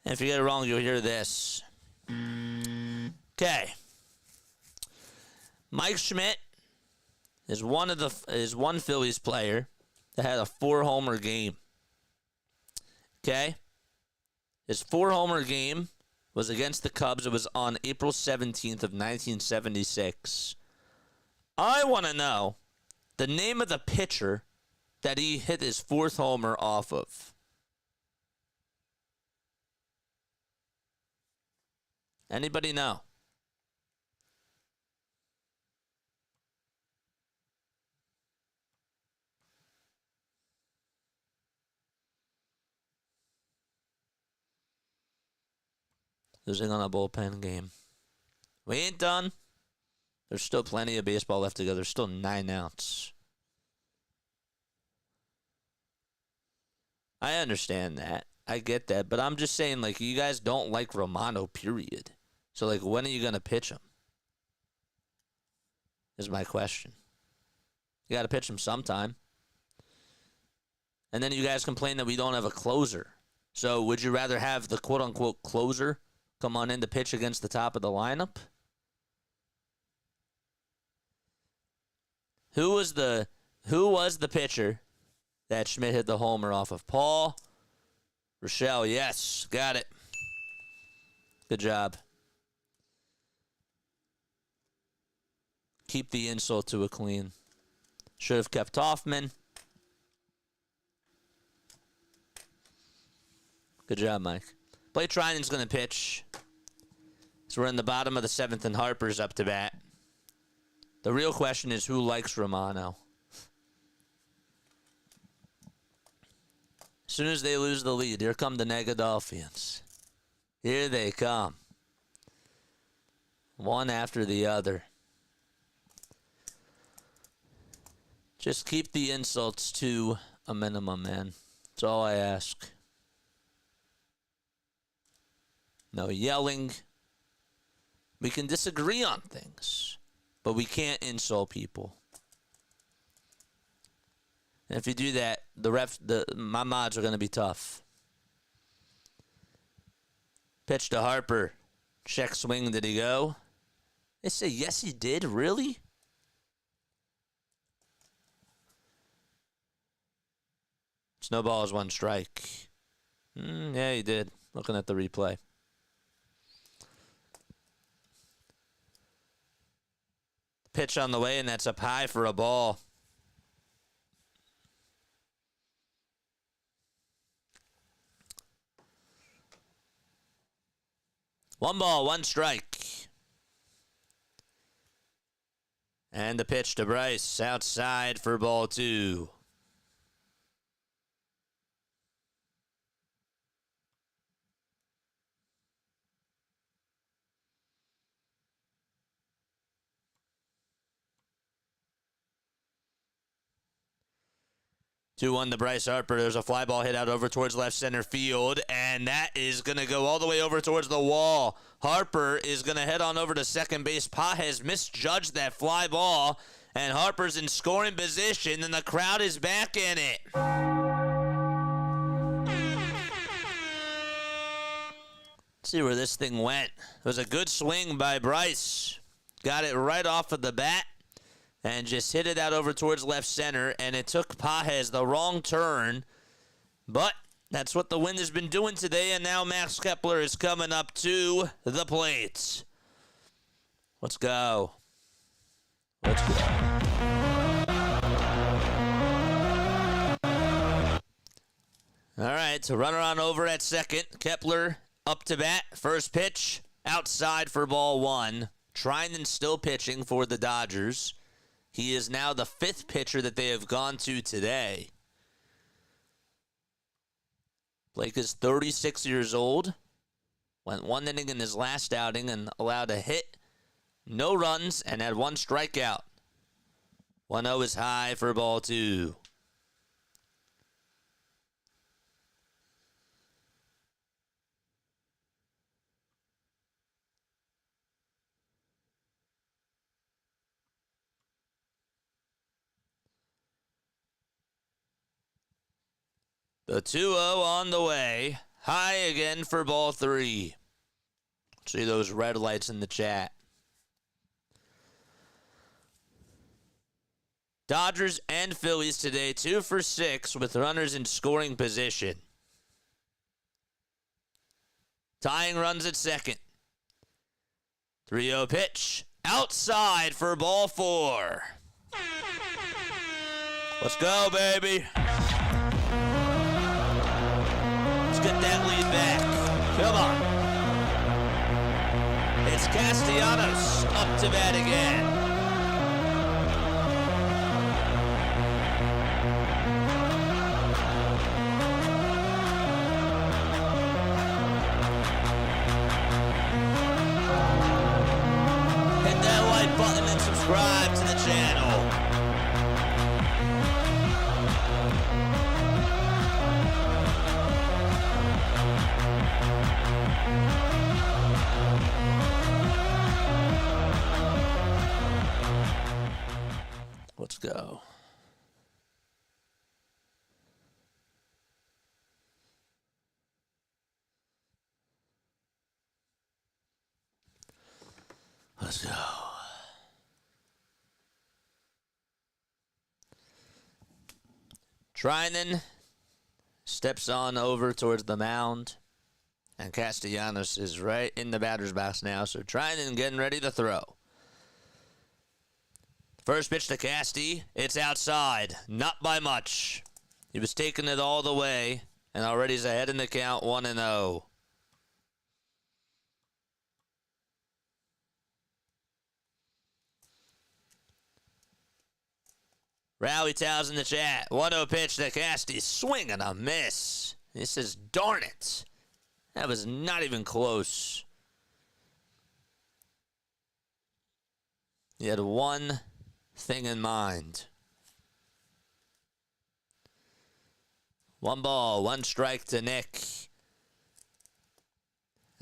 And if you get it wrong, you'll hear this. Okay. Mike Schmidt is one Phillies player that had a 4-homer game. Okay? His 4-homer game was against the Cubs. It was on April 17th of 1976. I want to know the name of the pitcher that he hit his 4th homer off of. Anybody know? Losing on a bullpen game. We ain't done. There's still plenty of baseball left to go. There's still 9 outs. I understand that. I get that. But I'm just saying, like, you guys don't like Romano, period. So, like, when are you going to pitch him? Is my question. You got to pitch him sometime. And then you guys complain that we don't have a closer. So, would you rather have the quote-unquote closer come on in to pitch against the top of the lineup? Who was the pitcher that Schmidt hit the homer off of? Paul Rochelle, yes, got it. Good job. Keep the insult to a clean. Should have kept Hoffman. Good job, Mike. Blake Treinen's going to pitch. So we're in the bottom of the 7th, and Harper's up to bat. The real question is, who likes Romano? As soon as they lose the lead, here come the Negadolphians. Here they come. One after the other. Just keep the insults to a minimum, man. That's all I ask. No yelling. We can disagree on things, but we can't insult people. And if you do that, my mods are going to be tough. Pitch to Harper. Check swing. Did he go? They say, yes, he did. Really? Snowball is 1 strike. Yeah, he did. Looking at the replay. Pitch on the way, and that's up high for a ball. One ball, 1 strike. And the pitch to Bryce outside for ball 2. Two 1 to Bryce Harper. There's a fly ball hit out over towards left center field, and that is going to go all the way over towards the wall. Harper is going to head on over to second base. Pages misjudged that fly ball, and Harper's in scoring position, and the crowd is back in it. Let's see where this thing went. It was a good swing by Bryce. Got it right off of the bat. And just hit it out over towards left center, and it took Pages the wrong turn. But that's what the wind has been doing today, and now Max Kepler is coming up to the plate. Let's go. Let's go. All right, so runner on over at second. Kepler up to bat. First pitch, outside for ball 1. Treinen still pitching for the Dodgers. He is now the 5th pitcher that they have gone to today. Blake is 36 years old. Went 1 inning in his last outing and allowed a hit, no runs, and had 1 strikeout. 1-0 is high for ball 2. The 2-0 on the way. High again for ball 3. See those red lights in the chat. Dodgers and Phillies today, 2 for 6 with runners in scoring position. Tying runs at second. 3-0 pitch. Outside for ball 4. Let's go, baby. Get that lead back. Come on. It's Castellanos up to bat again. Hit that like button and subscribe to the channel. Let's go. Let's go. Treinen steps on over towards the mound. And Castellanos is right in the batter's box now. So Treinen getting ready to throw. First pitch to Casty. It's outside. Not by much. He was taking it all the way. And already he's ahead in the count, 1-0. Rally Towels in the chat. 1-0 pitch to Casty. Swing and a miss. He says, darn it. That was not even close. He had one thing in mind. 1 ball, 1 strike to Nick.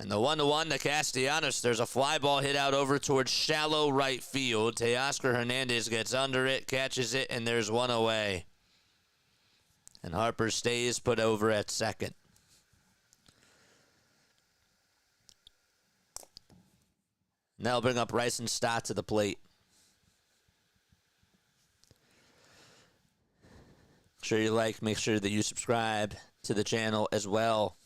And the 1-1 to Castellanos. There's a fly ball hit out over towards shallow right field. Teoscar Hernandez gets under it, catches it, and there's one away. And Harper stays put over at second. Now I'll bring up Rice and Stott to the plate. Make sure you like, make sure that you subscribe to the channel as well.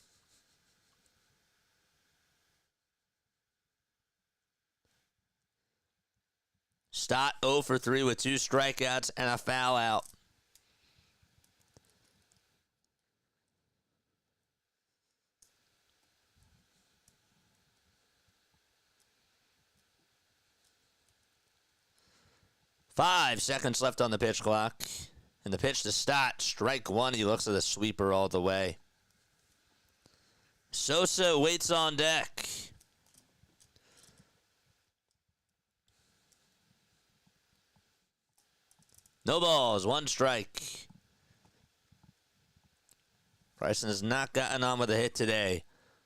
Stott 0 for 3 with 2 strikeouts and a foul out. Five seconds left on the pitch clock. And the pitch to Stott, strike one. He looks at the sweeper all the way. Sosa waits on deck. No balls, 1 strike. Bryson has not gotten on with a hit today.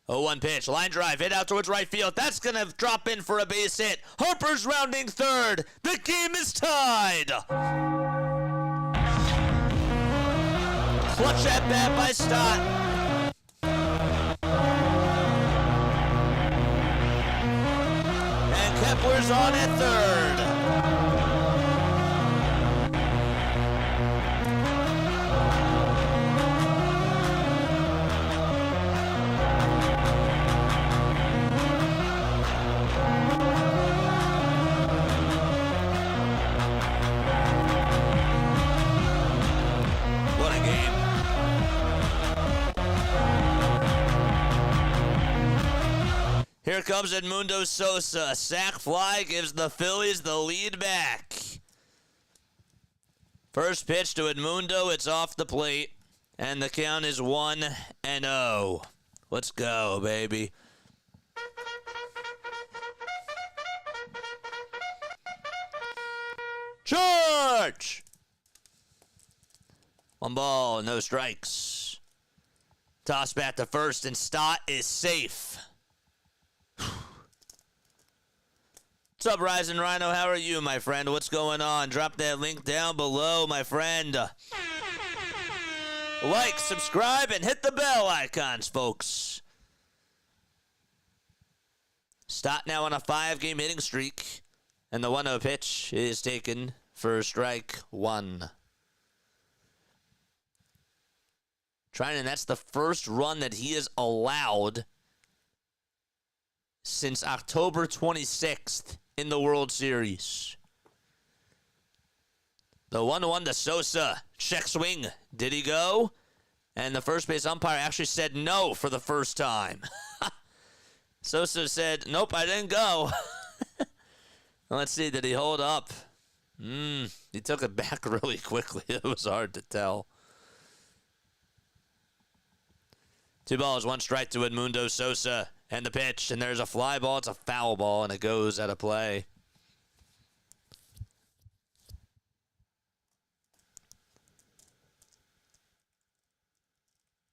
0-1 pitch, line drive, hit out towards right field. That's going to drop in for a base hit. Harper's rounding third. The game is tied. Clutch at bat by Stott. And Kepler's on at third. Here comes Edmundo Sosa. Sac fly gives the Phillies the lead back. First pitch to Edmundo. It's off the plate. And the count is 1-0. Let's go, baby. Charge! 1 ball, no strikes. Toss back to first, and Stott is safe. What's up, Rising Rhino? How are you, my friend? What's going on? Drop that link down below, my friend. Like, subscribe, and hit the bell icons, folks. Stott now on a 5-game hitting streak. And the 1-0 pitch is taken for strike 1. Trinan, that's the first run that he has allowed since October 26th in the World Series. The 1-1 to Sosa. Check swing. Did he go? And the first base umpire actually said no for the first time. Sosa said, nope, I didn't go. Let's see, did he hold up? He took it back really quickly. It was hard to tell. 2 balls, 1 strike to Edmundo Sosa. And the pitch, and there's a fly ball. It's a foul ball, and it goes out of play.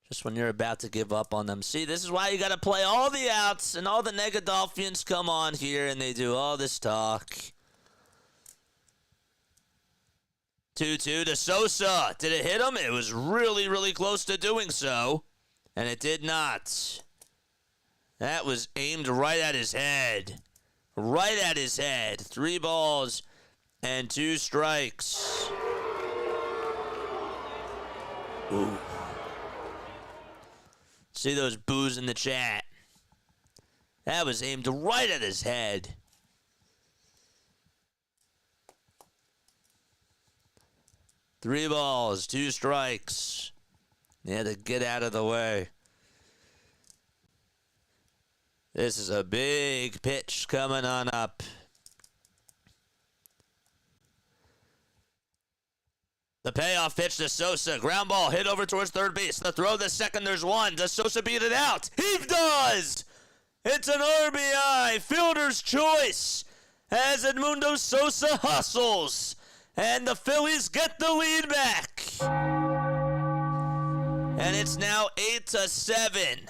Just when you're about to give up on them. See, this is why you got to play all the outs, and all the Negadolphians come on here, and they do all this talk. 2-2 to Sosa. Did it hit him? It was really, really close to doing so, and it did not. That was aimed right at his head. Right at his head. 3 balls and 2 strikes. Ooh. See those boos in the chat. That was aimed right at his head. Three balls, 2 strikes. They had to get out of the way. This is a big pitch coming on up. The payoff pitch to Sosa. Ground ball hit over towards third base. The throw to second, there's 1. Does Sosa beat it out? He does! It's an RBI. Fielder's choice as Edmundo Sosa hustles. And the Phillies get the lead back. And it's now 8-7.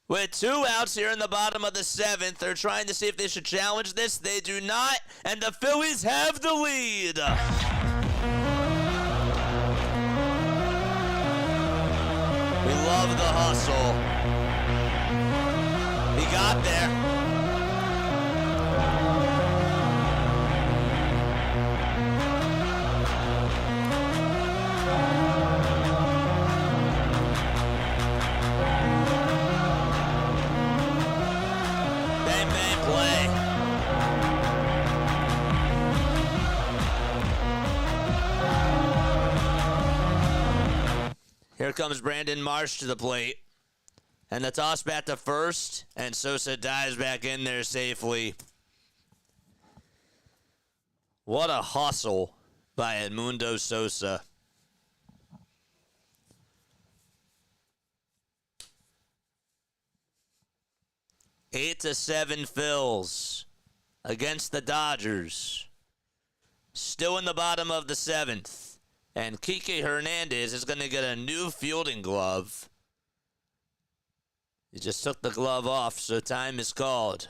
With 2 outs here in the bottom of the 7th, they're trying to see if they should challenge this. They do not, and the Phillies have the lead. We love the hustle. He got there. Bang, bang, play. Here comes Brandon Marsh to the plate. And the toss back to first, and Sosa dives back in there safely. What a hustle by Edmundo Sosa. Eight to 7 Phils against the Dodgers. Still in the bottom of the 7th. And Kike Hernandez is going to get a new fielding glove. He just took the glove off, so time is called.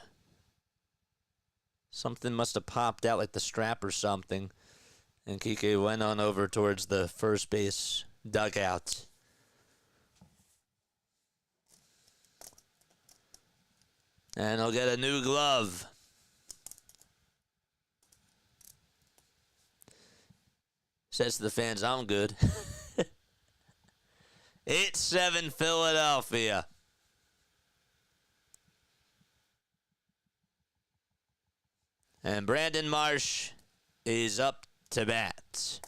Something must have popped out, like the strap or something. And Kike went on over towards the first base dugout. And he'll get a new glove. Says to the fans, I'm good. 8-7 Philadelphia. And Brandon Marsh is up to bat.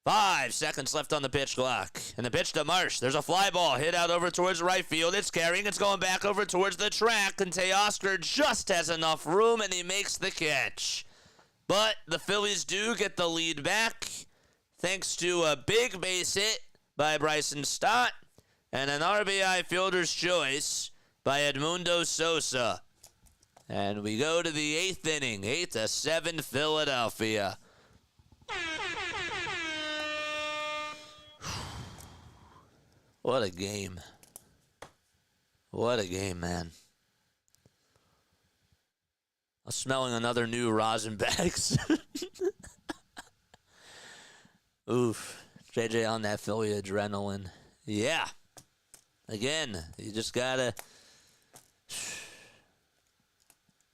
5 seconds left on the pitch clock. And the pitch to Marsh. There's a fly ball hit out over towards right field. It's carrying. It's going back over towards the track. And Teoscar just has enough room, and he makes the catch. But the Phillies do get the lead back thanks to a big base hit by Bryson Stott and an RBI fielder's choice by Edmundo Sosa. And we go to the 8th inning, 8-7 Philadelphia. What a game. What a game, man. I'm smelling another new rosin bags. Oof. JJ on that Philly adrenaline. Yeah. Again, you just gotta...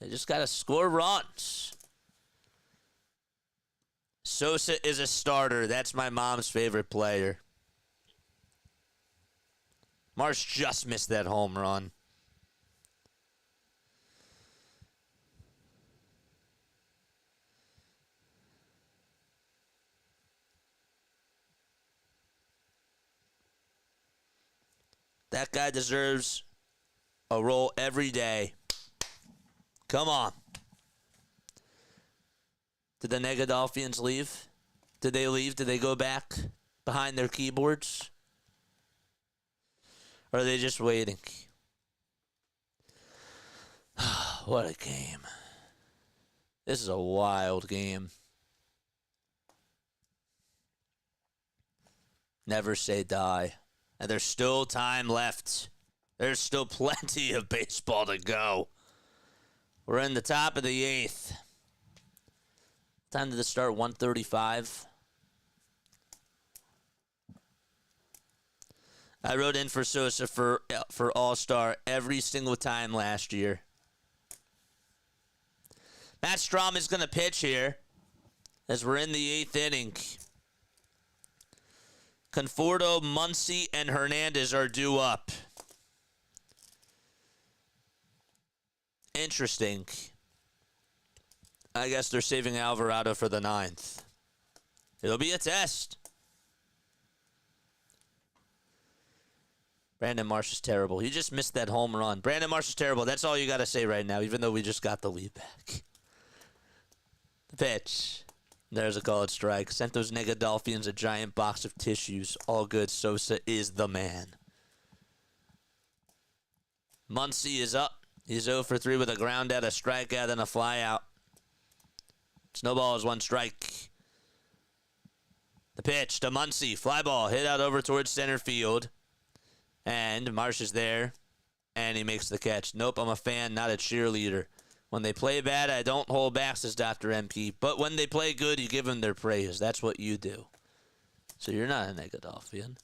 They just gotta score runs. Sosa is a starter. That's my mom's favorite player. Marsh just missed that home run. That guy deserves a role every day. Come on. Did the Negadolphians leave? Did they leave? Did they go back behind their keyboards? Or are they just waiting? What a game. This is a wild game. Never say die. And there's still time left. There's still plenty of baseball to go. We're in the top of the 8th. Time to start, 1:35. I wrote in for Sosa for All-Star every single time last year. Matt Strom is going to pitch here as we're in the 8th inning. Conforto, Muncy, and Hernandez are due up. Interesting. I guess they're saving Alvarado for the 9th. It'll be a test. Brandon Marsh is terrible. He just missed that home run. Brandon Marsh is terrible. That's all you got to say right now, even though we just got the lead back. The pitch. There's a called strike. Sent those Negadolphians a giant box of tissues. All good. Sosa is the man. Muncy is up. He's 0 for 3 with a ground out, a strikeout, and a fly out. Snowball is 1 strike. The pitch to Muncy. Fly ball hit out over towards center field. And Marsh is there, and he makes the catch. Nope, I'm a fan, not a cheerleader. When they play bad, I don't hold back, says Dr. MP. But when they play good, you give them their praise. That's what you do. So you're not a Negadolphian.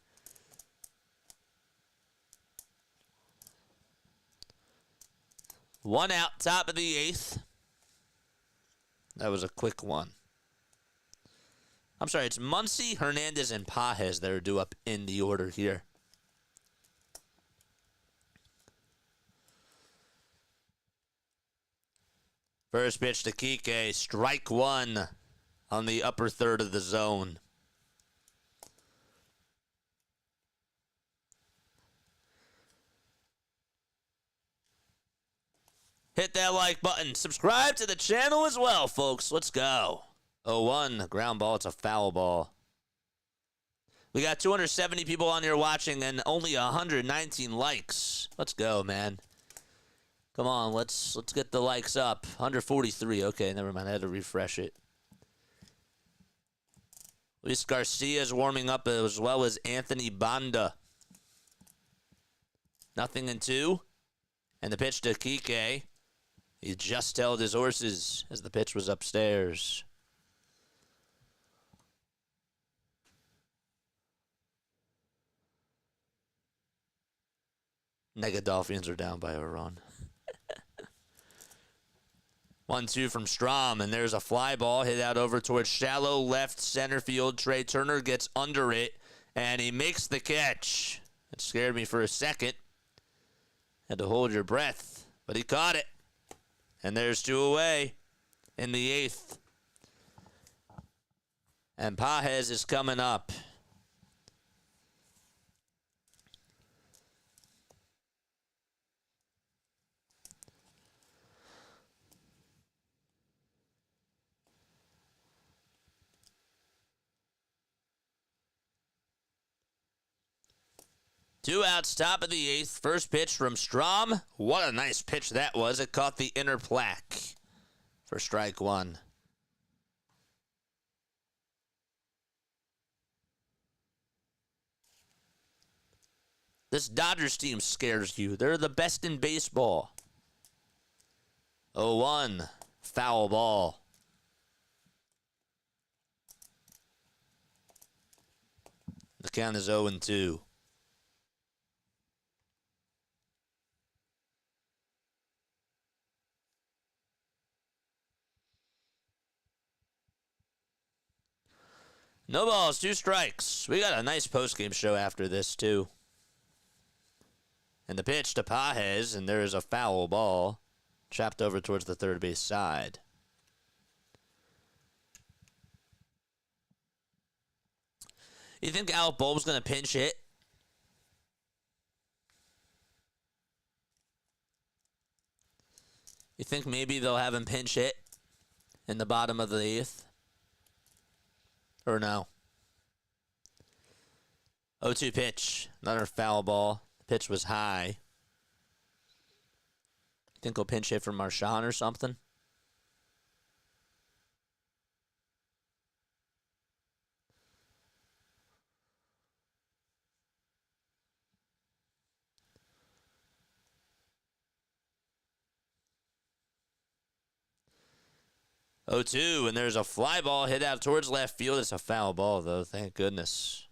One out, top of the 8th. That was a quick one. I'm sorry, it's Muncy, Hernandez, and Pages that are due up in the order here. First pitch to Kike, strike one on the upper third of the zone. Hit that like button. Subscribe to the channel as well, folks. Let's go. 0-1, ground ball. It's a foul ball. We got 270 people on here watching and only 119 likes. Let's go, man. Come on, let's get the likes up. 143. Okay, never mind. I had to refresh it. Luis Garcia is warming up as well as Anthony Banda. 0-2. And the pitch to Kike. He just held his horses as the pitch was upstairs. Negadolphians are down by a run. 1-2 from Strom, and there's a fly ball hit out over towards shallow left center field. Trey Turner gets under it, and he makes the catch. It scared me for a second. Had to hold your breath, but he caught it. And there's 2 away in the 8th. And Pages is coming up. Two outs, top of the 8th. First pitch from Strom. What a nice pitch that was. It caught the inner plaque for strike one. This Dodgers team scares you. They're the best in baseball. 0-1, foul ball. The count is 0-2. No balls, 2 strikes. We got a nice postgame show after this, too. And the pitch to Pages, and there is a foul ball. Chopped over towards the third base side. You think Alec Bulb's going to pinch hit? You think maybe they'll have him pinch hit in the bottom of the 8th? Or no? 0-2 pitch. Another foul ball. The pitch was high. You think he'll pinch hit from Marchand or something? Oh, 2, and there's a fly ball hit out towards left field. It's a foul ball, though. Thank goodness.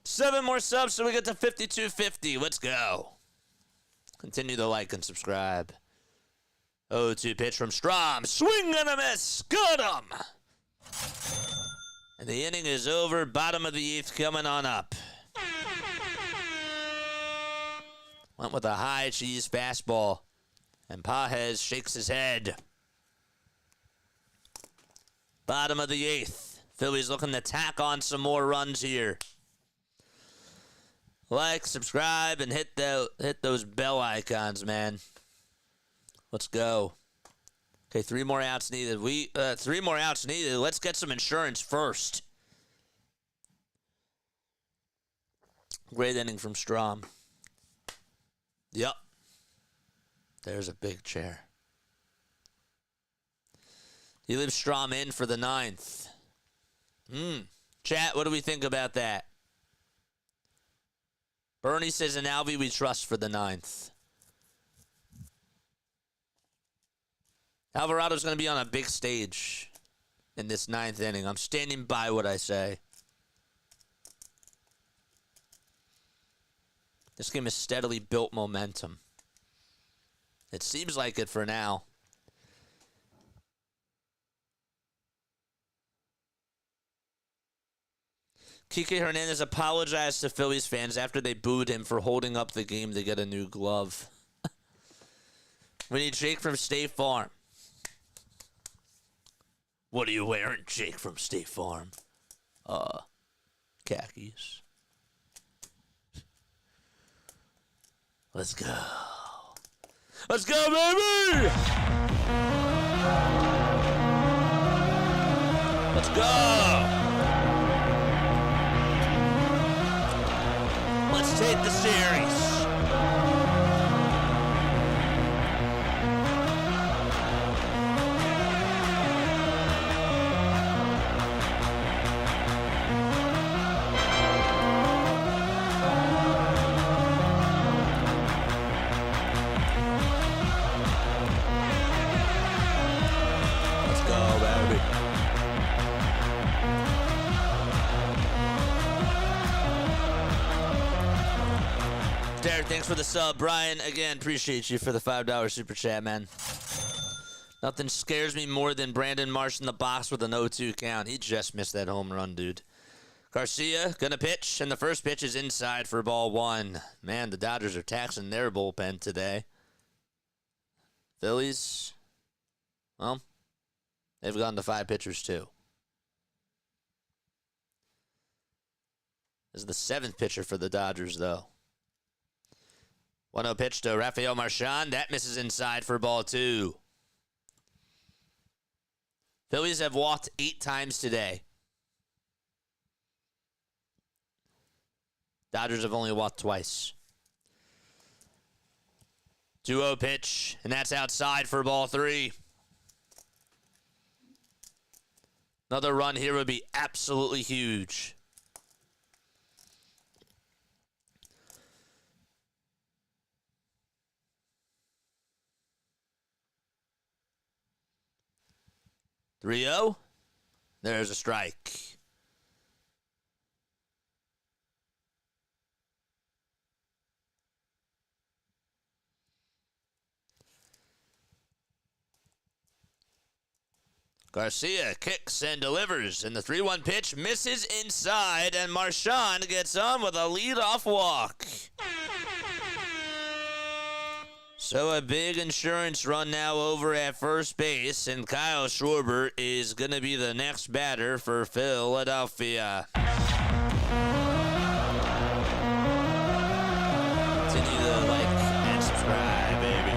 Seven more subs so we get to 5250. Let's go. Continue to like and subscribe. 0-2 pitch from Strom. Swing and a miss. Got him. And the inning is over. Bottom of the 8th coming on up. Went with a high cheese fastball. And Pages shakes his head. Bottom of the 8th. Phillies looking to tack on some more runs here. Like, subscribe, and hit those bell icons, man. Let's go. Okay, 3 more outs needed. 3 more outs needed. Let's get some insurance first. Great inning from Strom. Yep. There's a big chair. He leaves Strom in for the 9th. Chat, what do we think about that? Bernie says in Alvey we trust for the 9th. Alvarado's going to be on a big stage in this 9th inning. I'm standing by what I say. This game has steadily built momentum. It seems like it for now. Kike Hernandez apologized to Phillies fans after they booed him for holding up the game to get a new glove. We need Jake from State Farm. What are you wearing, Jake from State Farm? Khakis. Let's go. Let's go, baby! Let's go! Let's take the series. Let's go, baby. Derek, thanks for the sub. Brian, again, appreciate you for the $5 super chat, man. Nothing scares me more than Brandon Marsh in the box with an 0-2 count. He just missed that home run, dude. Garcia gonna pitch, and the first pitch is inside for ball 1. Man, the Dodgers are taxing their bullpen today. Phillies, well, they've gone to 5 pitchers too. This is the 7th pitcher for the Dodgers, though. 1-0 pitch to Rafael Marchand. That misses inside for ball 2. Phillies have walked 8 times today. Dodgers have only walked twice. 2-0 pitch, and that's outside for ball 3. Another run here would be absolutely huge. Three-0. There's a strike. Garcia kicks and delivers, and the 3-1 pitch misses inside, and Marchand gets on with a leadoff walk. So a big insurance run now over at first base, and Kyle Schwarber is going to be the next batter for Philadelphia. Continue to like and subscribe, baby.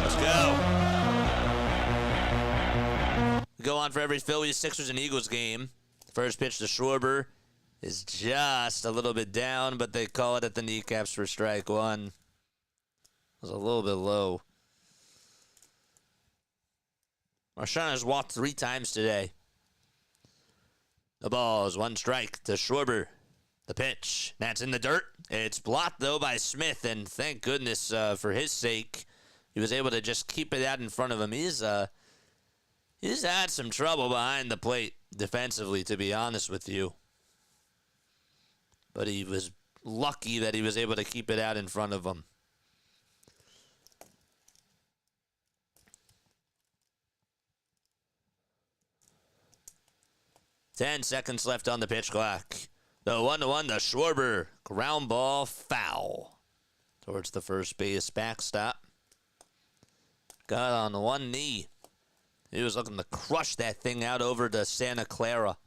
Let's go. We go on for every Phillies, Sixers, and Eagles game. First pitch to Schwarber is just a little bit down, but they call it at the kneecaps for strike 1. It was a little bit low. Marchand has walked 3 times today. The ball is 1 strike to Schwarber. The pitch, that's in the dirt. It's blocked, though, by Smith, and thank goodness for his sake, he was able to just keep it out in front of him. He's had some trouble behind the plate defensively, to be honest with you. But he was lucky that he was able to keep it out in front of him. Ten seconds left on the pitch clock. The 1-1 to Schwarber. Ground ball foul. Towards the first base backstop. Got on one knee. He was looking to crush that thing out over to Santa Clara.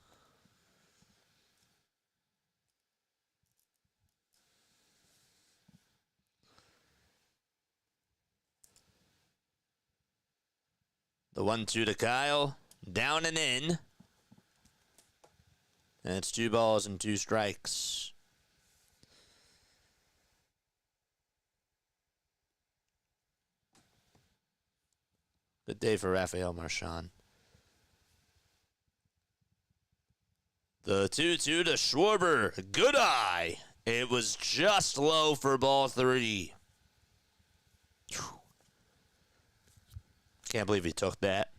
The 1-2 to Kyle. Down and in. And it's 2 balls and 2 strikes. Good day for Rafael Marchand. The 2-2 to Schwarber. Good eye. It was just low for ball 3. Whew. Can't believe he took that.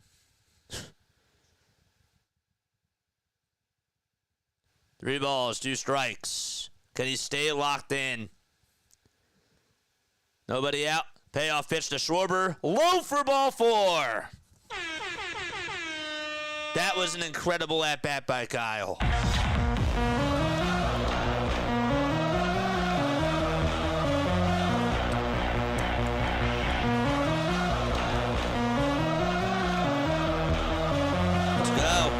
3 balls, 2 strikes. Can he stay locked in? Nobody out. Payoff pitch to Schwarber. Low for ball 4. That was an incredible at-bat by Kyle. Let's go.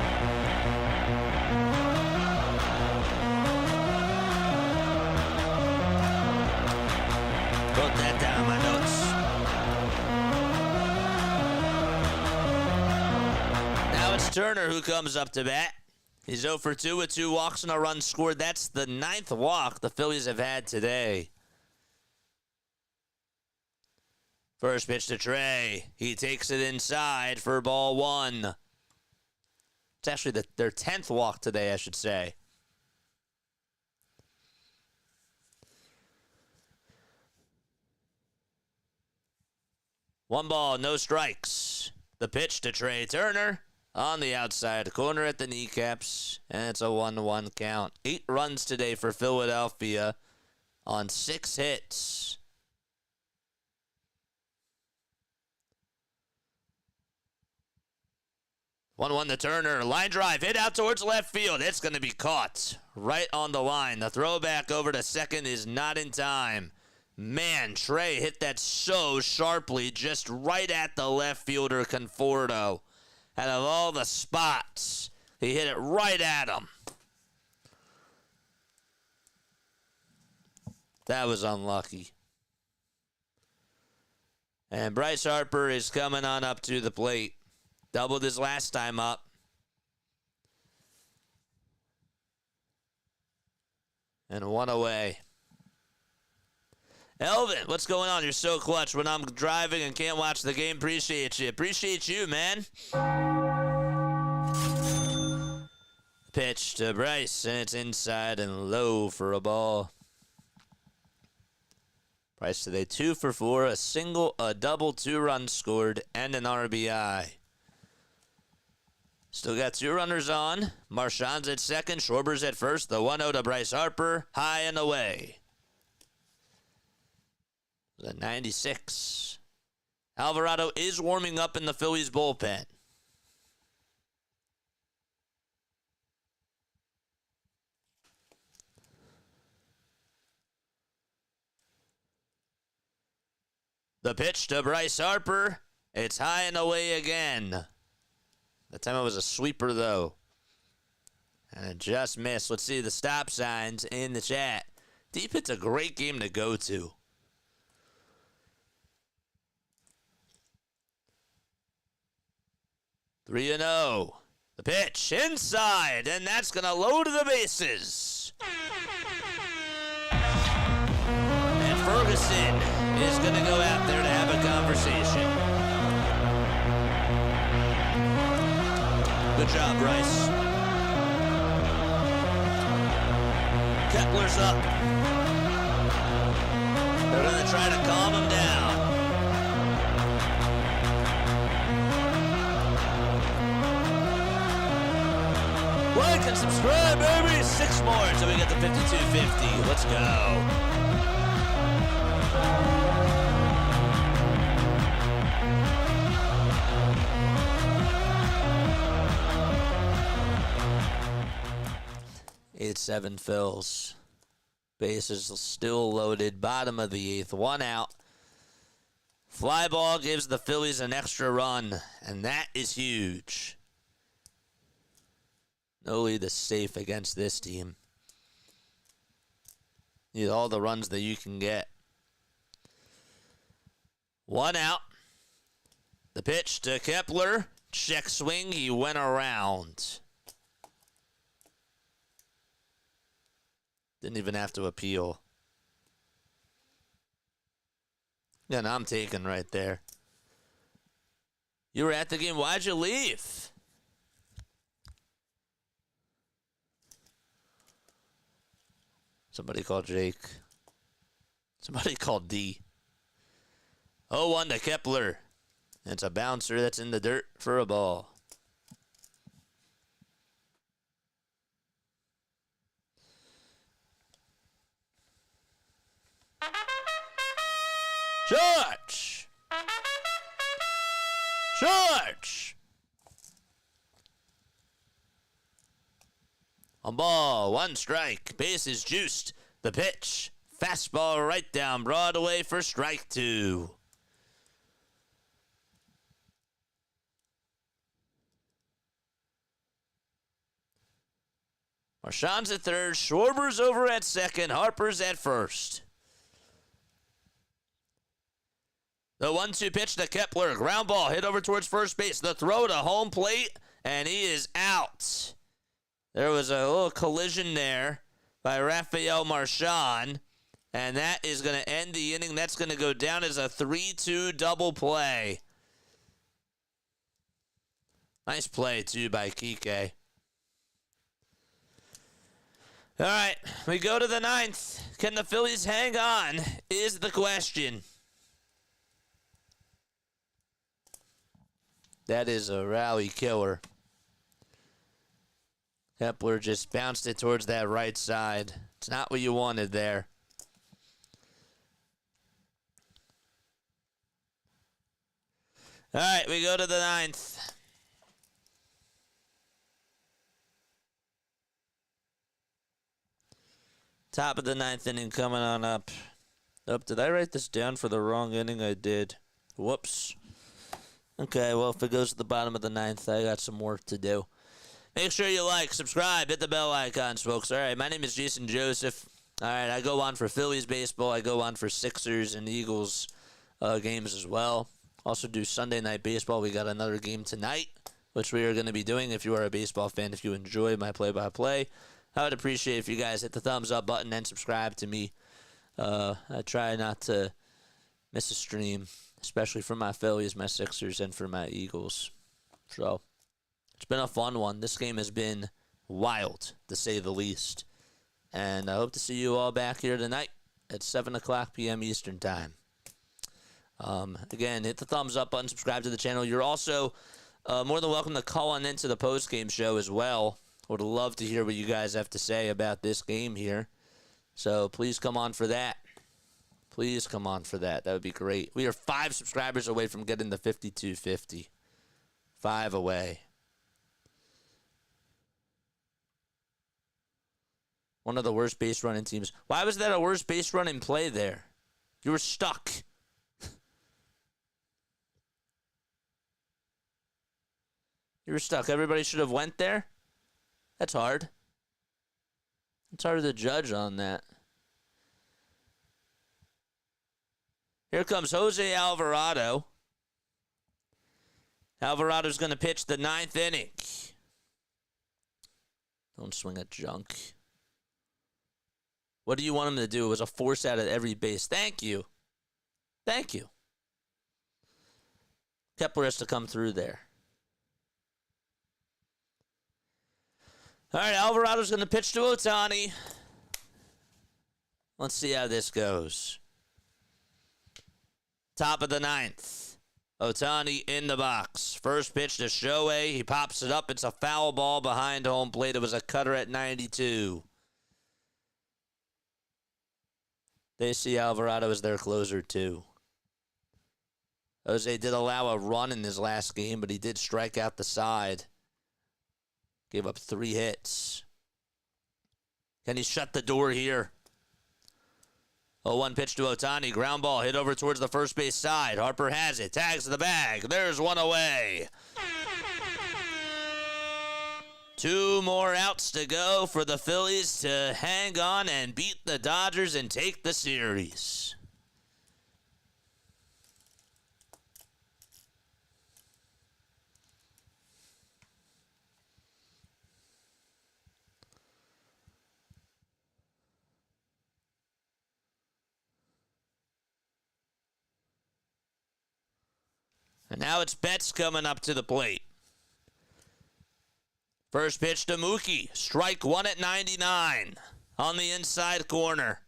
Put that down in my notes. Now it's Turner who comes up to bat. He's 0 for 2 with 2 walks and a run scored. That's the 9th walk the Phillies have had today. First pitch to Trey. He takes it inside for ball 1. It's actually their 10th walk today, I should say. One ball, no strikes. The pitch to Trey Turner on the outside corner at the kneecaps, and it's a 1-1 count. 8 runs today for Philadelphia on 6 hits. One to Turner. Line drive hit out towards left field. It's going to be caught right on the line. The throwback over to second is not in time. Man, Trey hit that so sharply, just right at the left fielder Conforto. Out of all the spots, he hit it right at him. That was unlucky. And Bryce Harper is coming on up to the plate. Doubled his last time up. And 1 away. Elvin, what's going on? You're so clutch when I'm driving and can't watch the game. Appreciate you. Appreciate you, man. Pitch to Bryce, and it's inside and low for a ball. Bryce today 2 for 4, a single, a double, 2 runs scored, and an RBI. Still got 2 runners on. Marchand's at second, Schwarber's at first. The 1-0 to Bryce Harper, high and away. The 96. Alvarado is warming up in the Phillies bullpen. The pitch to Bryce Harper. It's high and away again. That time it was a sweeper, though. And it just missed. Let's see the stop signs in the chat. Deep Hit's a great game to go to. 3-0. The pitch inside, and that's going to load the bases. And Ferguson is going to go out there to have a conversation. Good job, Bryce. Kepler's up. They're going to try to calm him down. Like and subscribe, baby. 6 more until we get to 5250. Let's go. It's 7 fills. Bases still loaded. Bottom of the 8th. 1 out. Fly ball gives the Phillies an extra run, and that is huge. No lead is safe against this team. Need all the runs that you can get. 1 out. The pitch to Kepler. Check swing. He went around. Didn't even have to appeal. Yeah, I'm taking right there. You were at the game. Why'd you leave? Somebody called Jake. Somebody called D. 0-1 to Kepler. And it's a bouncer that's in the dirt for a ball. George! George! On ball, 1 strike. Base is juiced. The pitch. Fastball right down Broadway for strike 2. Marchand's at third. Schwarber's over at second. Harper's at first. The 1-2 pitch to Kepler. Ground ball hit over towards first base. The throw to home plate, and he is out. There was a little collision there by Rafael Marchand, and that is going to end the inning. That's going to go down as a 3-2 double play. Nice play, too, by Kike. All right, we go to the 9th. Can the Phillies hang on is the question. That is a rally killer. Kepler just bounced it towards that right side. It's not what you wanted there. All right, we go to the 9th. Top of the 9th inning coming on up. Oh, did I write this down for the wrong inning? I did. Whoops. Okay, well, if it goes to the bottom of the 9th, I got some work to do. Make sure you like, subscribe, hit the bell icons, folks. All right, my name is Jason Joseph. All right, I go on for Phillies baseball. I go on for Sixers and Eagles games as well. Also do Sunday night baseball. We got another game tonight, which we are going to be doing. If you are a baseball fan, if you enjoy my play-by-play, I would appreciate if you guys hit the thumbs up button and subscribe to me. I try not to miss a stream, especially for my Phillies, my Sixers, and for my Eagles. So, it's been a fun one. This game has been wild, to say the least. And I hope to see you all back here tonight at 7 o'clock p.m. Eastern Time. Again, hit the thumbs up button, subscribe to the channel. You're also more than welcome to call on into the postgame show as well. Would love to hear what you guys have to say about this game here. So, please come on for that. Please come on for that. That would be great. We are 5 subscribers away from getting the 5250. 5 away. One of the worst base running teams. Why was that a worst base running play there? You were stuck. You were stuck. Everybody should have went there? That's hard. It's hard to judge on that. Here comes Jose Alvarado. Alvarado's going to pitch the 9th inning. Don't swing at junk. What do you want him to do? It was a force out at every base. Thank you. Thank you. Kepler has to come through there. All right, Alvarado's going to pitch to Ohtani. Let's see how this goes. Top of the 9th. Ohtani in the box. First pitch to Shohei. He pops it up. It's a foul ball behind home plate. It was a cutter at 92. They see Alvarado as their closer, too. Jose did allow a run in his last game, but he did strike out the side. Gave up 3 hits. Can he shut the door here? 0-1 pitch to Ohtani. Ground ball hit over towards the first base side. Harper has it. Tags the bag. There's one away. 2 more outs to go for the Phillies to hang on and beat the Dodgers and take the series. And now it's Betts coming up to the plate. First pitch to Mookie. Strike one at 99 on the inside corner.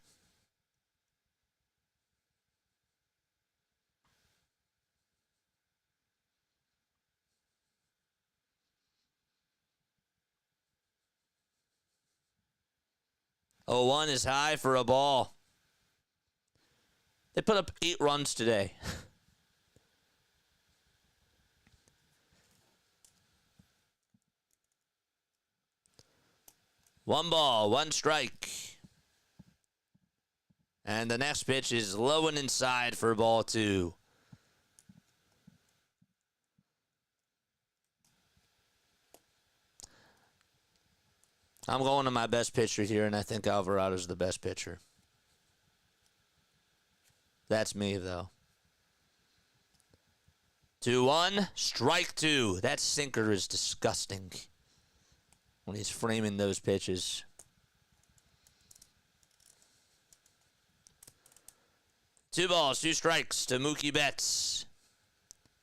Oh, 1 is high for a ball. They put up 8 runs today. One ball, 1 strike. And the next pitch is low and inside for ball 2. I'm going to my best pitcher here, and I think Alvarado's the best pitcher. That's me, though. 2-1, strike 2. That sinker is disgusting when he's framing those pitches. Two balls, 2 strikes to Mookie Betts.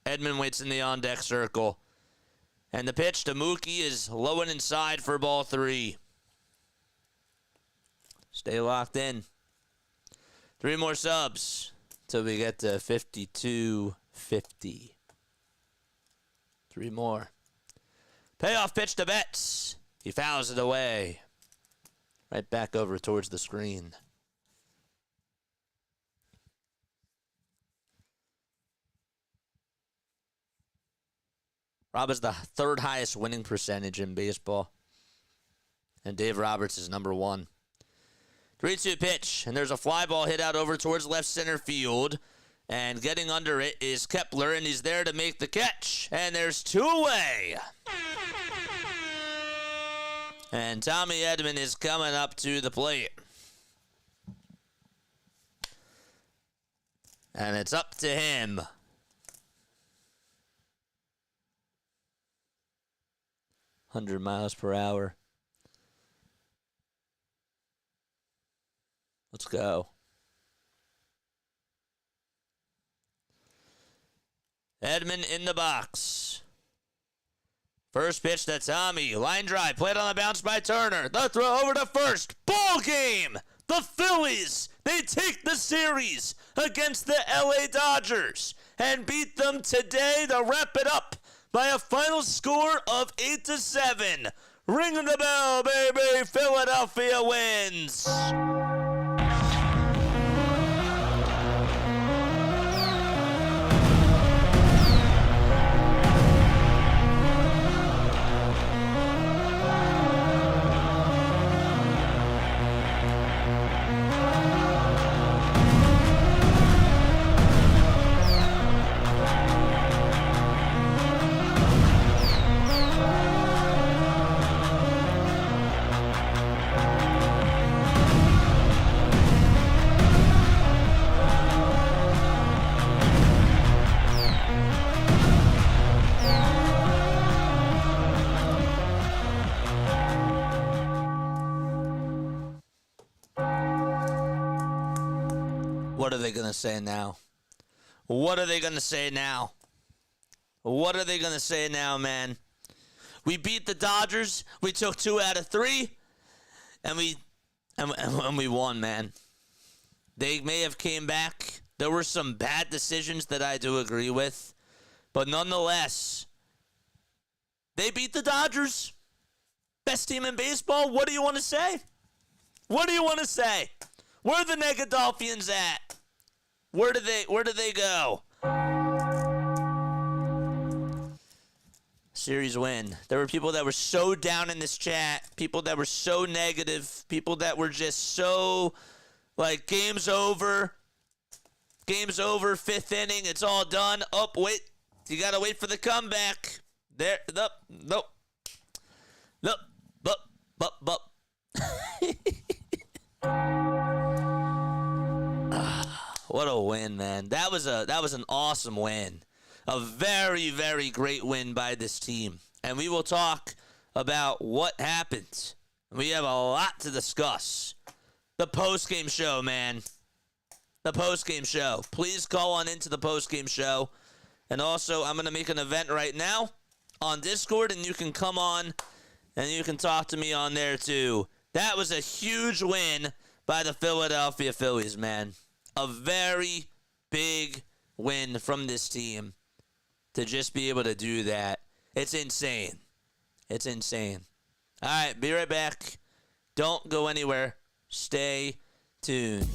Edman waits in the on-deck circle. And the pitch to Mookie is low and inside for ball 3. Stay locked in. 3 more subs till we get to 52-50. 3 more. Payoff pitch to Betts. He fouls it away. Right back over towards the screen. Rob is the 3rd highest winning percentage in baseball. And Dave Roberts is number 1. 3-2 pitch. And there's a fly ball hit out over towards left center field. And getting under it is Kepler, and he's there to make the catch. And there's 2 away. And Tommy Edman is coming up to the plate. And it's up to him. 100 miles per hour. Let's go. Edman in the box. First pitch to Tommy. Line drive. Played on the bounce by Turner. The throw over to first. Ball game. The Phillies. They take the series against the LA Dodgers and beat them today to wrap it up by a final score of 8-7. Ring the bell, baby. Philadelphia wins. What are they going to say now? What are they going to say now? What are they going to say now, man? We beat the Dodgers. We took 2 out of 3. And we won, man. They may have came back. There were some bad decisions that I do agree with. But nonetheless, they beat the Dodgers. Best team in baseball. What do you want to say? What do you want to say? Where are the Negadolphians at? Where do they go? Series win. There were people that were so down in this chat, people that were so negative, people that were just so like game's over. Game's over, 5th inning, it's all done. Oh, wait. You got to wait for the comeback. There, nope. What a win, man. That was an awesome win. A very, very great win by this team. And we will talk about what happened. We have a lot to discuss. The postgame show, man. The postgame show. Please call on into the postgame show And also, I'm going to make an event right now on Discord, and you can come on and you can talk to me on there too. That was a huge win by the Philadelphia Phillies, man. A very big win from this team to just be able to do that. It's insane. It's insane. All right, be right back. Don't go anywhere. Stay tuned.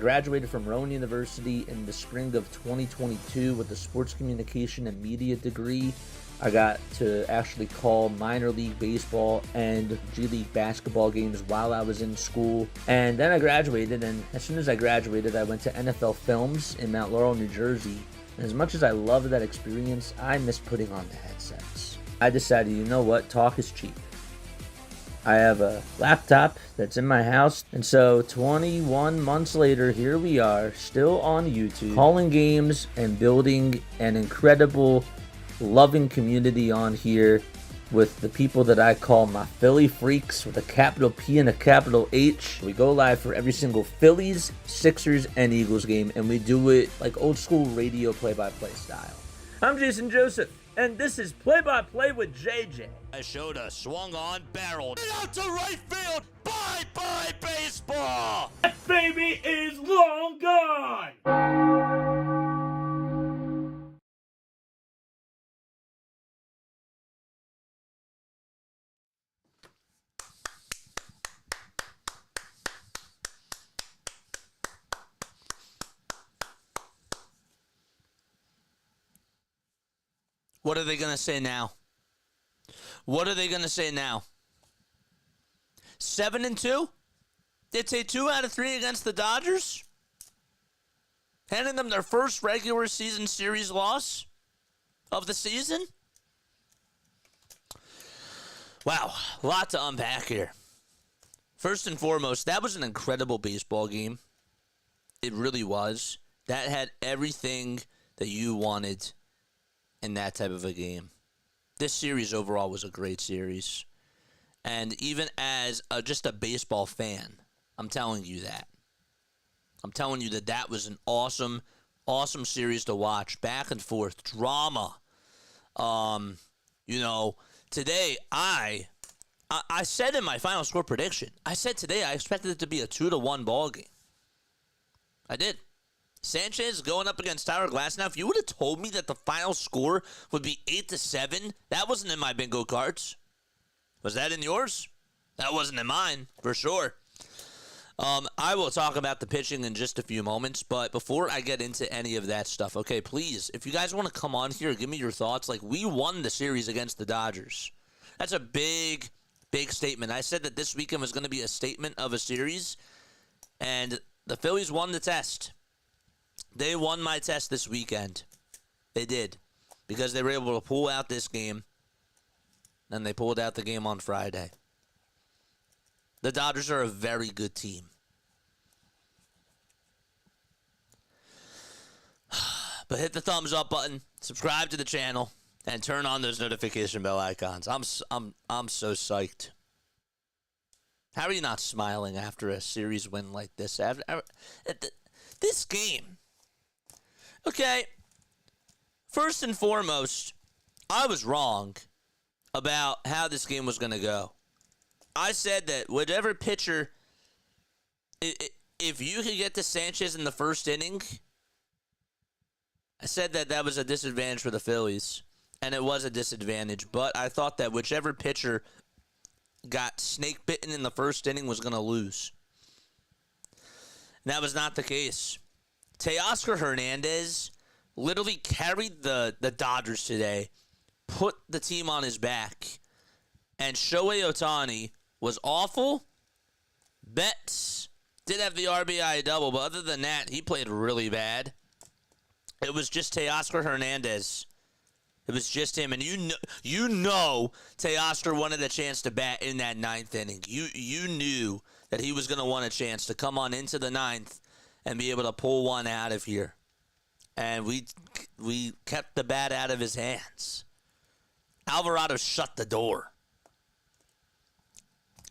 Graduated from Rowan University in the spring of 2022 with a sports communication and media degree. I got to actually call minor league baseball and G League basketball games while I was in school. And then I graduated, and as soon as I graduated, I went to NFL Films in Mount Laurel, New Jersey. And as much as I loved that experience, I miss putting on the headsets. I decided, you know what, talk is cheap. I have a laptop that's in my house, and so 21 months later, here we are, still on YouTube, calling games and building an incredible, loving community on here with the people that I call my Philly freaks with a capital P and a capital H. We go live for every single Phillies, Sixers, and Eagles game, and we do it like old school radio play-by-play style. I'm Jason Joseph, and this is Play-by-Play with JJ. Showed swung on, barreled out to right field. Bye-bye baseball. That baby is long gone. What are they going to say now? What are they going to say now? 7-2? It's a 2 out of 3 against the Dodgers? Handing them their first regular season series loss of the season? Wow, a lot to unpack here. First and foremost, that was an incredible baseball game. It really was. That had everything that you wanted in that type of a game. This series overall was a great series. And even as just a baseball fan, I'm telling you that. I'm telling you that that was an awesome, awesome series to watch. Back and forth, drama. Today I said in my final score prediction, I said today I expected it to be a 2-1 ball game. I did. Sanchez going up against Tyler Glass. Now, if you would have told me that the final score would be 8-7, that wasn't in my bingo cards. Was that in yours? That wasn't in mine, for sure. I will talk about the pitching in just a few moments, but before I get into any of that stuff, okay, please, if you guys want to come on here, give me your thoughts. Like, we won the series against the Dodgers. That's a big, big statement. I said that this weekend was going to be a statement of a series, and the Phillies won the test. They won my test this weekend. They did. Because they were able to pull out this game. And they pulled out the game on Friday. The Dodgers are a very good team. But hit the thumbs up button, subscribe to the channel, and turn on those notification bell icons. I'm so psyched. How are you not smiling after a series win like this? This game. Okay, first and foremost, I was wrong about how this game was going to go. I said that whatever pitcher, if you could get to Sanchez in the first inning, I said that that was a disadvantage for the Phillies, and it was a disadvantage, but I thought that whichever pitcher got snake bitten in the first inning was going to lose. And that was not the case. Teoscar Hernandez literally carried the Dodgers today, put the team on his back, and Shohei Ohtani was awful. Betts did have the RBI double, but other than that, he played really bad. It was just Teoscar Hernandez. It was just him, and you know Teoscar wanted a chance to bat in that ninth inning. You knew that he was going to want a chance to come on into the ninth and be able to pull one out of here. And we kept the bat out of his hands. Alvarado shut the door.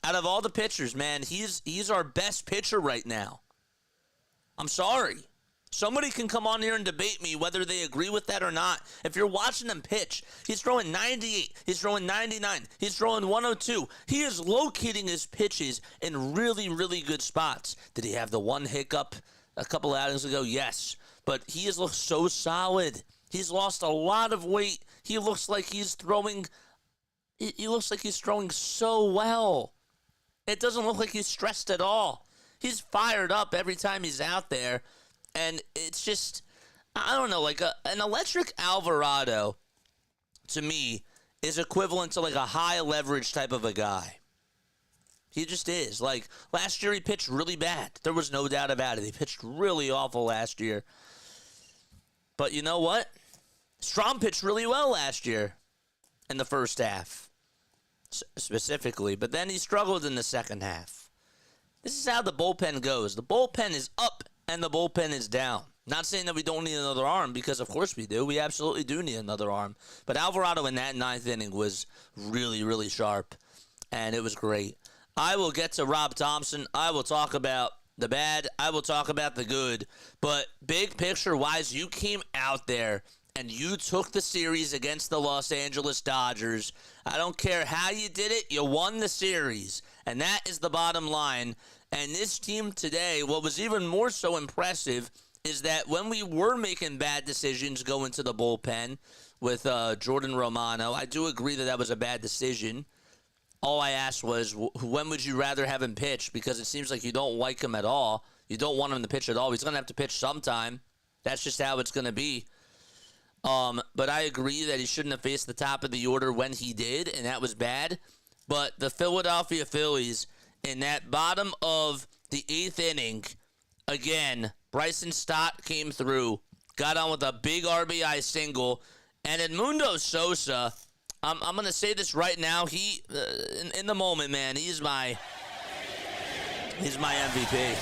Out of all the pitchers, man, he's our best pitcher right now. I'm sorry. Somebody can come on here and debate me whether they agree with that or not. If you're watching him pitch, he's throwing 98, he's throwing 99, he's throwing 102. He is locating his pitches in really, really good spots. Did he have the one hiccup a couple outings ago? Yes. But he has looked so solid. He's lost a lot of weight. He looks like he's throwing so well. It doesn't look like he's stressed at all. He's fired up every time he's out there. And it's just, I don't know, like an electric Alvarado, to me, is equivalent to like a high leverage type of a guy. He just is. Like, last year he pitched really bad. There was no doubt about it. He pitched really awful last year. But you know what? Strom pitched really well last year in the first half, specifically. But then he struggled in the second half. This is how the bullpen goes. The bullpen is up and the bullpen is down. Not saying that we don't need another arm, because of course we do. We absolutely do need another arm. But Alvarado in that ninth inning was really, really sharp, and it was great. I will get to Rob Thompson. I will talk about the bad. I will talk about the good. But big picture-wise, you came out there and you took the series against the Los Angeles Dodgers. I don't care how you did it. You won the series, and that is the bottom line. And this team today, what was even more so impressive is that when we were making bad decisions going to the bullpen with Jordan Romano, I do agree that that was a bad decision. All I asked was, when would you rather have him pitch? Because it seems like you don't like him at all. You don't want him to pitch at all. He's going to have to pitch sometime. That's just how it's going to be. But I agree that he shouldn't have faced the top of the order when he did, and that was bad. But the Philadelphia Phillies, in that bottom of the eighth inning, again, Bryson Stott came through, got on with a big RBI single, and Edmundo Sosa, I'm going to say this right now, he, in the moment, man, he's my MVP.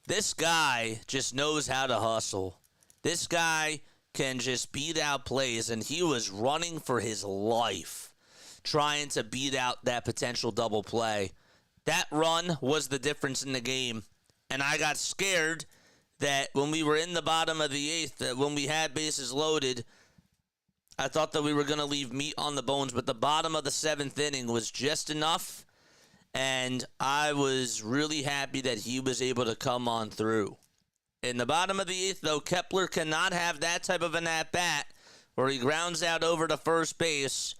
This guy just knows how to hustle. This guy can just beat out plays, and he was running for his life, trying to beat out that potential double play. That run was the difference in the game, and I got scared that when we were in the bottom of the eighth, that when we had bases loaded, I thought that we were going to leave meat on the bones, but the bottom of the seventh inning was just enough, and I was really happy that he was able to come on through. In the bottom of the eighth, though, Kepler cannot have that type of an at-bat where he grounds out over to first base.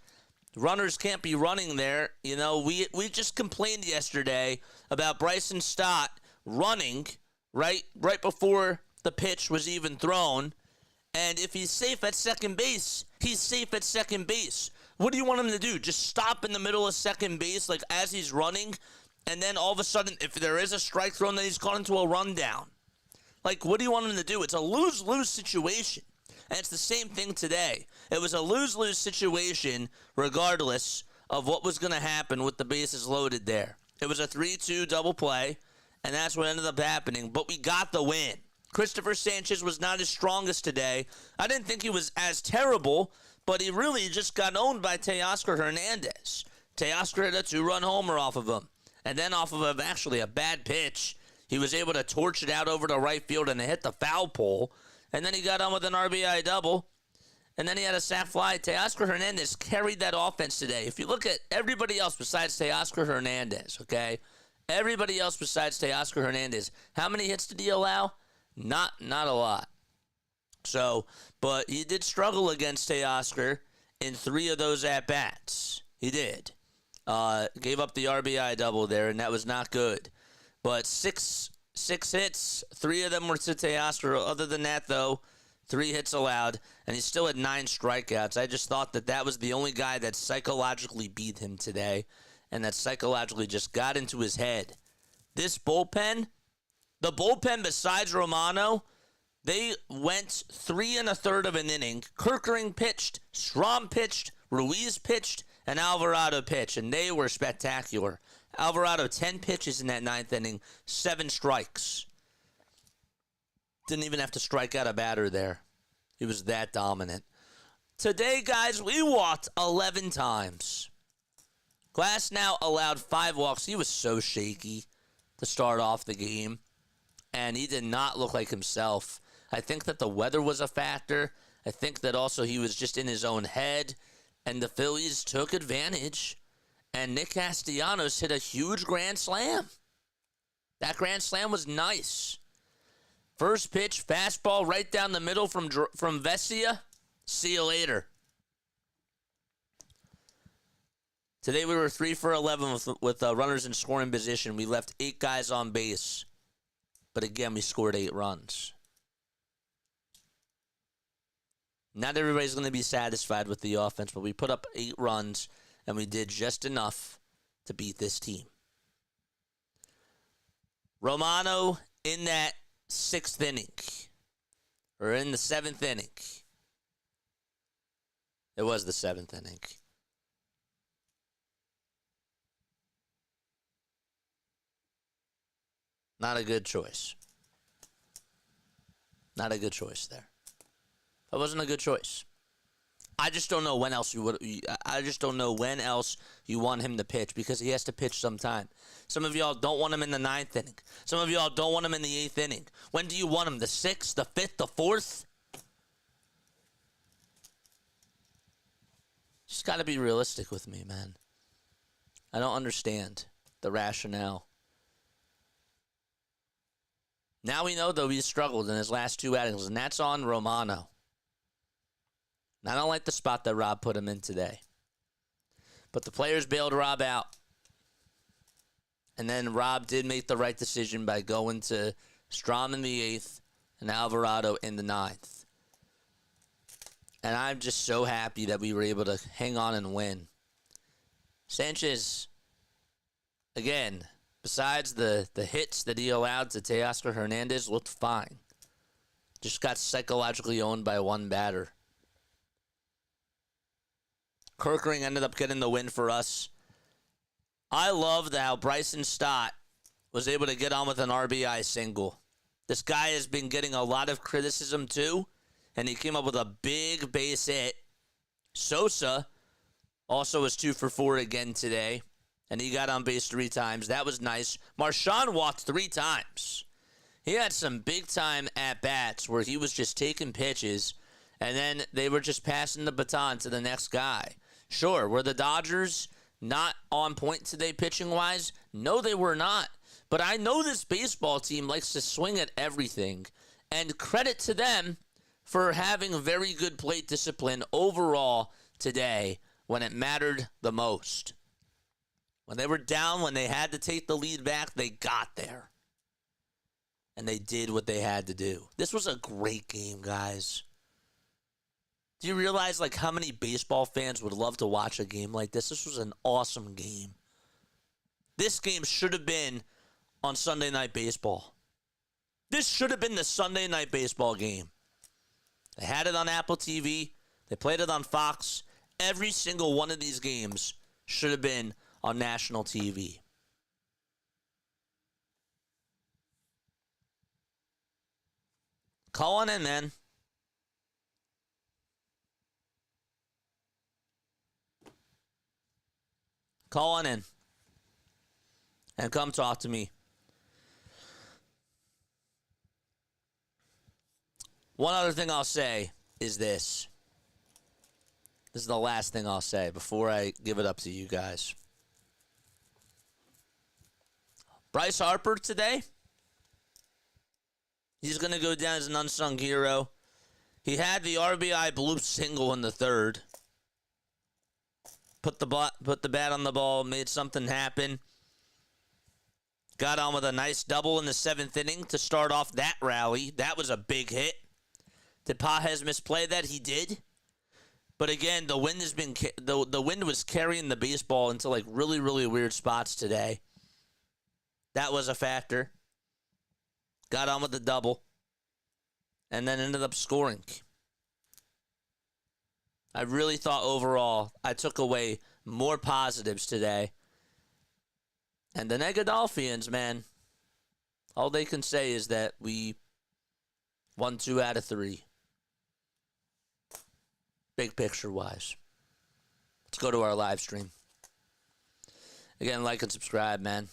Runners can't be running there. You know, we just complained yesterday about Bryson Stott running right before the pitch was even thrown. And if he's safe at second base, he's safe at second base. What do you want him to do? Just stop in the middle of second base, like as he's running, and then all of a sudden, if there is a strike thrown, then he's caught into a rundown. Like, what do you want him to do? It's a lose-lose situation. And it's the same thing today. It was a lose-lose situation regardless of what was going to happen with the bases loaded there. It was a 3-2 double play, and that's what ended up happening. But we got the win. Christopher Sanchez was not his strongest today. I didn't think he was as terrible, but he really just got owned by Teoscar Hernandez. Teoscar had a 2-run homer off of him. And then off of actually a bad pitch, he was able to torch it out over to right field and hit the foul pole. And then he got on with an RBI double. And then he had a sac fly. Teoscar Hernandez carried that offense today. If you look at everybody else besides Teoscar Hernandez, okay? Everybody else besides Teoscar Hernandez, how many hits did he allow? Not a lot. So, but he did struggle against Teoscar in 3 of those at-bats. He did. Gave up the RBI double there, and that was not good. But six hits, 3 of them were to Teoscar. Other than that, though, 3 hits allowed, and he still had 9 strikeouts. I just thought that was the only guy that psychologically beat him today, and that psychologically just got into his head. This bullpen, the bullpen besides Romano, they went 3 1/3 of an inning. Kerkering pitched, Strom pitched, Ruiz pitched, and Alvarado pitched, and they were spectacular. Alvarado, 10 pitches in that 9th inning, 7 strikes. Didn't even have to strike out a batter there. He was that dominant. Today, guys, we walked 11 times. Glass now allowed 5 walks. He was so shaky to start off the game, and he did not look like himself. I think that the weather was a factor. I think that also he was just in his own head, and the Phillies took advantage. And Nick Castellanos hit a huge grand slam. That grand slam was nice. First pitch, fastball right down the middle from Vesia. See you later. Today we were 3 for 11 with runners in scoring position. We left 8 guys on base. But again, we scored 8 runs. Not everybody's going to be satisfied with the offense, but we put up 8 runs, and we did just enough to beat this team. Romano in that 6th inning, or in the 7th inning. It was the 7th inning. Not a good choice. Not a good choice there. That wasn't a good choice. I just don't know when else you would. I just don't know when else you want him to pitch, because he has to pitch sometime. Some of y'all don't want him in the 9th inning. Some of y'all don't want him in the 8th inning. When do you want him? The 6th, the 5th, the 4th? Just got to be realistic with me, man. I don't understand the rationale. Now we know, though, he's struggled in his last 2 outings, and that's on Romano. And I don't like the spot that Rob put him in today. But the players bailed Rob out. And then Rob did make the right decision by going to Strom in the 8th and Alvarado in the 9th. And I'm just so happy that we were able to hang on and win. Sanchez, again, besides the hits that he allowed to Teoscar Hernandez, looked fine. Just got psychologically owned by one batter. Kirkering ended up getting the win for us. I loved how Bryson Stott was able to get on with an RBI single. This guy has been getting a lot of criticism too, and he came up with a big base hit. Sosa also was 2 for 4 again today, and he got on base 3 times. That was nice. Marshawn walked 3 times. He had some big-time at-bats where he was just taking pitches, and then they were just passing the baton to the next guy. Sure, were the Dodgers not on point today pitching-wise? No, they were not. But I know this baseball team likes to swing at everything, and credit to them for having very good plate discipline overall today when it mattered the most. When they were down, when they had to take the lead back, they got there. And they did what they had to do. This was a great game, guys. Do you realize how many baseball fans would love to watch a game like this? This was an awesome game. This game should have been on Sunday Night Baseball. This should have been the Sunday Night Baseball game. They had it on Apple TV. They played it on Fox. Every single one of these games should have been on national TV. Call on in, man. Call on in. And come talk to me. One other thing I'll say is this. This is the last thing I'll say before I give it up to you guys. Bryce Harper today, he's going to go down as an unsung hero. He had the RBI bloop single in the 3rd. Put the bat on the ball, made something happen. Got on with a nice double in the 7th inning to start off that rally. That was a big hit. Did Pajes misplay that? He did. But again, the wind has been the wind was carrying the baseball into really, really weird spots today. That was a factor. Got on with the double. And then ended up scoring. I really thought overall I took away more positives today. And the Negadolphians, man, all they can say is that we won 2 out of 3. Big picture-wise. Let's go to our live stream. Again, like and subscribe, man.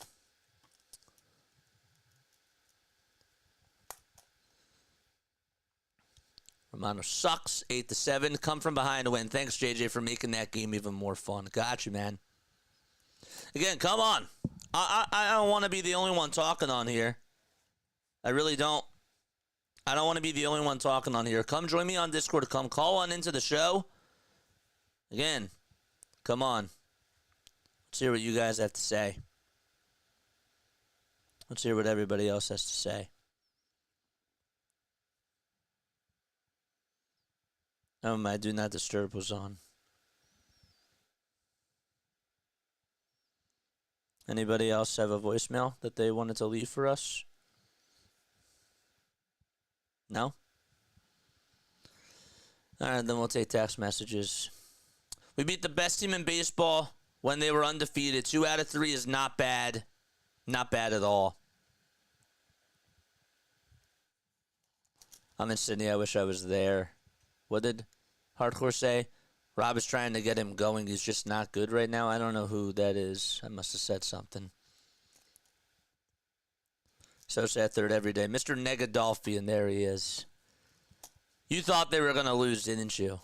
Romano sucks. 8-7. Come from behind to win. Thanks, JJ, for making that game even more fun. Got you, man. Again, come on. I don't want to be the only one talking on here. I really don't. I don't want to be the only one talking on here. Come join me on Discord. Come call on into the show. Again, come on. Let's hear what you guys have to say. Let's hear what everybody else has to say. Oh, my Do Not Disturb was on. Anybody else have a voicemail that they wanted to leave for us? No? All right, then we'll take text messages. We beat the best team in baseball when they were undefeated. 2 out of 3 is not bad. Not bad at all. I'm in Sydney. I wish I was there. What did Hardcore say? Rob is trying to get him going. He's just not good right now. I don't know who that is. I must have said something. So sad third every day. Mr. Negadolphian, there he is. You thought they were going to lose, didn't you?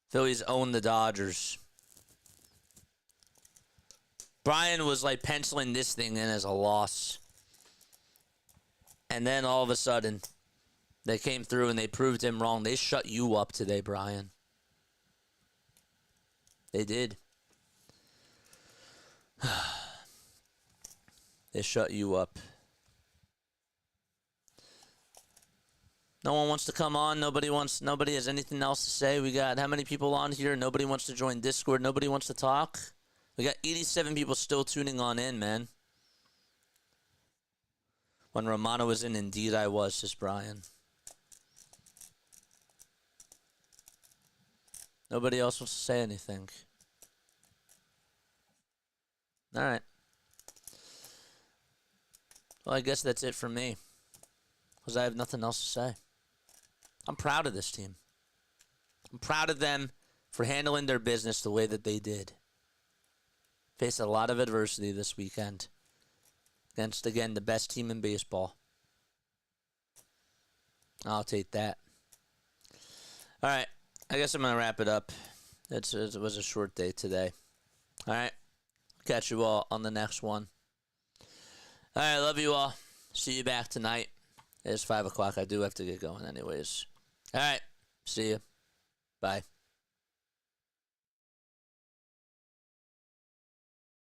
Phillies own the Dodgers. Brian was like penciling this thing in as a loss. And then all of a sudden, they came through and they proved him wrong. They shut you up today, Brian. They did. They shut you up. No one wants to come on. Nobody has anything else to say. We got how many people on here? Nobody wants to join Discord. Nobody wants to talk. We got 87 people still tuning on in, man. When Romano was in, indeed I was, says Brian. Nobody else wants to say anything. All right. Well, I guess that's it for me. Because I have nothing else to say. I'm proud of this team. I'm proud of them for handling their business the way that they did. Faced a lot of adversity this weekend. Against, again, the best team in baseball. I'll take that. All right. I guess I'm going to wrap it up. It was a short day today. All right. Catch you all on the next one. All right. Love you all. See you back tonight. It's 5 o'clock. I do have to get going anyways. All right. See you. Bye.